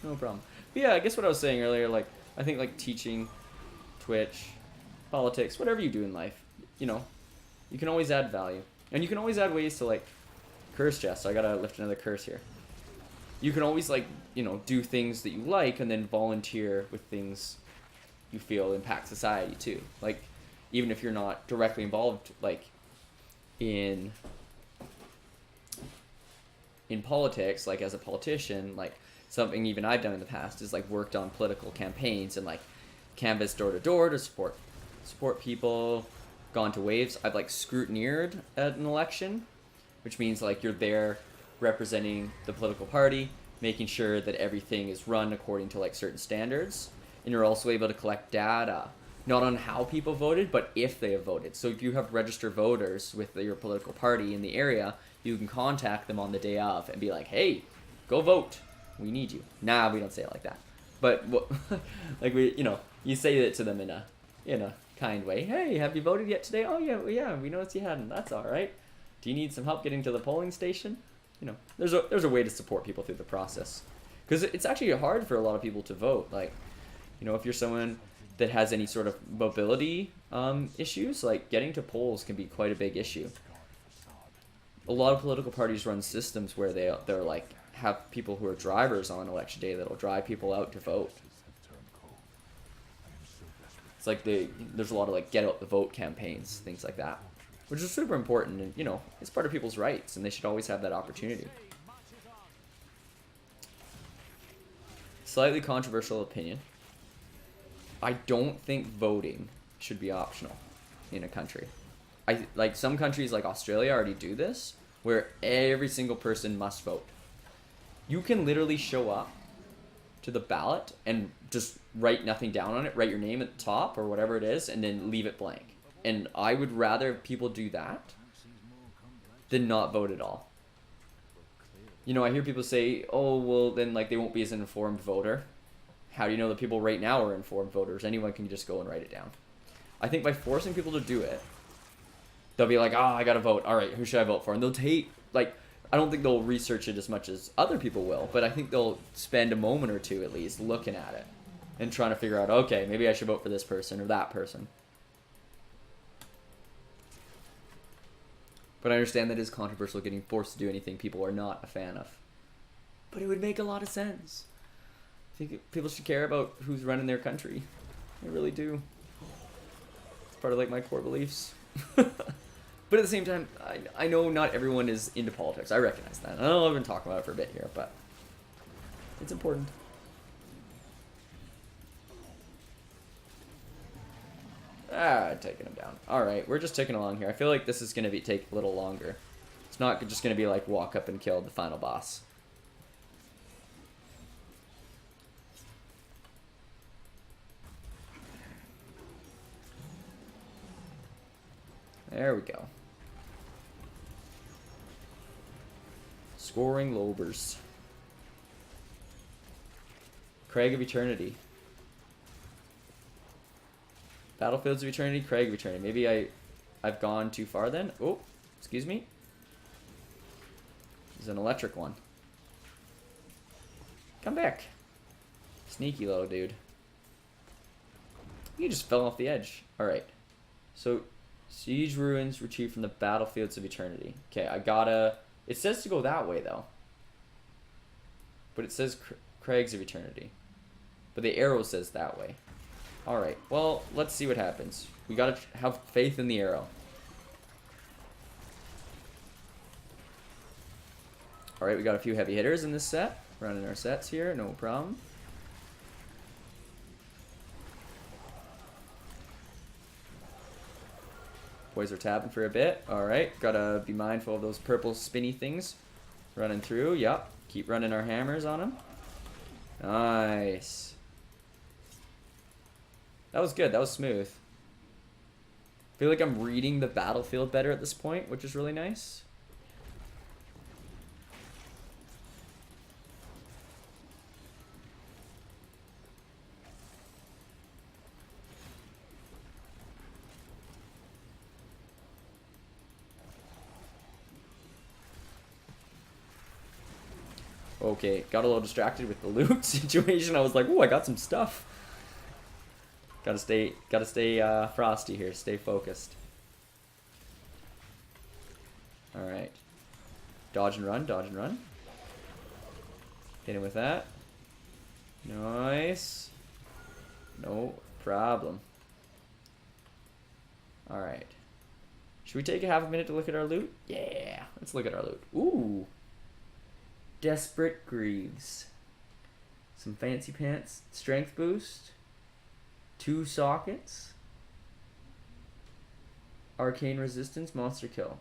[SPEAKER 1] No problem. But yeah, I guess what I was saying earlier, like, I think like teaching, Twitch, politics, whatever you do in life, you know, you can always add value. And you can always add ways to, like, curse chest. So I gotta lift another curse here. You can always, like, you know, do things that you like and then volunteer with things you feel impact society too. Like, even if you're not directly involved, like, in politics, like as a politician, like something even I've done in the past is like worked on political campaigns and like canvassed door to door to support people, gone to waves. I've like scrutineered at an election, which means like you're there representing the political party, making sure that everything is run according to like certain standards, and you're also able to collect data not on how people voted, but if they have voted. So if you have registered voters with your political party in the area, you can contact them on the day of and be like, hey, go vote. We need you. Nah, we don't say it like that. But like you say it to them in a kind way. Hey, have you voted yet today? Oh yeah, we noticed you hadn't. That's all right. Do you need some help getting to the polling station? You know, there's a way to support people through the process, because it's actually hard for a lot of people to vote. Like, you know, if you're someone that has any sort of mobility issues, like getting to polls can be quite a big issue. A lot of political parties run systems where they're like have people who are drivers on election day that'll drive people out to vote. It's like there's a lot of like get out the vote campaigns, things like that, which is super important, and you know, it's part of people's rights and they should always have that opportunity. Slightly controversial opinion. I don't think voting should be optional in a country. Like some countries like Australia already do this, where every single person must vote. You can literally show up to the ballot and just write nothing down on it, write your name at the top or whatever it is, and then leave it blank. And I would rather people do that than not vote at all. You know, I hear people say, oh, well, then like they won't be as an informed voter. How do you know that people right now are informed voters? Anyone can just go and write it down. I think by forcing people to do it, they'll be like, I gotta vote. All right, who should I vote for? And they'll take, like, I don't think they'll research it as much as other people will, but I think they'll spend a moment or two at least looking at it and trying to figure out, okay, maybe I should vote for this person or that person. But I understand that it is controversial getting forced to do anything people are not a fan of. But it would make a lot of sense. I think people should care about who's running their country. I really do. It's part of like my core beliefs. But at the same time, I know not everyone is into politics. I recognize that. I know I've been talking about it for a bit here, but it's important. Taking him down. Alright, we're just ticking along here. I feel like this is going to take a little longer. It's not just going to be like walk up and kill the final boss. There we go. Scoring Lobers. Craig of Eternity. Battlefields of Eternity, Craig of Eternity. Maybe I've gone too far then. Oh, excuse me. There's an electric one. Come back. Sneaky little dude. You just fell off the edge. Alright. So, Siege Ruins, retrieve from the Battlefields of Eternity. Okay, I gotta... It says to go that way, though. But it says Craigs of Eternity. But the arrow says that way. Alright, well, let's see what happens. We gotta have faith in the arrow. Alright, we got a few heavy hitters in this set. Running our sets here, no problem. Boys are tapping for a bit. Alright, gotta be mindful of those purple spinny things. Running through, yep. Keep running our hammers on them. Nice. That was good, that was smooth. I feel like I'm reading the battlefield better at this point, which is really nice. Okay, got a little distracted with the loot situation. I was like, "Ooh, I got some stuff." Gotta stay frosty here. Stay focused. All right. Dodge and run. Dodge and run. Hit him with that. Nice. No problem. All right. Should we take a half a minute to look at our loot? Yeah. Let's look at our loot. Ooh. Desperate Greaves. Some fancy pants. Strength boost. 2 sockets. Arcane resistance. Monster kill.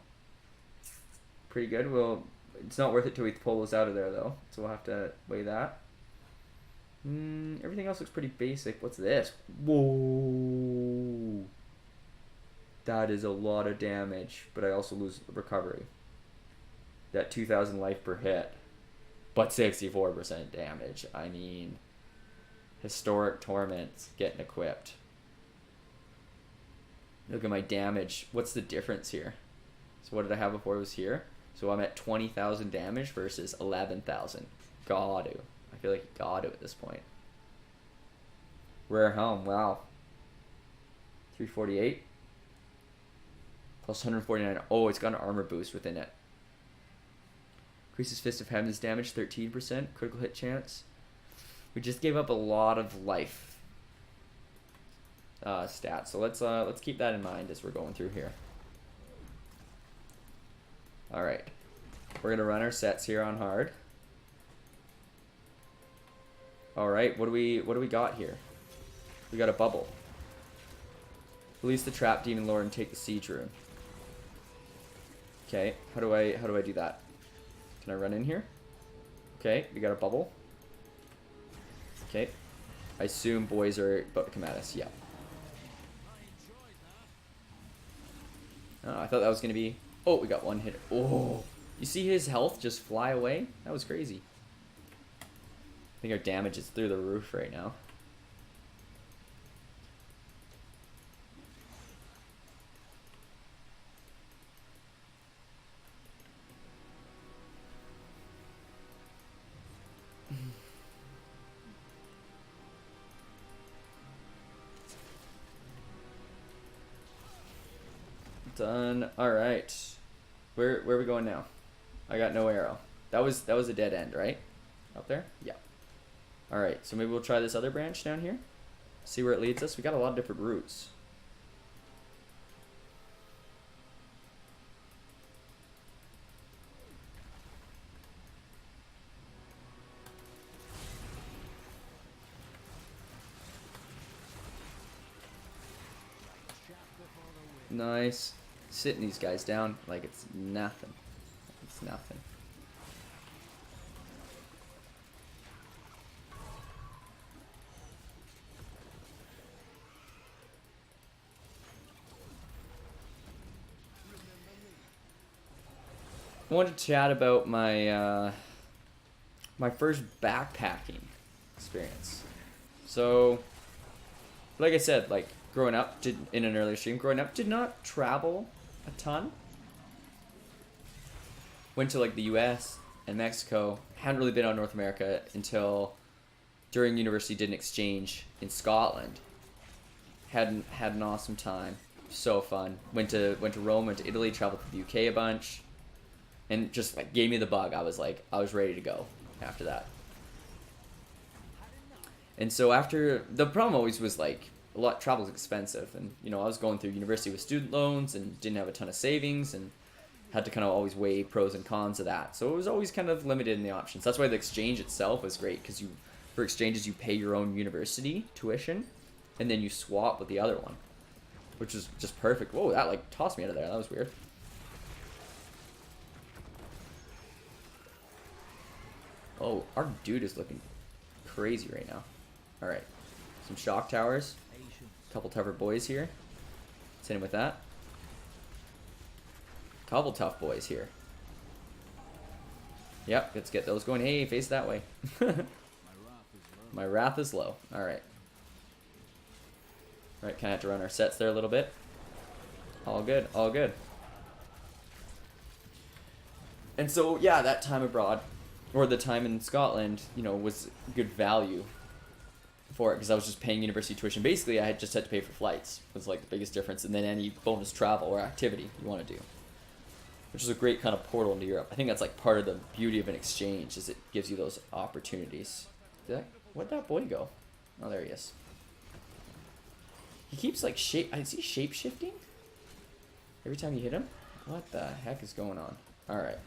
[SPEAKER 1] Pretty good. Well, it's not worth it till we pull those out of there though. So we'll have to weigh that. Everything else looks pretty basic. What's this? Whoa. That is a lot of damage. But I also lose recovery. That 2,000 life per hit. But 64% damage. I mean, Historic Torments getting equipped. Look at my damage. What's the difference here? So what did I have before it was here? So I'm at 20,000 damage versus 11,000. Got to. I feel like you got to at this point. Rare helm. Wow. 348. Plus 149. Oh, it's got an armor boost within it. Increases Fist of Heaven's damage 13%. Critical hit chance. We just gave up a lot of life stats. So let's keep that in mind as we're going through here. All right, we're gonna run our sets here on hard. All right, what do we got here? We got a bubble. Release the trap demon lord and take the siege rune. Okay, how do I do that? Can I run in here? Okay, we got a bubble. Okay, I assume boys are about to come at us. Yeah. Oh, I thought that was gonna be. Oh, we got one hit. Oh, you see his health just fly away? That was crazy. I think our damage is through the roof right now. Done. Alright. Where are we going now? I got no arrow. That was a dead end, right? Up there? Yeah. Alright, so maybe we'll try this other branch down here. See where it leads us. We got a lot of different routes. Nice. Sitting these guys down like it's nothing. It's nothing. I wanted to chat about my my first backpacking experience. So, like I said, like growing up, did in an earlier stream, growing up did not travel a ton. Went to like the U.S. and Mexico. Hadn't really been out in North America until during university. Did an exchange in Scotland. Had an awesome time. So fun. Went to Rome. Went to Italy. Traveled to the UK a bunch. And just like gave me the bug. I was ready to go after that. And so after, the problem always was like a lot, travel's expensive, and you know I was going through university with student loans and didn't have a ton of savings and had to kind of always weigh pros and cons of that. So it was always kind of limited in the options. That's why the exchange itself was great, because for exchanges you pay your own university tuition and then you swap with the other one, which is just perfect. Whoa, that like tossed me out of there. That was weird. Oh, our dude is looking crazy right now. Alright. Some shock towers. Couple tougher boys here. Let's hit him with that. Couple tough boys here. Yep, let's get those going. Hey, face that way. My wrath is low. Alright. Alright, kind of have to run our sets there a little bit. All good, all good. And so, yeah, that time abroad, or the time in Scotland, you know, was good value for it, because I was just paying university tuition. Basically, I just had to pay for flights. Was like the biggest difference, and then any bonus travel or activity you want to do, which is a great kind of portal into Europe. I think that's like part of the beauty of an exchange, is it gives you those opportunities. Where'd that boy go? Oh, there he is. He keeps like is he shape shifting every time you hit him? What the heck is going on? All right.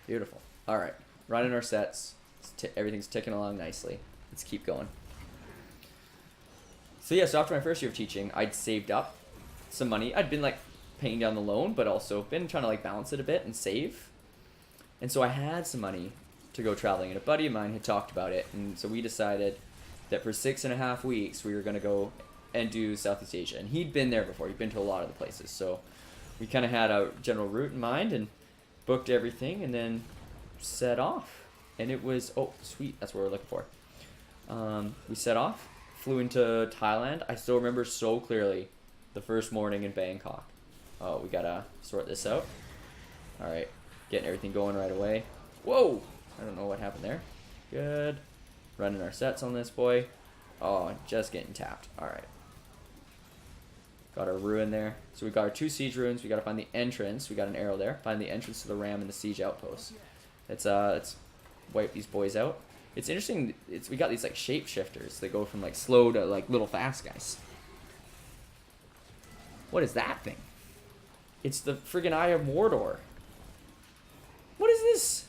[SPEAKER 1] Beautiful. All right, running our sets. Everything's ticking along nicely. Let's keep going. So yeah, so after my first year of teaching, I'd saved up some money. I'd been like paying down the loan, but also been trying to like balance it a bit and save. And so I had some money to go traveling, and a buddy of mine had talked about it, and so we decided that for 6.5 weeks we were going to go and do Southeast Asia. And he'd been there before. He'd been to a lot of the places, so we kind of had a general route in mind and booked everything, and then set off. And it was, oh sweet, that's what we're looking for. We set off, flew into Thailand. I still remember so clearly the first morning in Bangkok. Oh, we gotta sort this out. All right, getting everything going right away. Whoa, I don't know what happened there. Good. Running our sets on this boy. Oh, just getting tapped. All right. Got our ruin there. So we got our 2 siege ruins. We got to find the entrance. We got an arrow there. Find the entrance to the ram and the siege outpost. Let's wipe these boys out. It's interesting. We got these like shapeshifters. They go from like slow to like little fast guys. What is that thing? It's the friggin' Eye of Mordor. What is this?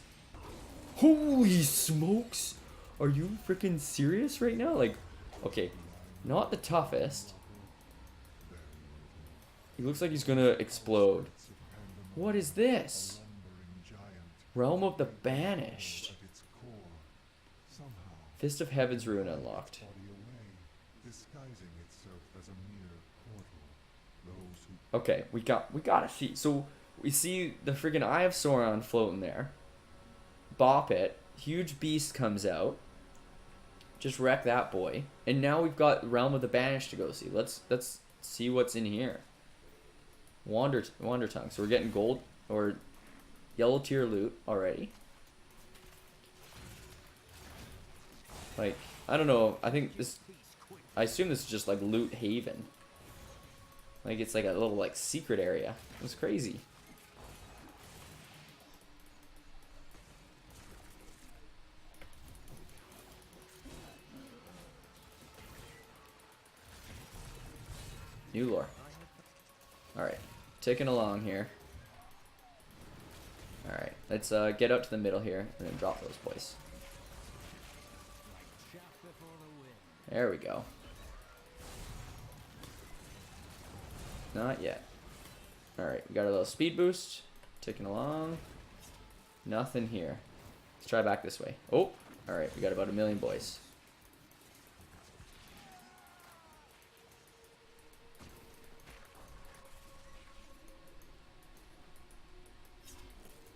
[SPEAKER 1] Holy smokes! Are you freaking serious right now? Like, okay, not the toughest. He looks like he's gonna explode. What is this? Realm of the Banished. Fist of Heaven's Ruin unlocked. Okay, we gotta see. So we see the friggin' Eye of Sauron floating there. Bop it. Huge beast comes out. Just wreck that boy. And now we've got Realm of the Banished to go see. Let's see what's in here. Wander Tongue. So we're getting gold or yellow tier loot already. Like, I don't know. I think this I assume this is just like loot haven. Like it's like a little like secret area. It was crazy. New lore. Alright. Ticking along here. Alright. Let's get out to the middle here and then drop those boys. There we go. Not yet. Alright, we got a little speed boost. Ticking along. Nothing here. Let's try back this way. Oh! Alright, we got about 1 million boys.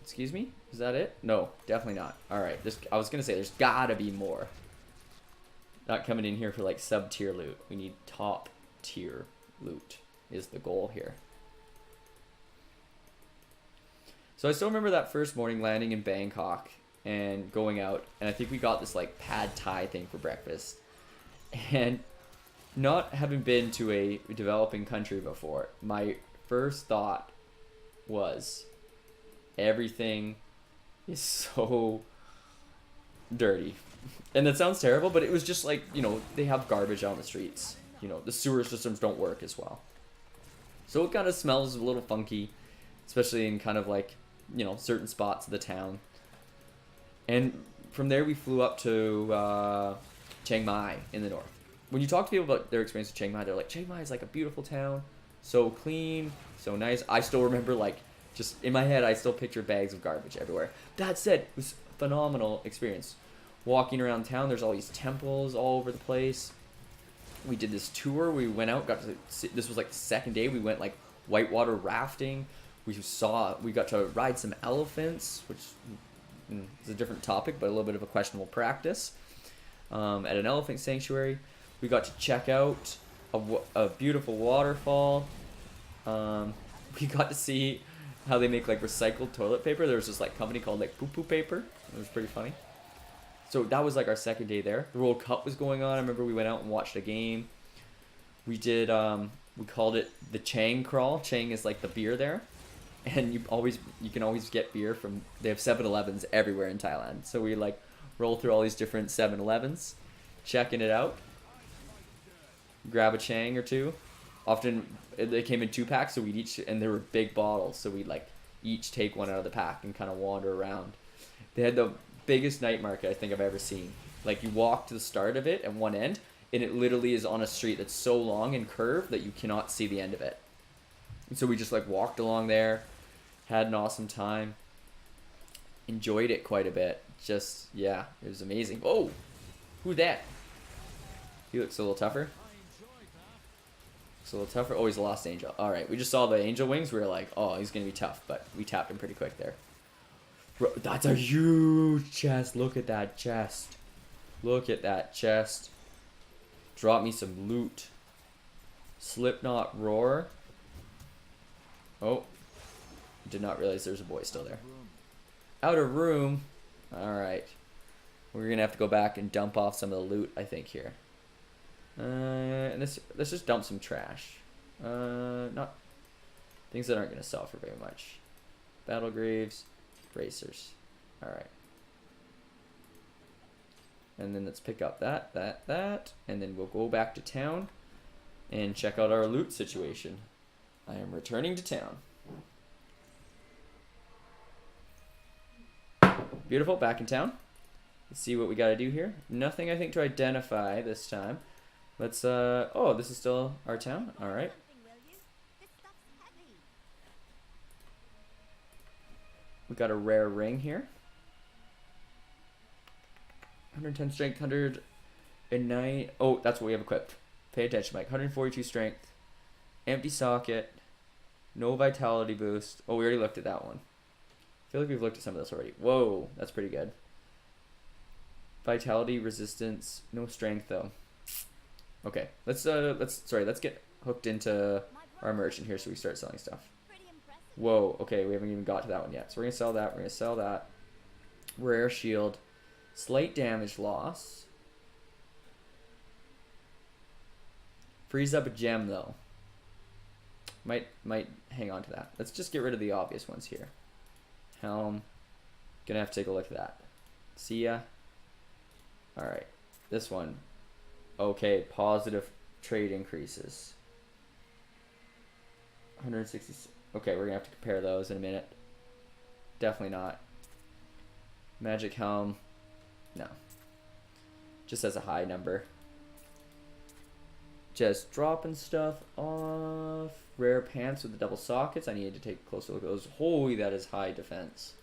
[SPEAKER 1] Excuse me? Is that it? No, definitely not. Alright, I was gonna say, there's gotta be more. Not coming in here for like sub-tier loot. We need top-tier loot is the goal here. So I still remember that first morning landing in Bangkok and going out, and I think we got this like pad thai thing for breakfast. And not having been to a developing country before, my first thought was, everything is so dirty. And that sounds terrible, but it was just like, you know, they have garbage out on the streets. You know, the sewer systems don't work as well. So it kind of smells a little funky, especially in kind of like, you know, certain spots of the town. And from there we flew up to Chiang Mai in the north. When you talk to people about their experience with Chiang Mai, they're like, Chiang Mai is like a beautiful town, so clean, so nice. I still remember, like, just in my head, I still picture bags of garbage everywhere. That said, it was a phenomenal experience. Walking around town, there's all these temples all over the place. We did this tour. We went out, got to see, this was like the second day. We went like whitewater rafting. We got to ride some elephants, which is a different topic, but a little bit of a questionable practice. At an elephant sanctuary, we got to check out a beautiful waterfall. We got to see how they make like recycled toilet paper. There was this like company called like Poo Poo Paper. It was pretty funny. So that was like our second day there. The World Cup was going on. I remember we went out and watched a game. We did, we called it the Chang Crawl. Chang is like the beer there. And you can always get beer from, they have 7-Elevens everywhere in Thailand. So we like roll through all these different 7-Elevens, checking it out. Grab a Chang or two. Often they came in 2-packs, so we'd each, and they were big bottles. So we'd like each take one out of the pack and kind of wander around. They had the biggest night market I think I've ever seen. Like you walk to the start of it at one end, and it literally is on a street that's so long and curved that you cannot see the end of it. And so we just like walked along there, had an awesome time, enjoyed it quite a bit. Just, yeah, it was amazing. Oh, who that? He looks a little tougher. Looks a little tougher. Oh, he's a lost angel. All right, we just saw the angel wings. We were like, oh, he's gonna be tough, but we tapped him pretty quick there. Bro, that's a huge chest. Look at that chest. Look at that chest. Drop me some loot. Slipknot roar. Oh, did not realize there's a boy still there. Outer room. All right, we're gonna have to go back and dump off some of the loot, I think, here. And let's just dump some trash. Not things that aren't gonna sell for very much. Battle graves, bracers. All right. And then let's pick up that, and then we'll go back to town and check out our loot situation. I am returning to town. Beautiful, back in town. Let's see what we gotta do here. Nothing, I think, to identify this time. Let's, oh, this is still our town? Alright. We got a rare ring here. 110 strength, 109. Oh, that's what we have equipped. Pay attention, Mike. 142 strength. Empty socket. No vitality boost. Oh, we already looked at that one. I feel like we've looked at some of this already. Whoa, that's pretty good. Vitality, resistance, no strength though. Okay, let's get hooked into our merchant here so we start selling stuff. Whoa, okay, we haven't even got to that one yet. So we're gonna sell that, we're gonna sell that. Rare shield, slight damage loss. Frees up a gem though. Might hang on to that. Let's just get rid of the obvious ones here. Helm. Gonna have to take a look at that. See ya. Alright. This one. Okay, positive trade increases. 160. Okay, we're gonna have to compare those in a minute. Definitely not. Magic Helm. No. Just as a high number. Just dropping stuff off. Rare pants with the double sockets. I need to take a closer look at those. Holy, that is high defense.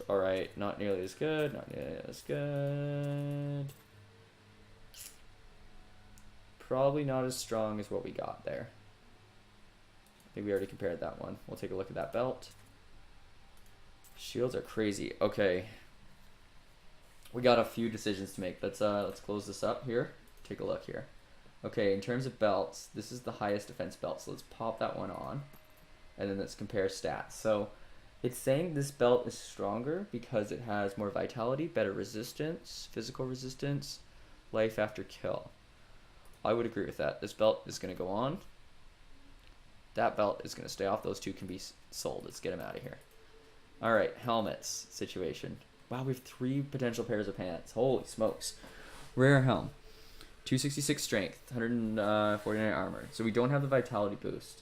[SPEAKER 1] Alright, not nearly as good. Not nearly as good. Probably not as strong as what we got there. I think we already compared that one. We'll take a look at that belt. Shields are crazy. Okay. We got a few decisions to make. Let's close this up here. Take a look here. Okay, in terms of belts, this is the highest defense belt. So let's pop that one on. And then let's compare stats. So it's saying this belt is stronger because it has more vitality, better resistance, physical resistance, life after kill. I would agree with that. This belt is going to go on. That belt is going to stay off. Those two can be sold. Let's get them out of here. Alright, helmets situation. Wow, we have 3 potential pairs of pants. Holy smokes. Rare helm. 266 strength, 149 armor. So we don't have the vitality boost.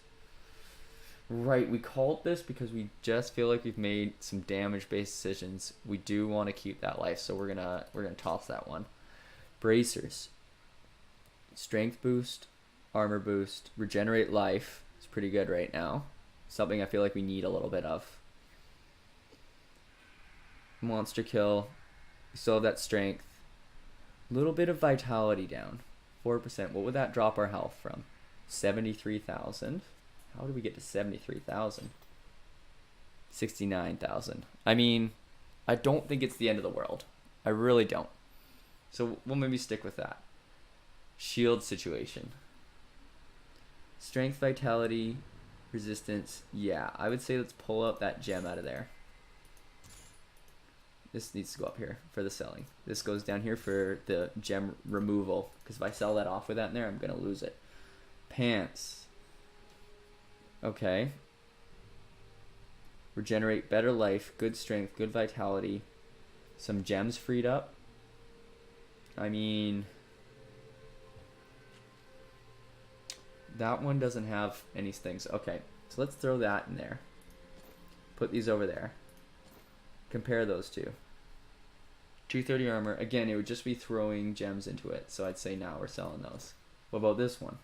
[SPEAKER 1] Right, we called this because we just feel like we've made some damage-based decisions. We do want to keep that life, so we're gonna toss that one. Bracers. Strength boost, armor boost, regenerate life. It's pretty good right now. Something I feel like we need a little bit of. Monster kill. We still have that strength. Little bit of vitality down. 4%. What would that drop our health from? 73,000. How did we get to 73,000? 69,000. I mean, I don't think it's the end of the world. I really don't. So we'll maybe stick with that. Shield situation. Strength, vitality, resistance. Yeah, I would say let's pull out that gem out of there. This needs to go up here for the selling. This goes down here for the gem removal. Because if I sell that off with that in there, I'm going to lose it. Pants. Okay. Regenerate better life, good strength, good vitality. Some gems freed up. I mean, that one doesn't have any things. Okay, so let's throw that in there. Put these over there. Compare those two. 230 armor. Again, it would just be throwing gems into it. So I'd say now we're selling those. What about this one?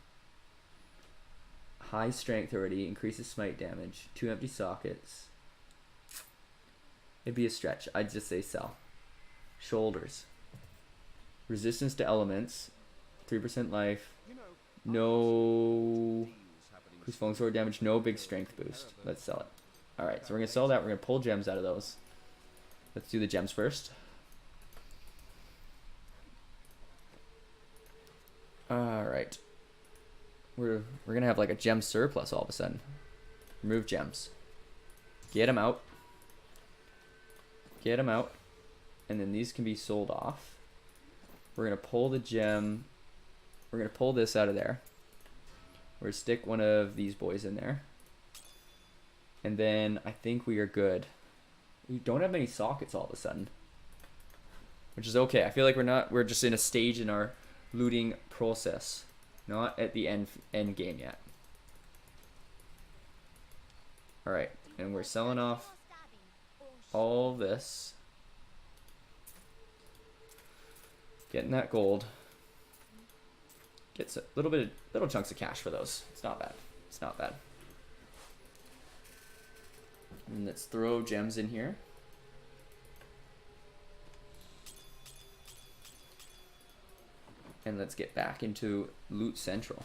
[SPEAKER 1] High strength already. Increases smite damage. 2 empty sockets. It'd be a stretch. I'd just say sell. Shoulders. Resistance to elements. 3% life. No. Increase falling sword damage. No big strength boost. Let's sell it. Alright, so we're going to sell that. We're going to pull gems out of those. Let's do the gems first. Alright. We're going to have like a gem surplus all of a sudden. Remove gems. Get them out. Get them out. And then these can be sold off. We're going to pull the gem. We're going to pull this out of there. We're going to stick one of these boys in there. And then I think we are good. We don't have many sockets all of a sudden. Which is okay. I feel like we're just in a stage in our looting process. Not at the end game yet. Alright. And we're selling off all this. Getting that gold. Gets a little chunks of cash for those. It's not bad. It's not bad. And let's throw gems in here. And let's get back into Loot Central.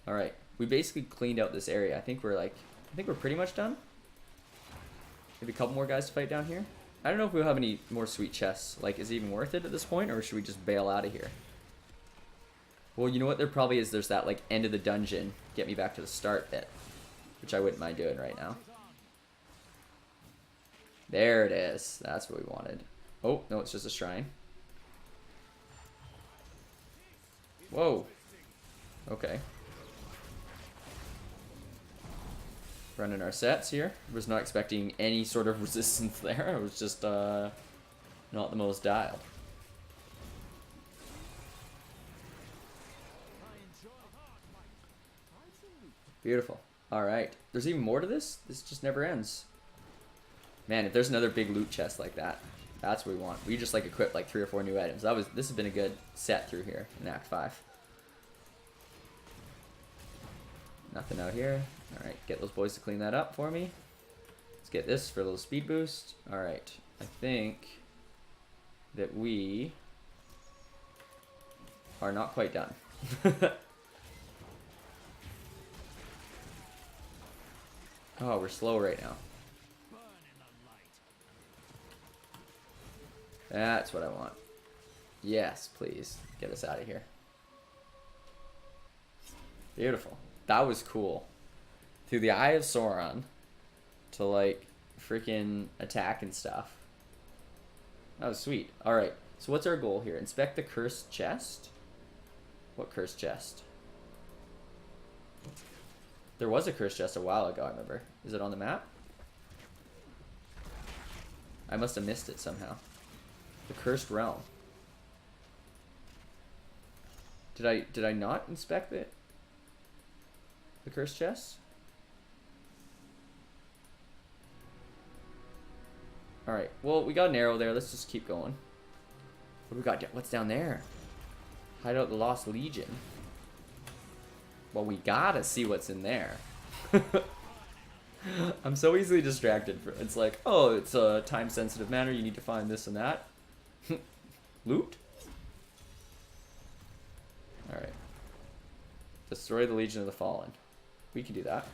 [SPEAKER 1] Alright. We basically cleaned out this area. I think we're pretty much done. Maybe a couple more guys to fight down here. I don't know if we'll have any more sweet chests. Like, is it even worth it at this point, or should we just bail out of here? Well, you know what? There probably is. There's that, like, end of the dungeon, get me back to the start bit, which I wouldn't mind doing right now. There it is. That's what we wanted. Oh, no, it's just a shrine. Whoa. Okay. Running our sets here. Was not expecting any sort of resistance there. I was just not the most dialed. Beautiful. Alright. There's even more to this? This just never ends. Man, if there's another big loot chest like that, that's what we want. We just like equip like 3 or 4 new items. This has been a good set through here in Act 5. Nothing out here. Alright, get those boys to clean that up for me. Let's get this for a little speed boost. Alright, I think that we are not quite done. Oh, we're slow right now. That's what I want. Yes, please. Get us out of here. Beautiful. That was cool. Through the Eye of Sauron to like freaking attack and stuff. That was sweet. Alright, so what's our goal here? Inspect the cursed chest? What cursed chest? There was a cursed chest a while ago, I remember. Is it on the map? I must have missed it somehow. The Cursed Realm. Did I not inspect it? The cursed chest? Alright, well, we got an arrow there. Let's just keep going. What do we got? What's down there? Hideout the Lost Legion. Well, we gotta see what's in there. I'm so easily distracted. It's like, oh, it's a time-sensitive manner. You need to find this and that. Loot? Alright. Destroy the Legion of the Fallen. We can do that.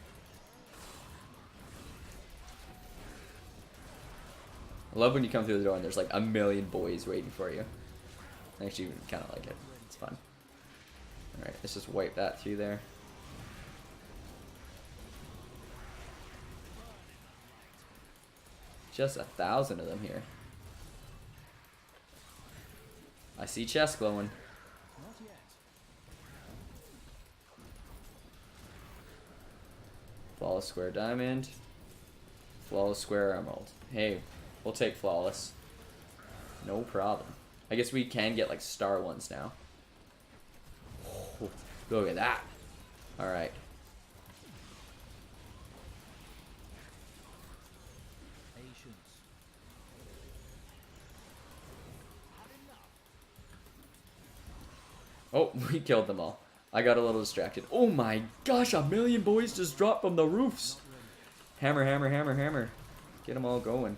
[SPEAKER 1] I love when you come through the door and there's like a million boys waiting for you. I actually kind of like it. It's fun. Alright, let's just wipe that through there. Just 1,000 of them here. I see chests glowing. Flawless square diamond. Flawless square emerald. Hey, we'll take flawless. No problem. I guess we can get like star ones now. Oh, look at that. Alright. Oh, we killed them all. I got a little distracted. Oh my gosh, 1,000,000 boys just dropped from the roofs. Hammer, hammer, hammer, hammer. Get them all going.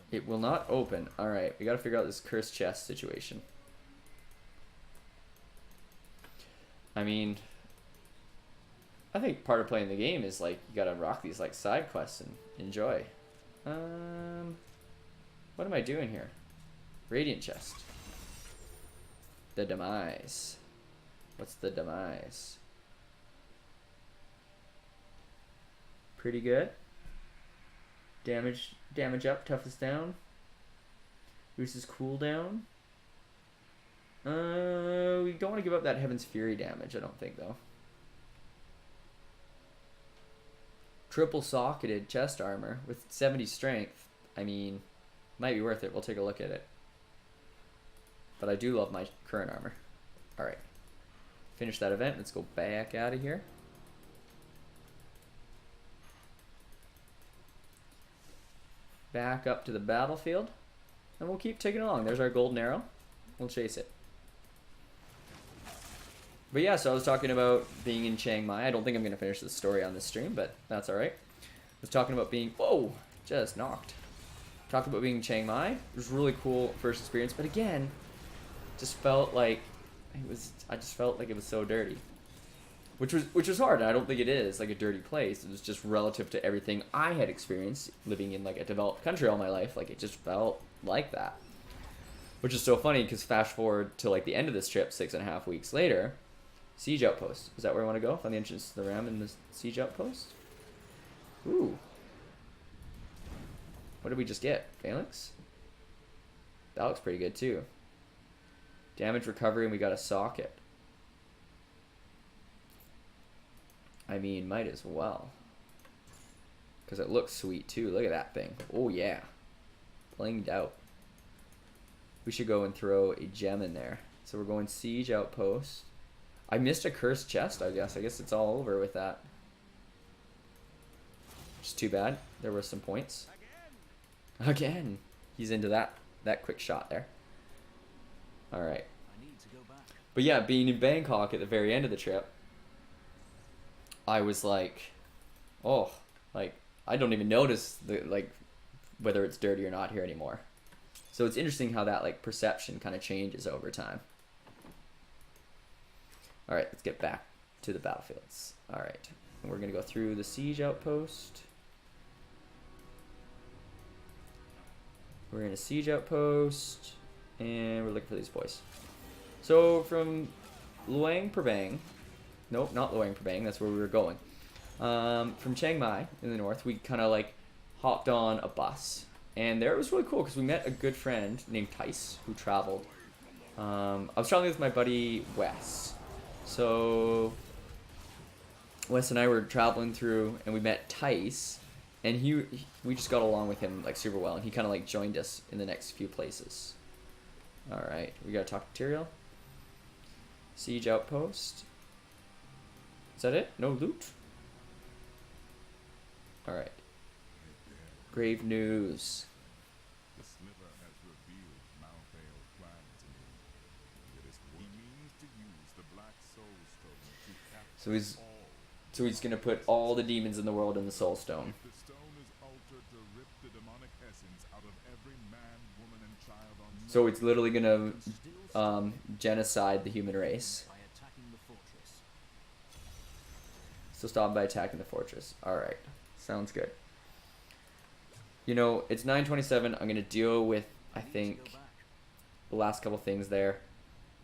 [SPEAKER 1] It will not open. Alright, we gotta figure out this cursed chest situation. I mean, I think part of playing the game is like you gotta rock these like side quests and enjoy. What am I doing here? Radiant chest. The demise. What's the demise? Pretty good. Damage up, toughness down. Boosts cooldown. We don't want to give up that Heaven's Fury damage, I don't think though. Triple socketed chest armor with 70 strength. I mean, might be worth it. We'll take a look at it. But I do love my current armor. Alright. Finish that event. Let's go back out of here. Back up to the battlefield. And we'll keep ticking along. There's our golden arrow. We'll chase it. But yeah, so I was talking about being in Chiang Mai. I don't think I'm going to finish the story on this stream, but that's alright. I was talking about being... Whoa! Just knocked. Talked about being in Chiang Mai. It was a really cool first experience, but again, just felt like it was... I just felt like it was so dirty. Which was hard. I don't think it is like a dirty place. It was just relative to everything I had experienced living in like a developed country all my life. Like it just felt like that. Which is so funny because fast forward to like the end of this trip, 6.5 weeks later... Siege outpost. Is that where I want to go? Find the entrance to the ram in the siege outpost. Ooh. What did we just get? Phalanx? That looks pretty good too. Damage recovery, and we got a socket. I mean, might as well. Because it looks sweet too. Look at that thing. Oh yeah. Blinged out. We should go and throw a gem in there. So we're going Siege Outpost. I missed a cursed chest, I guess. I guess it's all over with that. Just too bad. There were some points. Again. He's into that quick shot there. Alright. But yeah, being in Bangkok at the very end of the trip, I was like, oh, like, I don't even notice the, like, whether it's dirty or not here anymore. So it's interesting how that, like, perception kind of changes over time. Alright, let's get back to the battlefields. Alright, and we're going to go through the siege outpost. We're in a siege outpost, and we're looking for these boys. So from Luang Prabang, nope, not Luang Prabang, that's where we were going. From Chiang Mai in the north, we kind of like hopped on a bus. And there it was really cool because we met a good friend named Tice who traveled. I was traveling with my buddy Wes. So Wes and I were traveling through, and we met Tice, and we just got along with him like super well, and he kind of like joined us in the next few places. All right, we gotta talk material. Siege outpost. Is that it? No loot? All right. Grave news.
[SPEAKER 4] The sliver has revealed Malthael's plan to me. It is he means to use the Black Soul Stone to capture
[SPEAKER 1] So he's gonna put all the demons in the world in the Soul Stone.
[SPEAKER 4] the stone is altered to rip the demonic essence out of every man, woman, and child on
[SPEAKER 1] So it's literally gonna genocide the human race.
[SPEAKER 5] By attacking the fortress.
[SPEAKER 1] So stop by attacking the fortress. Alright. Sounds good. You know, it's 9:27. I'm gonna deal with, I think, the last couple things there.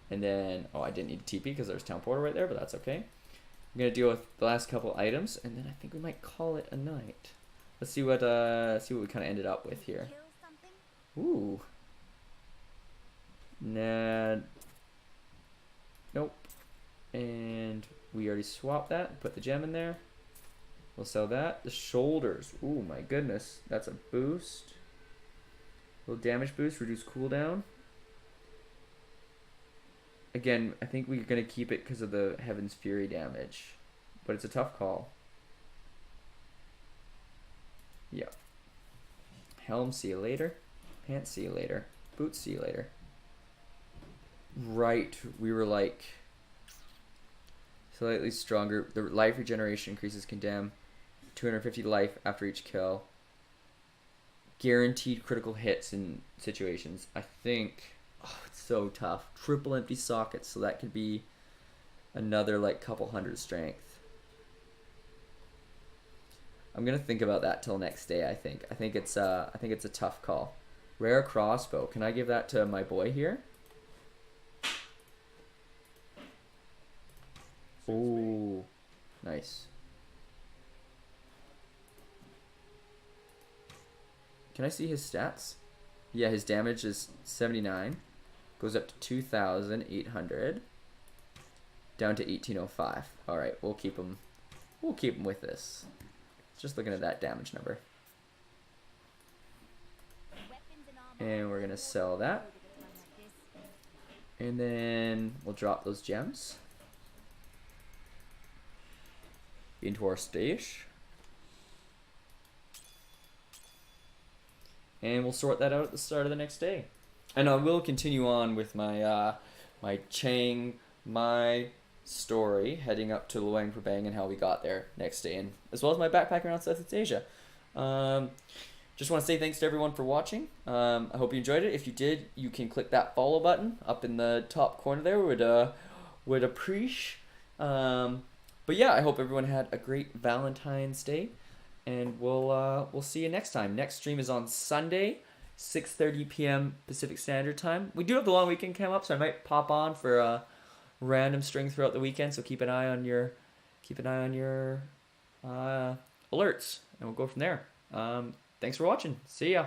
[SPEAKER 1] And then, oh, I didn't need a TP because there's town portal right there, but that's okay. I'm gonna deal with the last couple items, and then I think we might call it a night. Let's see what we kind of ended up with here. Ooh. Nah. Nope. And we already swapped that. Put the gem in there. We'll sell that. The shoulders. Ooh, my goodness. That's a boost. Little damage boost. Reduce cooldown. Again, I think we're going to keep it because of the Heaven's Fury damage. But it's a tough call. Yeah. Helm, see you later. Pants, see you later. Boots, see you later. Right. We were like... Slightly stronger. The life regeneration increases condemn. 250 life after each kill. Guaranteed critical hits in situations. I think... Oh, it's so tough. Triple empty sockets, so that could be another like couple hundred strength. I'm gonna think about that till next day. I think it's a tough call. Rare crossbow. Can I give that to my boy here? Ooh, nice. Can I see his stats? Yeah, his damage is 79. Goes up to 2,800. Down to 1,805. Alright, we'll keep him with this. Just looking at that damage number. And we're gonna sell that. And then we'll drop those gems into our stash. And we'll sort that out at the start of the next day. And I will continue on with my my Chiang Mai story, heading up to Luang Prabang and how we got there next day, and as well as my backpack around Southeast Asia. Just want to say thanks to everyone for watching. I hope you enjoyed it. If you did, you can click that follow button up in the top corner there. Would appreciate. But yeah, I hope everyone had a great Valentine's Day. And we'll see you next time. Next stream is on Sunday, 6:30 p.m. Pacific Standard Time. We do have the long weekend come up, so I might pop on for a random string throughout the weekend. So keep an eye on your alerts, and we'll go from there. thanks for watching. See ya.